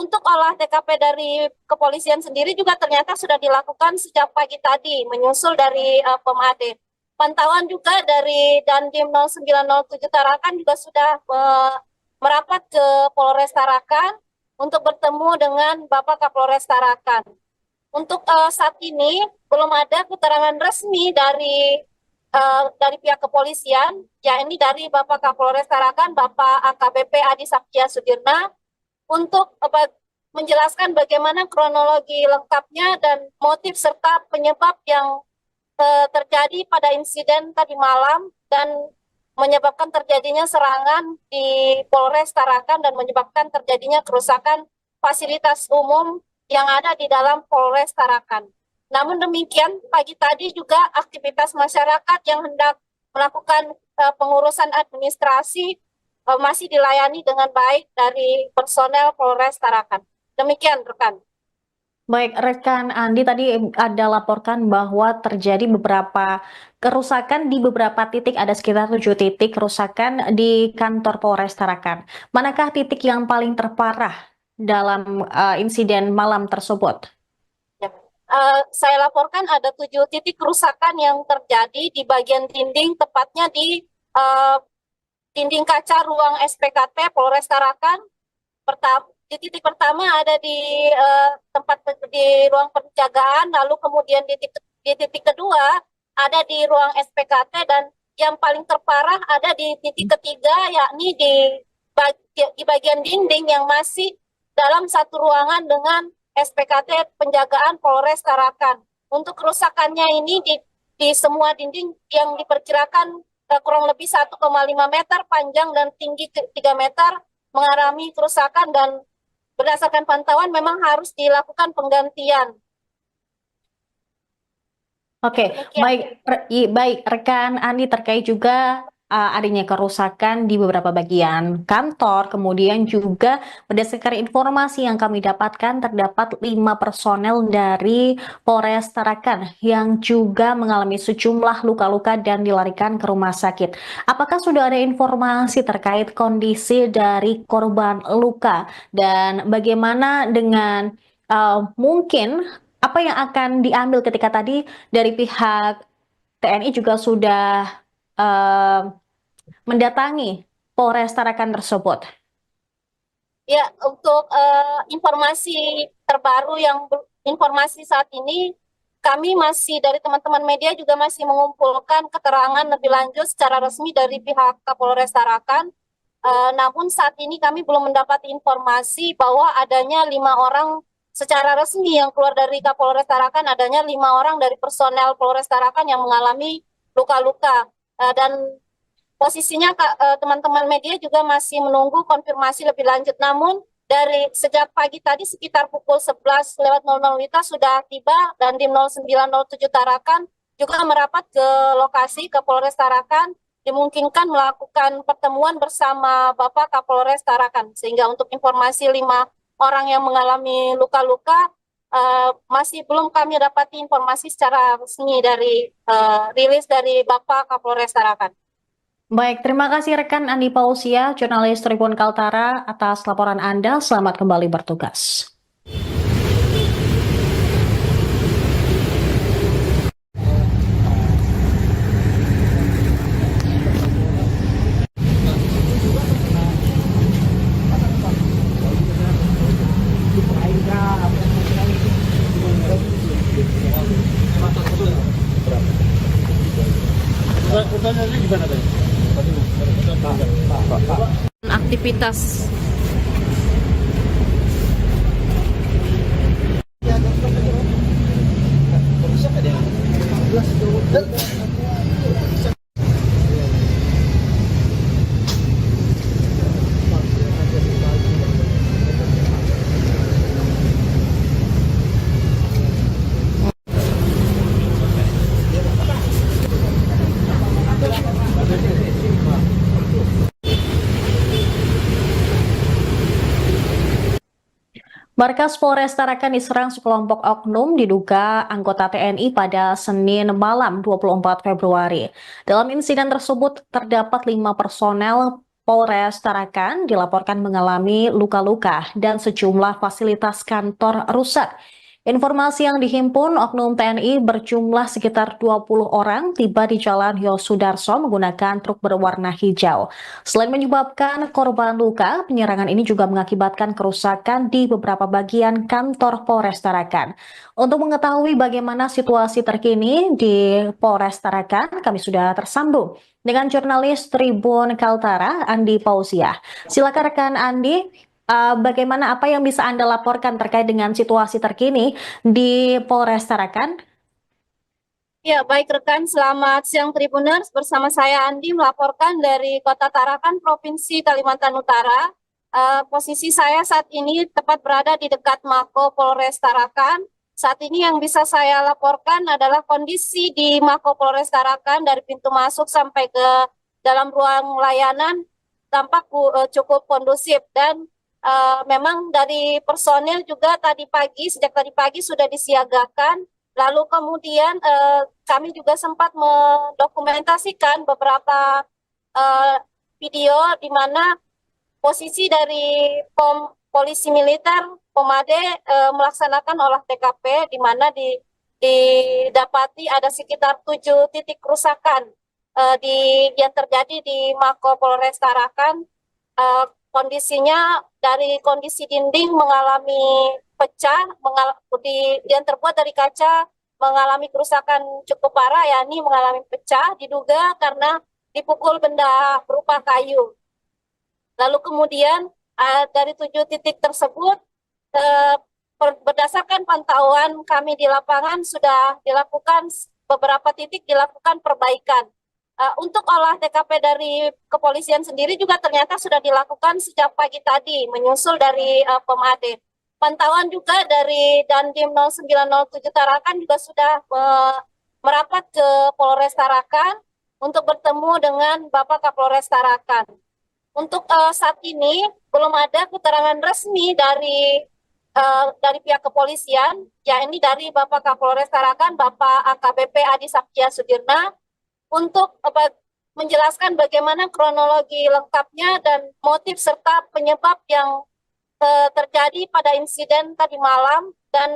Untuk olah TKP dari kepolisian sendiri juga ternyata sudah dilakukan sejak pagi tadi, menyusul dari Pomade. Pantauan juga dari Dandim 0907 Tarakan juga sudah merapat ke Polres Tarakan untuk bertemu dengan Bapak Kapolres Tarakan. Untuk saat ini belum ada keterangan resmi dari pihak kepolisian, ya ini dari Bapak Kapolres Tarakan, Bapak AKBP Adi Saktia Sudirna, untuk menjelaskan bagaimana kronologi lengkapnya dan motif serta penyebab yang terjadi pada insiden tadi malam dan menyebabkan terjadinya serangan di Polres Tarakan dan menyebabkan terjadinya kerusakan fasilitas umum yang ada di dalam Polres Tarakan. Namun demikian, pagi tadi juga aktivitas masyarakat yang hendak melakukan pengurusan administrasi masih dilayani dengan baik dari personel Polres Tarakan. Demikian, rekan. Baik, rekan Andi tadi ada laporkan bahwa terjadi beberapa kerusakan di beberapa titik, ada sekitar 7 titik kerusakan di kantor Polres Tarakan. Manakah titik yang paling terparah dalam insiden malam tersebut? Ya. Saya laporkan ada 7 titik kerusakan yang terjadi di bagian dinding, tepatnya di dinding kaca ruang SPKT Polres Tarakan. Di titik pertama ada di tempat di ruang penjagaan, lalu kemudian di titik kedua ada di ruang SPKT, dan yang paling terparah ada di titik ketiga, yakni di bagian dinding yang masih dalam satu ruangan dengan SPKT penjagaan Polres Tarakan. Untuk kerusakannya ini di semua dinding yang diperkirakan kurang lebih 1,5 meter panjang dan tinggi 3 meter mengalami kerusakan, dan berdasarkan pantauan memang harus dilakukan penggantian. Oke, baik rekan Andi, terkait juga adanya kerusakan di beberapa bagian kantor, kemudian juga berdasarkan informasi yang kami dapatkan terdapat 5 personel dari Polres Tarakan yang juga mengalami sejumlah luka-luka dan dilarikan ke rumah sakit. Apakah sudah ada informasi terkait kondisi dari korban luka dan bagaimana dengan mungkin apa yang akan diambil ketika tadi dari pihak TNI juga sudah mendatangi Polres Tarakan tersebut? Ya, untuk informasi terbaru informasi saat ini, kami masih dari teman-teman media juga masih mengumpulkan keterangan lebih lanjut secara resmi dari pihak Kapolres Tarakan. Namun saat ini kami belum mendapat informasi bahwa adanya 5 orang secara resmi yang keluar dari Kapolres Tarakan, adanya 5 orang dari personel Polres Tarakan yang mengalami luka-luka, dan posisinya teman-teman media juga masih menunggu konfirmasi lebih lanjut. Namun dari sejak pagi tadi sekitar pukul 11.00 WITA sudah tiba, dan Dim 0907 Tarakan juga merapat ke lokasi ke Polres Tarakan, dimungkinkan melakukan pertemuan bersama Bapak Kapolres Tarakan, sehingga untuk informasi 5 orang yang mengalami luka-luka masih belum kami dapati informasi secara resmi dari rilis dari Bapak Kapolres Tarakan. Baik, terima kasih rekan Andi Pausia, jurnalis Tribun Kaltara, atas laporan Anda. Selamat kembali bertugas. Aktivitas Markas Polres Tarakan diserang sekelompok oknum diduga anggota TNI pada Senin malam 24 Februari. Dalam insiden tersebut terdapat 5 personel Polres Tarakan dilaporkan mengalami luka-luka dan sejumlah fasilitas kantor rusak. Informasi yang dihimpun, oknum TNI berjumlah sekitar 20 orang tiba di Jalan Yosudarso menggunakan truk berwarna hijau. Selain menyebabkan korban luka, penyerangan ini juga mengakibatkan kerusakan di beberapa bagian kantor Polres Tarakan. Untuk mengetahui bagaimana situasi terkini di Polres Tarakan, kami sudah tersambung dengan jurnalis Tribun Kaltara, Andi Pausiah. Silakan rekan Andi. Bagaimana apa yang bisa Anda laporkan terkait dengan situasi terkini di Polres Tarakan? Ya, baik rekan, selamat siang Tribuners. Bersama saya Andi melaporkan dari Kota Tarakan, Provinsi Kalimantan Utara. Posisi saya saat ini tepat berada di dekat Mako Polres Tarakan. Saat ini yang bisa saya laporkan adalah kondisi di Mako Polres Tarakan dari pintu masuk sampai ke dalam ruang layanan tampak cukup kondusif dan memang dari personil juga sejak tadi pagi sudah disiagakan. Lalu kemudian kami juga sempat mendokumentasikan beberapa video di mana posisi dari polisi militer Pomade melaksanakan olah TKP di mana didapati ada sekitar 7 titik kerusakan yang terjadi di Mako Polres Tarakan. Kondisinya dari kondisi dinding mengalami pecah, yang terbuat dari kaca mengalami kerusakan cukup parah, yakni mengalami pecah, diduga karena dipukul benda berupa kayu. Lalu kemudian dari 7 titik tersebut, berdasarkan pantauan kami di lapangan sudah dilakukan beberapa titik dilakukan perbaikan. Untuk olah TKP dari kepolisian sendiri juga ternyata sudah dilakukan sejak pagi tadi, menyusul dari Pomade. Pantauan juga dari Dandim 0907 Tarakan juga sudah merapat ke Polres Tarakan untuk bertemu dengan Bapak Kapolres Tarakan. Untuk saat ini belum ada keterangan resmi dari pihak kepolisian, yakni dari Bapak Kapolres Tarakan, Bapak AKBP Adi Saktia Sudirna, untuk menjelaskan bagaimana kronologi lengkapnya dan motif serta penyebab yang terjadi pada insiden tadi malam dan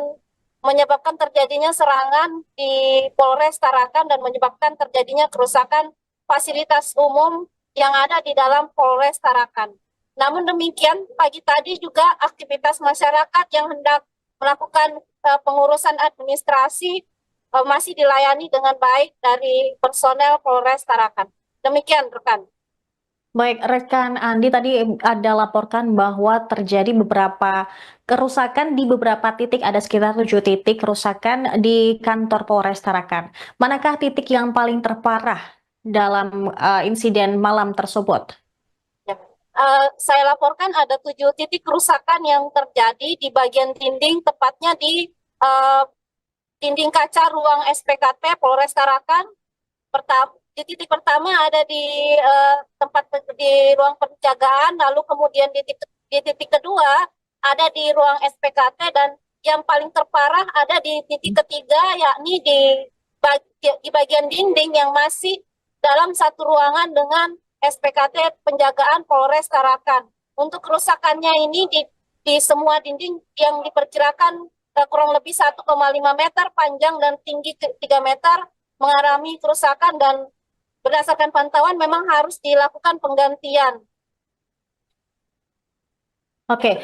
menyebabkan terjadinya serangan di Polres Tarakan dan menyebabkan terjadinya kerusakan fasilitas umum yang ada di dalam Polres Tarakan. Namun demikian, pagi tadi juga aktivitas masyarakat yang hendak melakukan pengurusan administrasi masih dilayani dengan baik dari personel Polres Tarakan. Demikian, rekan. Baik, rekan Andi tadi ada laporkan bahwa terjadi beberapa kerusakan di beberapa titik, ada sekitar 7 titik kerusakan di kantor Polres Tarakan. Manakah titik yang paling terparah dalam insiden malam tersebut? Ya. Saya laporkan ada 7 titik kerusakan yang terjadi di bagian dinding, tepatnya di dinding kaca ruang SPKT Polres Tarakan. Di titik pertama ada di tempat di ruang penjagaan, lalu kemudian di titik kedua ada di ruang SPKT, dan yang paling terparah ada di titik ketiga, yakni di bagian dinding yang masih dalam satu ruangan dengan SPKT penjagaan Polres Tarakan. Untuk kerusakannya ini di semua dinding yang diperkirakan kurang lebih 1,5 meter panjang dan tinggi 3 meter mengalami kerusakan, dan berdasarkan pantauan memang harus dilakukan penggantian. Oke,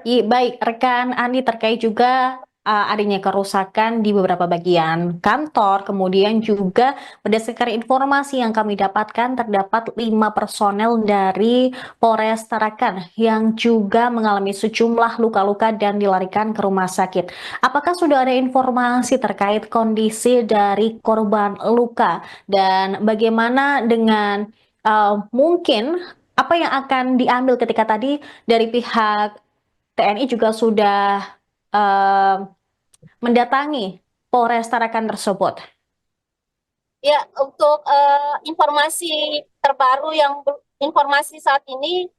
baik rekan Andi, terkait juga adanya kerusakan di beberapa bagian kantor, kemudian juga berdasarkan informasi yang kami dapatkan terdapat 5 personel dari Polres Tarakan yang juga mengalami sejumlah luka-luka dan dilarikan ke rumah sakit. Apakah sudah ada informasi terkait kondisi dari korban luka dan bagaimana dengan mungkin apa yang akan diambil ketika tadi dari pihak TNI juga sudah mendatangi Polres Tarakan tersebut? Ya, untuk informasi terbaru informasi saat ini,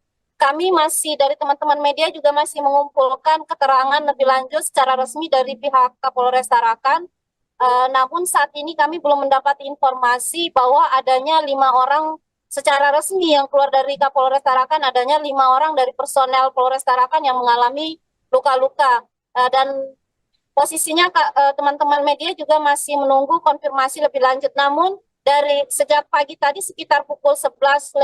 kami masih dari teman-teman media juga masih mengumpulkan keterangan lebih lanjut secara resmi dari pihak Kapolres Tarakan. Namun saat ini kami belum mendapat informasi bahwa adanya 5 orang secara resmi yang keluar dari Kapolres Tarakan, adanya 5 orang dari personel Polres Tarakan yang mengalami luka-luka. Dan posisinya teman-teman media juga masih menunggu konfirmasi lebih lanjut. Namun dari sejak pagi tadi sekitar pukul 11.00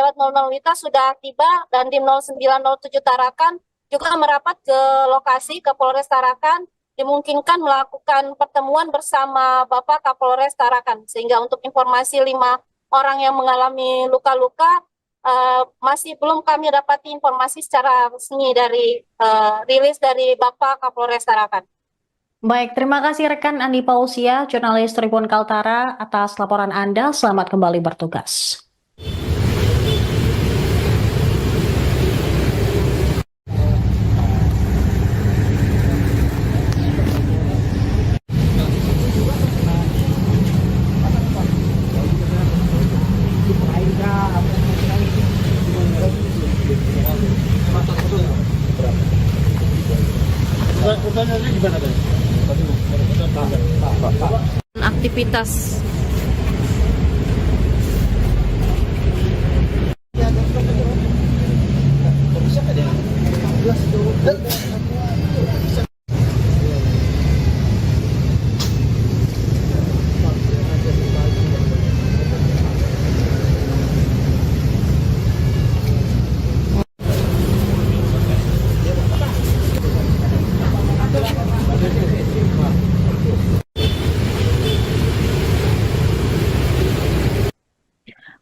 WITA sudah tiba dan Dim 0907 Tarakan juga merapat ke lokasi ke Polres Tarakan, dimungkinkan melakukan pertemuan bersama Bapak Kapolres Tarakan. Sehingga untuk informasi 5 orang yang mengalami luka-luka masih belum kami dapati informasi secara resmi dari rilis dari Bapak Kapolres Tarakan. Baik, terima kasih rekan Andi Pausia, jurnalis Tribun Kaltara atas laporan Anda. Selamat kembali bertugas. Aktivitas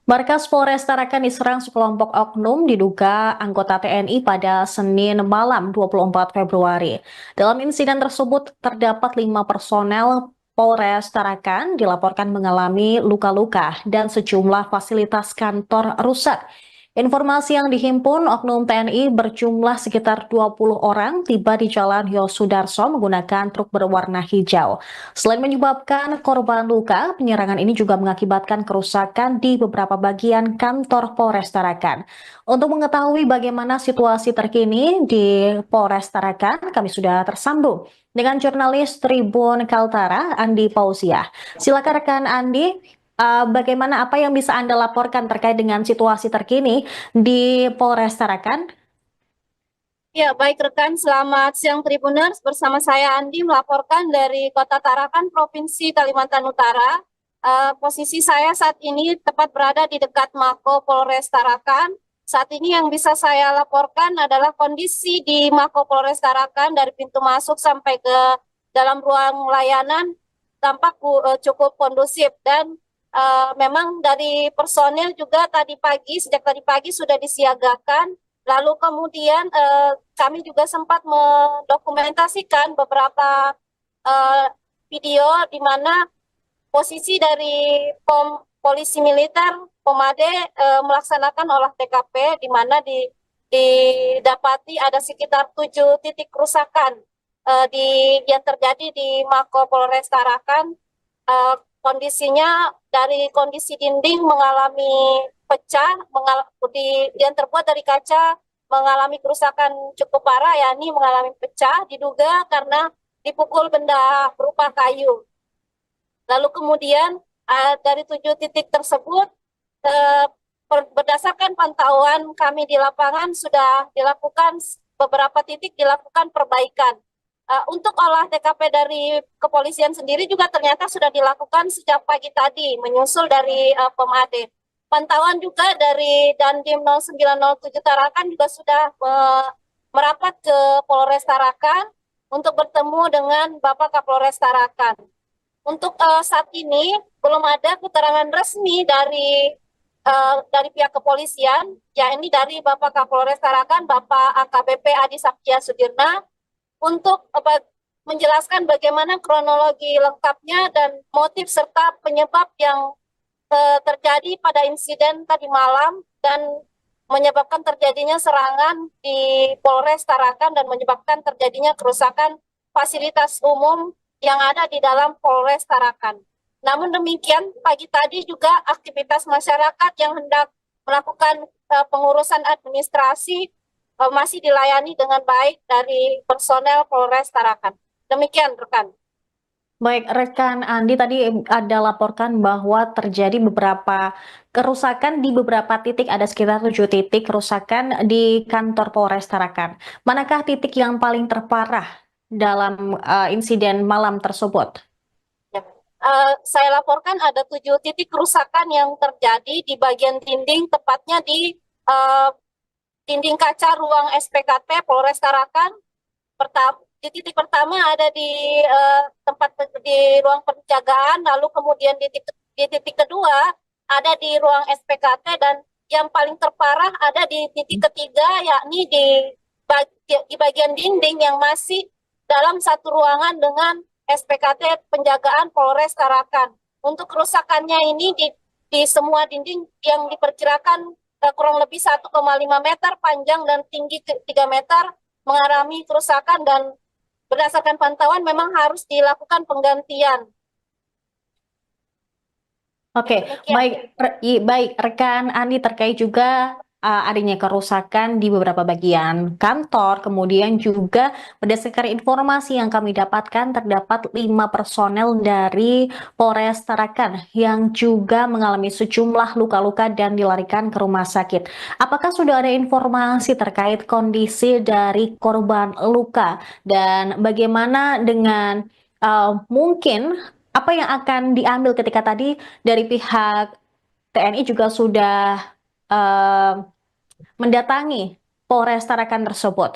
Markas Polres Tarakan diserang sekelompok oknum diduga anggota TNI pada Senin malam 24 Februari. Dalam insiden tersebut terdapat 5 personel Polres Tarakan dilaporkan mengalami luka-luka dan sejumlah fasilitas kantor rusak. Informasi yang dihimpun, oknum TNI berjumlah sekitar 20 orang tiba di Jalan Yosudarso menggunakan truk berwarna hijau. Selain menyebabkan korban luka, penyerangan ini juga mengakibatkan kerusakan di beberapa bagian kantor Polres Tarakan. Untuk mengetahui bagaimana situasi terkini di Polres Tarakan, kami sudah tersambung dengan jurnalis Tribun Kaltara, Andi Pausia. Silakan rekan Andi. Bagaimana apa yang bisa Anda laporkan terkait dengan situasi terkini di Polres Tarakan? Ya, baik rekan, selamat siang Tribuners. Bersama saya Andi melaporkan dari Kota Tarakan, Provinsi Kalimantan Utara. Posisi saya saat ini tepat berada di dekat Mako Polres Tarakan. Saat ini yang bisa saya laporkan adalah kondisi di Mako Polres Tarakan dari pintu masuk sampai ke dalam ruang layanan tampak cukup kondusif dan memang dari personil juga sejak tadi pagi sudah disiagakan. Lalu kemudian kami juga sempat mendokumentasikan beberapa video di mana posisi dari polisi militer Pomade melaksanakan olah TKP, di mana didapati ada sekitar 7 titik kerusakan yang terjadi di Mako Polres Tarakan. Kondisinya dari kondisi dinding mengalami pecah, yang terbuat dari kaca mengalami kerusakan cukup parah, yakni mengalami pecah, diduga karena dipukul benda berupa kayu. Lalu kemudian dari 7 titik tersebut, berdasarkan pantauan kami di lapangan sudah dilakukan beberapa titik dilakukan perbaikan. Untuk olah TKP dari kepolisian sendiri juga ternyata sudah dilakukan sejak pagi tadi, menyusul dari Pomade. Pantauan juga dari Dandim 0907 Tarakan juga sudah merapat ke Polres Tarakan untuk bertemu dengan Bapak Kapolres Tarakan. Untuk saat ini belum ada keterangan resmi dari pihak kepolisian, yakni dari Bapak Kapolres Tarakan, Bapak AKBP Adi Saptia Sudirna, untuk menjelaskan bagaimana kronologi lengkapnya dan motif serta penyebab yang terjadi pada insiden tadi malam dan menyebabkan terjadinya serangan di Polres Tarakan dan menyebabkan terjadinya kerusakan fasilitas umum yang ada di dalam Polres Tarakan. Namun demikian, pagi tadi juga aktivitas masyarakat yang hendak melakukan pengurusan administrasi masih dilayani dengan baik dari personel Polres Tarakan. Demikian rekan. Baik, rekan Andi tadi ada laporkan bahwa terjadi beberapa kerusakan di beberapa titik, ada sekitar 7 titik kerusakan di kantor Polres Tarakan. Manakah titik yang paling terparah dalam insiden malam tersebut? Ya. Saya laporkan ada 7 titik kerusakan yang terjadi di bagian dinding, tepatnya di dinding kaca ruang SPKT Polres Tarakan. Di titik pertama ada di tempat di ruang penjagaan, lalu kemudian di titik kedua ada di ruang SPKT, dan yang paling terparah ada di titik ketiga, yakni di bagian dinding yang masih dalam satu ruangan dengan SPKT penjagaan Polres Tarakan. Untuk kerusakannya ini di semua dinding yang diperkirakan kurang lebih 1,5 meter panjang dan tinggi 3 meter mengalami kerusakan, dan berdasarkan pantauan memang harus dilakukan penggantian. Oke, baik rekan Andi, terkait juga adanya kerusakan di beberapa bagian kantor, kemudian juga berdasarkan informasi yang kami dapatkan terdapat 5 personel dari Polres Tarakan yang juga mengalami sejumlah luka-luka dan dilarikan ke rumah sakit. Apakah sudah ada informasi terkait kondisi dari korban luka dan bagaimana dengan mungkin apa yang akan diambil ketika tadi dari pihak TNI juga sudah eh, mendatangi Polres Tarakan tersebut?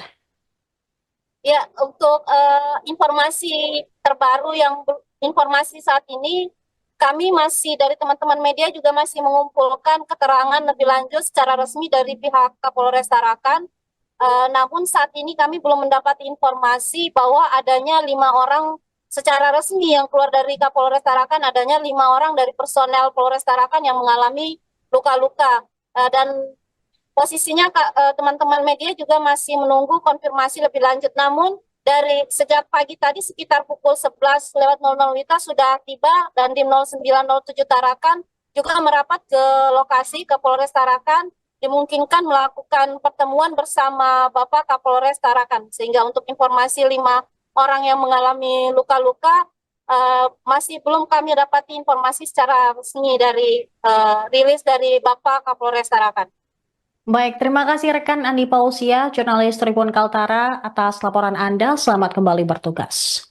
Ya, untuk informasi terbaru informasi saat ini, kami masih dari teman-teman media juga masih mengumpulkan keterangan lebih lanjut secara resmi dari pihak Kapolres Tarakan. Namun saat ini kami belum mendapat informasi bahwa adanya 5 orang secara resmi yang keluar dari Kapolres Tarakan, adanya 5 orang dari personel Polres Tarakan yang mengalami luka-luka. Dan posisinya teman-teman media juga masih menunggu konfirmasi lebih lanjut. Namun dari sejak pagi tadi sekitar pukul 11.00 WITA sudah tiba, dan tim 0907 Tarakan juga merapat ke lokasi ke Polres Tarakan, dimungkinkan melakukan pertemuan bersama Bapak Kapolres Tarakan. Sehingga untuk informasi 5 orang yang mengalami luka-luka masih belum kami dapati informasi secara resmi dari rilis dari Bapak Kapolres Tarakan. Baik, terima kasih rekan Andi Pausia, jurnalis Tribun Kaltara, atas laporan Anda. Selamat kembali bertugas.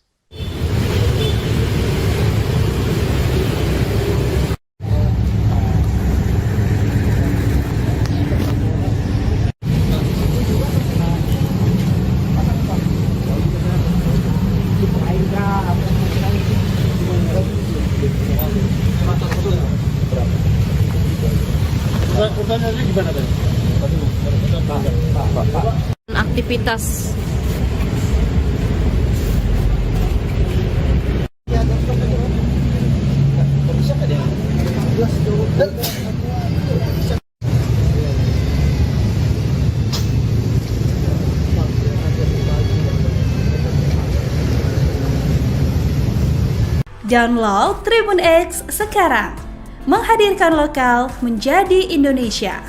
Aktivitas Download Tribun X sekarang, menghadirkan lokal menjadi Indonesia.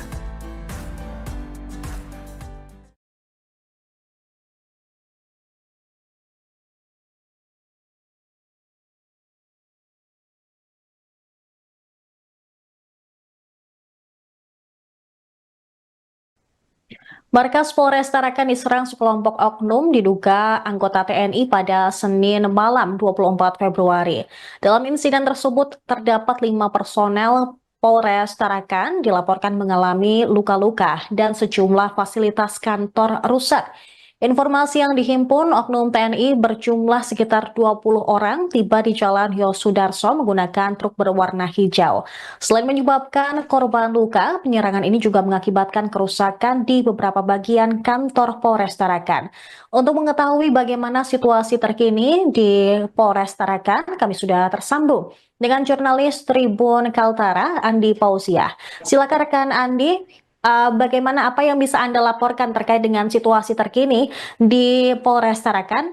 Markas Polres Tarakan diserang sekelompok oknum diduga anggota TNI pada Senin malam 24 Februari. Dalam insiden tersebut terdapat 5 personel Polres Tarakan dilaporkan mengalami luka-luka dan sejumlah fasilitas kantor rusak. Informasi yang dihimpun, oknum TNI berjumlah sekitar 20 orang tiba di Jalan Yosudarso menggunakan truk berwarna hijau. Selain menyebabkan korban luka, penyerangan ini juga mengakibatkan kerusakan di beberapa bagian kantor Polres Tarakan. Untuk mengetahui bagaimana situasi terkini di Polres Tarakan, kami sudah tersambung dengan jurnalis Tribun Kaltara, Andi Pausia. Silakan rekan Andi. Bagaimana apa yang bisa Anda laporkan terkait dengan situasi terkini di Polres Tarakan?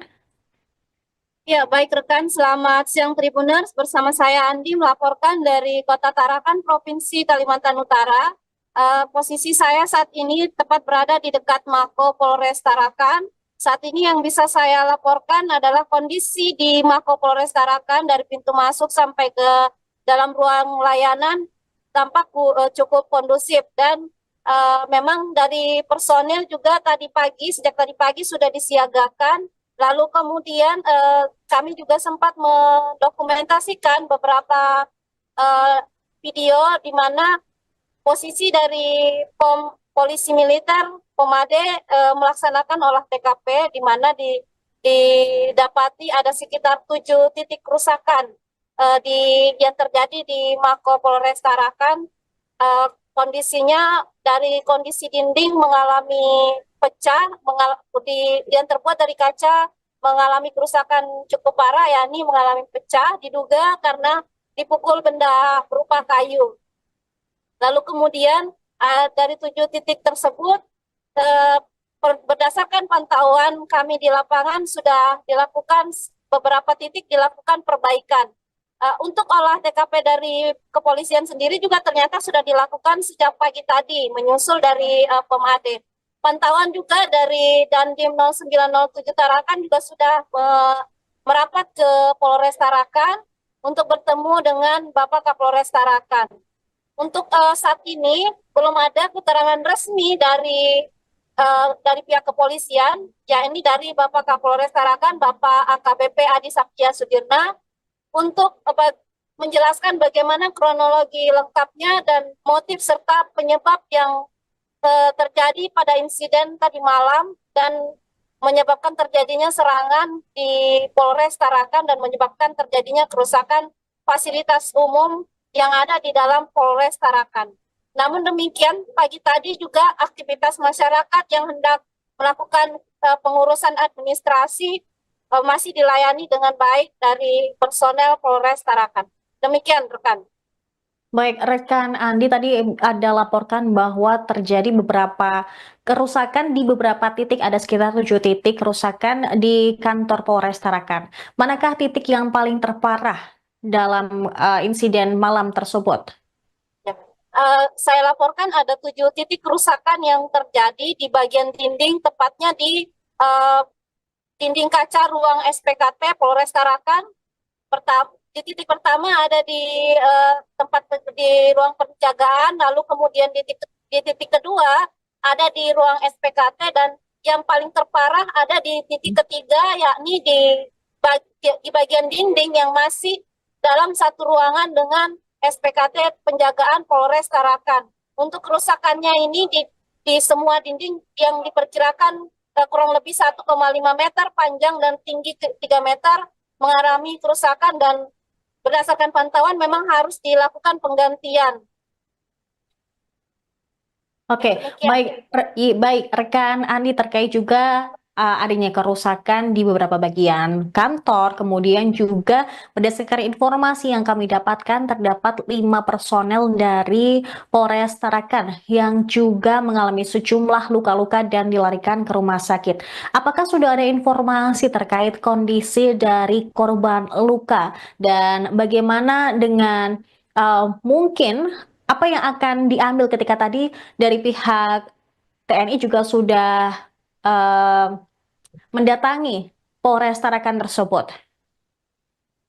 Ya, baik rekan, selamat siang Tribuners. Bersama saya Andi melaporkan dari Kota Tarakan, Provinsi Kalimantan Utara. Posisi saya saat ini tepat berada di dekat Mako Polres Tarakan. Saat ini yang bisa saya laporkan adalah kondisi di Mako Polres Tarakan dari pintu masuk sampai ke dalam ruang layanan tampak cukup kondusif, dan memang dari personil juga sejak tadi pagi sudah disiagakan Lalu kemudian kami juga sempat mendokumentasikan beberapa video di mana posisi dari polisi militer Pomade melaksanakan olah TKP, di mana didapati ada sekitar 7 titik kerusakan yang terjadi di Mako Polres Tarakan. Kondisinya dari kondisi dinding mengalami pecah, yang terbuat dari kaca mengalami kerusakan cukup parah, yakni mengalami pecah, diduga karena dipukul benda berupa kayu. Lalu kemudian dari 7 titik tersebut, berdasarkan pantauan kami di lapangan sudah dilakukan beberapa titik dilakukan perbaikan. Untuk olah TKP dari kepolisian sendiri juga ternyata sudah dilakukan sejak pagi tadi, menyusul dari Pomade. Pantauan juga dari Dandim 0907 Tarakan juga sudah merapat ke Polres Tarakan untuk bertemu dengan Bapak Kapolres Tarakan. Untuk saat ini belum ada keterangan resmi dari pihak kepolisian, yakni dari Bapak Kapolres Tarakan, Bapak AKBP Adi Saptia Sudirna, untuk menjelaskan bagaimana kronologi lengkapnya dan motif serta penyebab yang terjadi pada insiden tadi malam dan menyebabkan terjadinya serangan di Polres Tarakan dan menyebabkan terjadinya kerusakan fasilitas umum yang ada di dalam Polres Tarakan. Namun demikian, pagi tadi juga aktivitas masyarakat yang hendak melakukan pengurusan administrasi masih dilayani dengan baik dari personel Polres Tarakan. Demikian, rekan. Baik, rekan Andi, tadi ada laporkan bahwa terjadi beberapa kerusakan di beberapa titik, ada sekitar 7 titik kerusakan di kantor Polres Tarakan. Manakah titik yang paling terparah dalam insiden malam tersebut? Saya laporkan ada 7 titik kerusakan yang terjadi di bagian dinding, tepatnya di dinding kaca ruang SPKT Polres Tarakan. Di titik pertama ada di tempat di ruang penjagaan, lalu kemudian di titik kedua ada di ruang SPKT, dan yang paling terparah ada di titik ketiga, yakni di bagian dinding yang masih dalam satu ruangan dengan SPKT penjagaan Polres Tarakan. Untuk kerusakannya ini di semua dinding yang diperkirakan kurang lebih 1,5 meter panjang dan tinggi 3 meter mengalami kerusakan, dan berdasarkan pantauan memang harus dilakukan penggantian. Oke, baik rekan Andi, terkait juga adanya kerusakan di beberapa bagian kantor, kemudian juga berdasarkan informasi yang kami dapatkan terdapat 5 personel dari Polres Tarakan yang juga mengalami sejumlah luka-luka dan dilarikan ke rumah sakit. Apakah sudah ada informasi terkait kondisi dari korban luka dan bagaimana dengan mungkin apa yang akan diambil ketika tadi dari pihak TNI juga sudah mendatangi Polres Tarakan tersebut?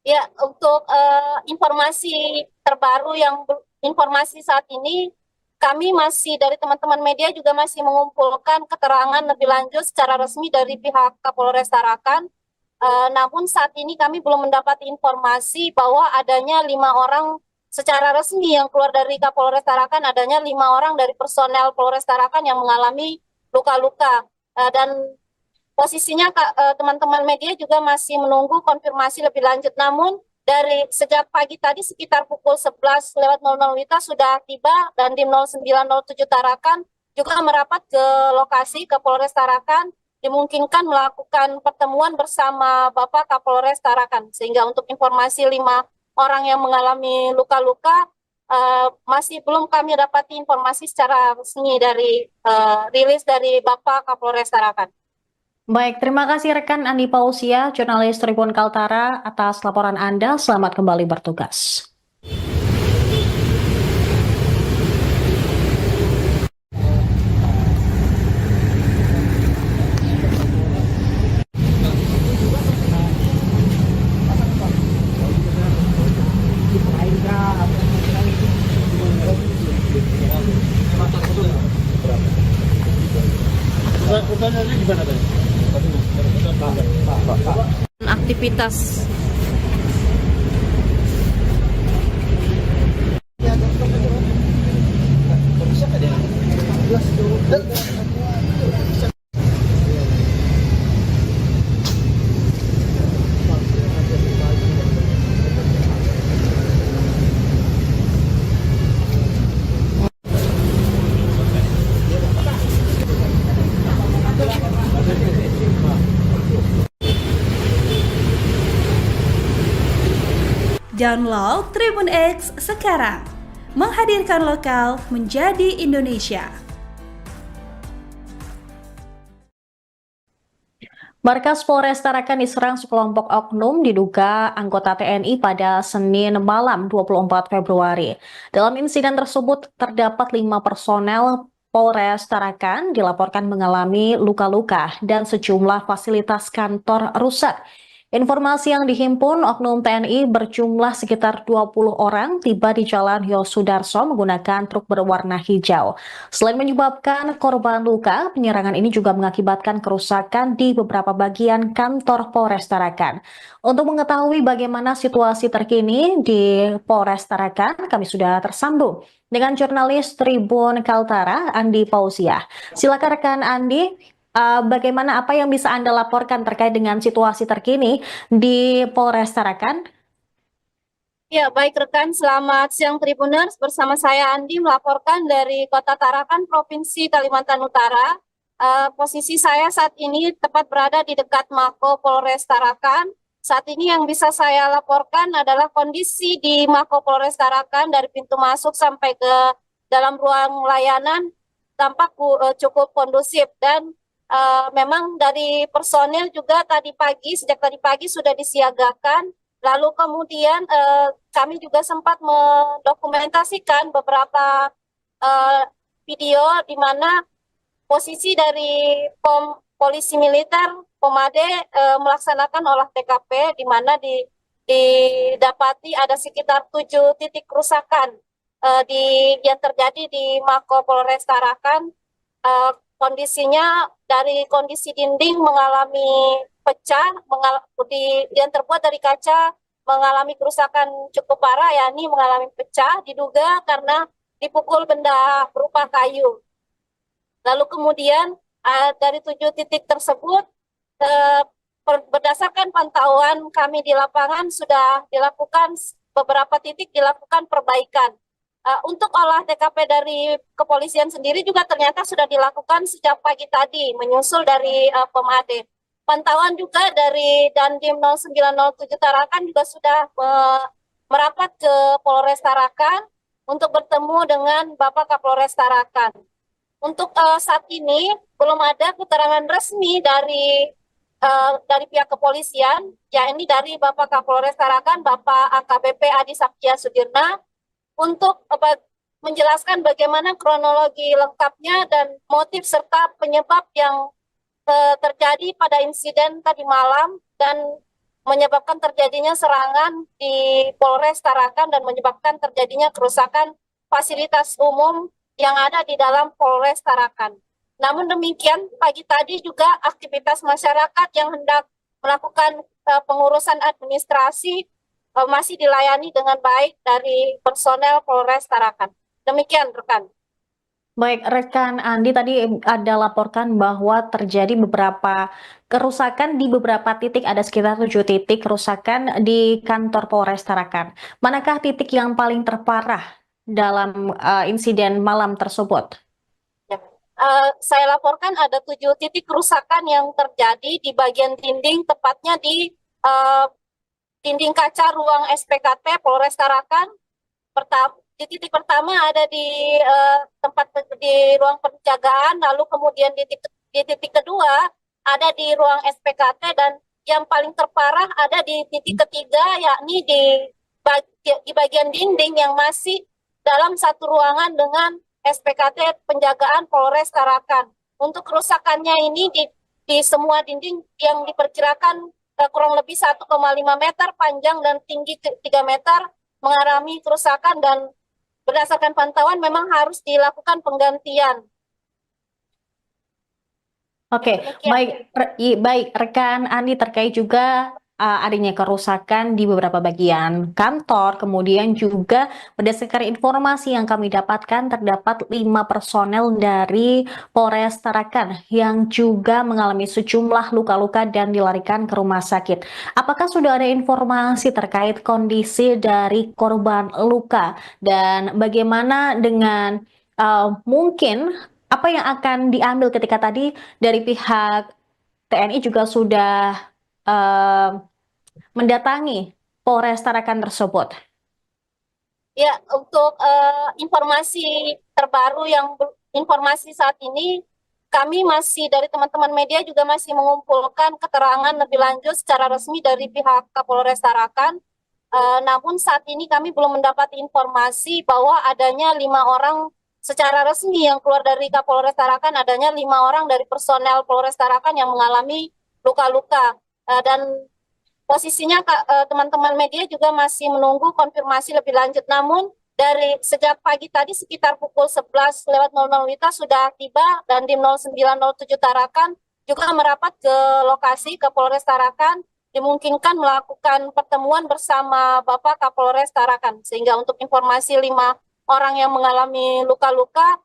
Ya, untuk informasi terbaru informasi saat ini, kami masih dari teman-teman media juga masih mengumpulkan keterangan lebih lanjut secara resmi dari pihak Kapolres Tarakan. Namun saat ini kami belum mendapat informasi bahwa adanya 5 orang secara resmi yang keluar dari Kapolres Tarakan, adanya 5 orang dari personel Polres Tarakan yang mengalami luka-luka. Dan posisinya teman-teman media juga masih menunggu konfirmasi lebih lanjut. Namun dari sejak pagi tadi sekitar pukul 11.00 WITA sudah tiba, dan Dandim 0907 Tarakan juga merapat ke lokasi ke Polres Tarakan, dimungkinkan melakukan pertemuan bersama Bapak Kapolres Tarakan. Sehingga untuk informasi 5 orang yang mengalami luka-luka masih belum kami dapati informasi secara resmi dari rilis dari Bapak Kapolres Tarakan. Baik, terima kasih rekan Andi Pausia, jurnalis Tribun Kaltara, atas laporan Anda. Selamat kembali bertugas. Ukurannya gimana tadi? aktivitas. Download Tribun X sekarang, menghadirkan lokal menjadi Indonesia. Markas Polres Tarakan diserang sekelompok oknum diduga anggota TNI pada Senin malam 24 Februari. Dalam insiden tersebut terdapat 5 personel Polres Tarakan dilaporkan mengalami luka-luka dan sejumlah fasilitas kantor rusak. Informasi yang dihimpun, oknum TNI berjumlah sekitar 20 orang tiba di Jalan Yosudarso menggunakan truk berwarna hijau. Selain menyebabkan korban luka, penyerangan ini juga mengakibatkan kerusakan di beberapa bagian kantor Polres Tarakan. Untuk mengetahui bagaimana situasi terkini di Polres Tarakan, kami sudah tersambung dengan jurnalis Tribun Kaltara, Andi Pausiah. Silakan rekan Andi. Bagaimana apa yang bisa Anda laporkan terkait dengan situasi terkini di Polres Tarakan? Ya, baik rekan, selamat siang Tribuners. Bersama saya Andi melaporkan dari Kota Tarakan, Provinsi Kalimantan Utara. Posisi saya saat ini tepat berada di dekat Mako Polres Tarakan. Saat ini yang bisa saya laporkan adalah kondisi di Mako Polres Tarakan dari pintu masuk sampai ke dalam ruang layanan tampak cukup kondusif dan memang dari personel juga sejak tadi pagi sudah disiagakan. Lalu kemudian kami juga sempat mendokumentasikan beberapa video di mana posisi dari polisi militer Pomade melaksanakan olah TKP di mana didapati ada sekitar 7 titik kerusakan yang terjadi di Mako Polres Tarakan. Kondisinya dari kondisi dinding mengalami pecah, yang terbuat dari kaca mengalami kerusakan cukup parah, yakni mengalami pecah, diduga karena dipukul benda berupa kayu. Lalu kemudian dari 7 titik tersebut, berdasarkan pantauan kami di lapangan sudah dilakukan beberapa titik dilakukan perbaikan. Untuk olah TKP dari kepolisian sendiri juga ternyata sudah dilakukan sejak pagi tadi, menyusul dari Pomade. Pantauan juga dari Dandim 0907 Tarakan juga sudah merapat ke Polres Tarakan untuk bertemu dengan Bapak Kapolres Tarakan. Untuk saat ini belum ada keterangan resmi dari pihak kepolisian, yakni dari Bapak Kapolres Tarakan, Bapak AKBP Adi Saptia Sudirna, untuk menjelaskan bagaimana kronologi lengkapnya dan motif serta penyebab yang terjadi pada insiden tadi malam dan menyebabkan terjadinya serangan di Polres Tarakan dan menyebabkan terjadinya kerusakan fasilitas umum yang ada di dalam Polres Tarakan. Namun demikian, pagi tadi juga aktivitas masyarakat yang hendak melakukan pengurusan administrasi masih dilayani dengan baik dari personel Polres Tarakan. Demikian rekan. Baik, rekan Andi tadi ada laporkan bahwa terjadi beberapa kerusakan di beberapa titik, ada sekitar 7 titik kerusakan di kantor Polres Tarakan. Manakah titik yang paling terparah dalam insiden malam tersebut? Ya. Saya laporkan ada 7 titik kerusakan yang terjadi di bagian dinding, tepatnya di dinding kaca ruang SPKT Polres Tarakan. Di titik pertama ada di tempat di ruang penjagaan, lalu kemudian di titik kedua ada di ruang SPKT, dan yang paling terparah ada di titik ketiga, yakni di bagian dinding yang masih dalam satu ruangan dengan SPKT penjagaan Polres Tarakan. Untuk kerusakannya ini di semua dinding yang diperkirakan kurang lebih 1,5 meter panjang dan tinggi 3 meter mengalami kerusakan, dan berdasarkan pantauan memang harus dilakukan penggantian. Oke, baik rekan Andi, terkait juga adanya kerusakan di beberapa bagian kantor. Kemudian juga berdasarkan informasi yang kami dapatkan terdapat 5 personel dari Polres Tarakan yang juga mengalami sejumlah luka-luka dan dilarikan ke rumah sakit. Apakah sudah ada informasi terkait kondisi dari korban luka dan bagaimana dengan mungkin apa yang akan diambil ketika tadi dari pihak TNI juga sudah eh, mendatangi Polres Tarakan tersebut? Ya, untuk informasi terbaru informasi saat ini, kami masih dari teman-teman media juga masih mengumpulkan keterangan lebih lanjut secara resmi dari pihak Kapolres Tarakan. Namun saat ini kami belum mendapat informasi bahwa adanya 5 orang secara resmi yang keluar dari Kapolres Tarakan, adanya 5 orang dari personel Polres Tarakan yang mengalami luka-luka. Dan posisinya teman-teman media juga masih menunggu konfirmasi lebih lanjut. Namun dari sejak pagi tadi sekitar pukul 11.00 WITA sudah tiba dan di 0907 Tarakan juga merapat ke lokasi ke Polres Tarakan, dimungkinkan melakukan pertemuan bersama Bapak Kapolres Tarakan. Sehingga untuk informasi 5 orang yang mengalami luka-luka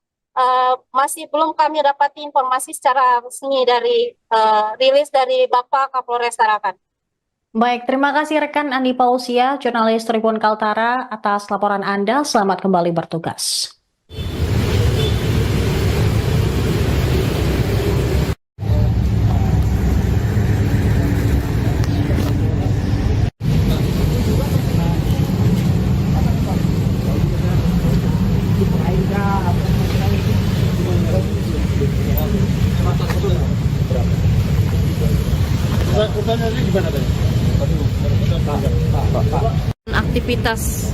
masih belum kami dapati informasi secara resmi dari rilis dari Bapak Kapolres Tarakan. Baik, terima kasih rekan Andi Pausia, jurnalis Tribun Kaltara atas laporan Anda. Selamat kembali bertugas. Aktivitas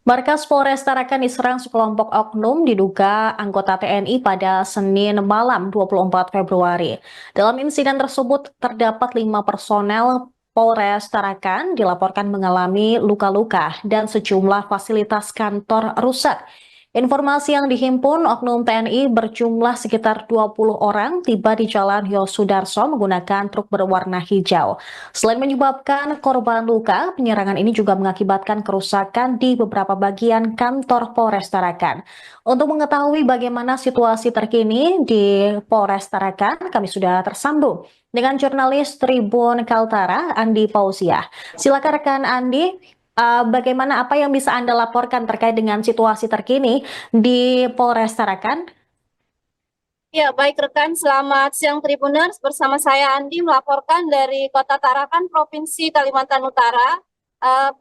Markas Polres Tarakan diserang sekelompok oknum diduga anggota TNI pada Senin malam 24 Februari. Dalam insiden tersebut terdapat 5 personel Polres Tarakan dilaporkan mengalami luka-luka dan sejumlah fasilitas kantor rusak. Informasi yang dihimpun, oknum TNI berjumlah sekitar 20 orang tiba di Jalan Yosudarso menggunakan truk berwarna hijau. Selain menyebabkan korban luka, penyerangan ini juga mengakibatkan kerusakan di beberapa bagian kantor Polres Tarakan. Untuk mengetahui bagaimana situasi terkini di Polres Tarakan, kami sudah tersambung dengan jurnalis Tribun Kaltara, Andi Pausia. Silakan rekan Andi. Bagaimana apa yang bisa Anda laporkan terkait dengan situasi terkini di Polres Tarakan? Ya, baik rekan, selamat siang Tribuners. Bersama saya Andi melaporkan dari Kota Tarakan, Provinsi Kalimantan Utara.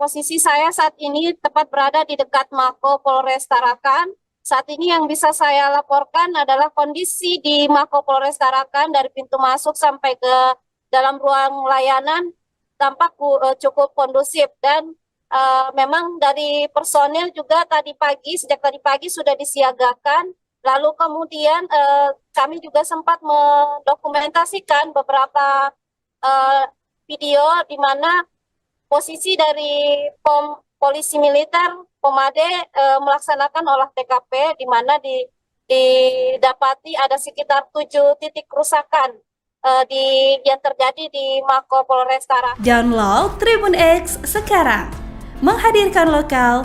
Posisi saya saat ini tepat berada di dekat Mako Polres Tarakan. Saat ini yang bisa saya laporkan adalah kondisi di Mako Polres Tarakan dari pintu masuk sampai ke dalam ruang layanan tampak cukup kondusif dan memang dari personil juga sejak tadi pagi sudah disiagakan. Lalu kemudian kami juga sempat mendokumentasikan beberapa video di mana posisi dari polisi militer Pomade melaksanakan olah TKP di mana didapati ada sekitar 7 titik kerusakan yang terjadi di Mako Polres Tarakan. Download Tribun X sekarang, menghadirkan lokal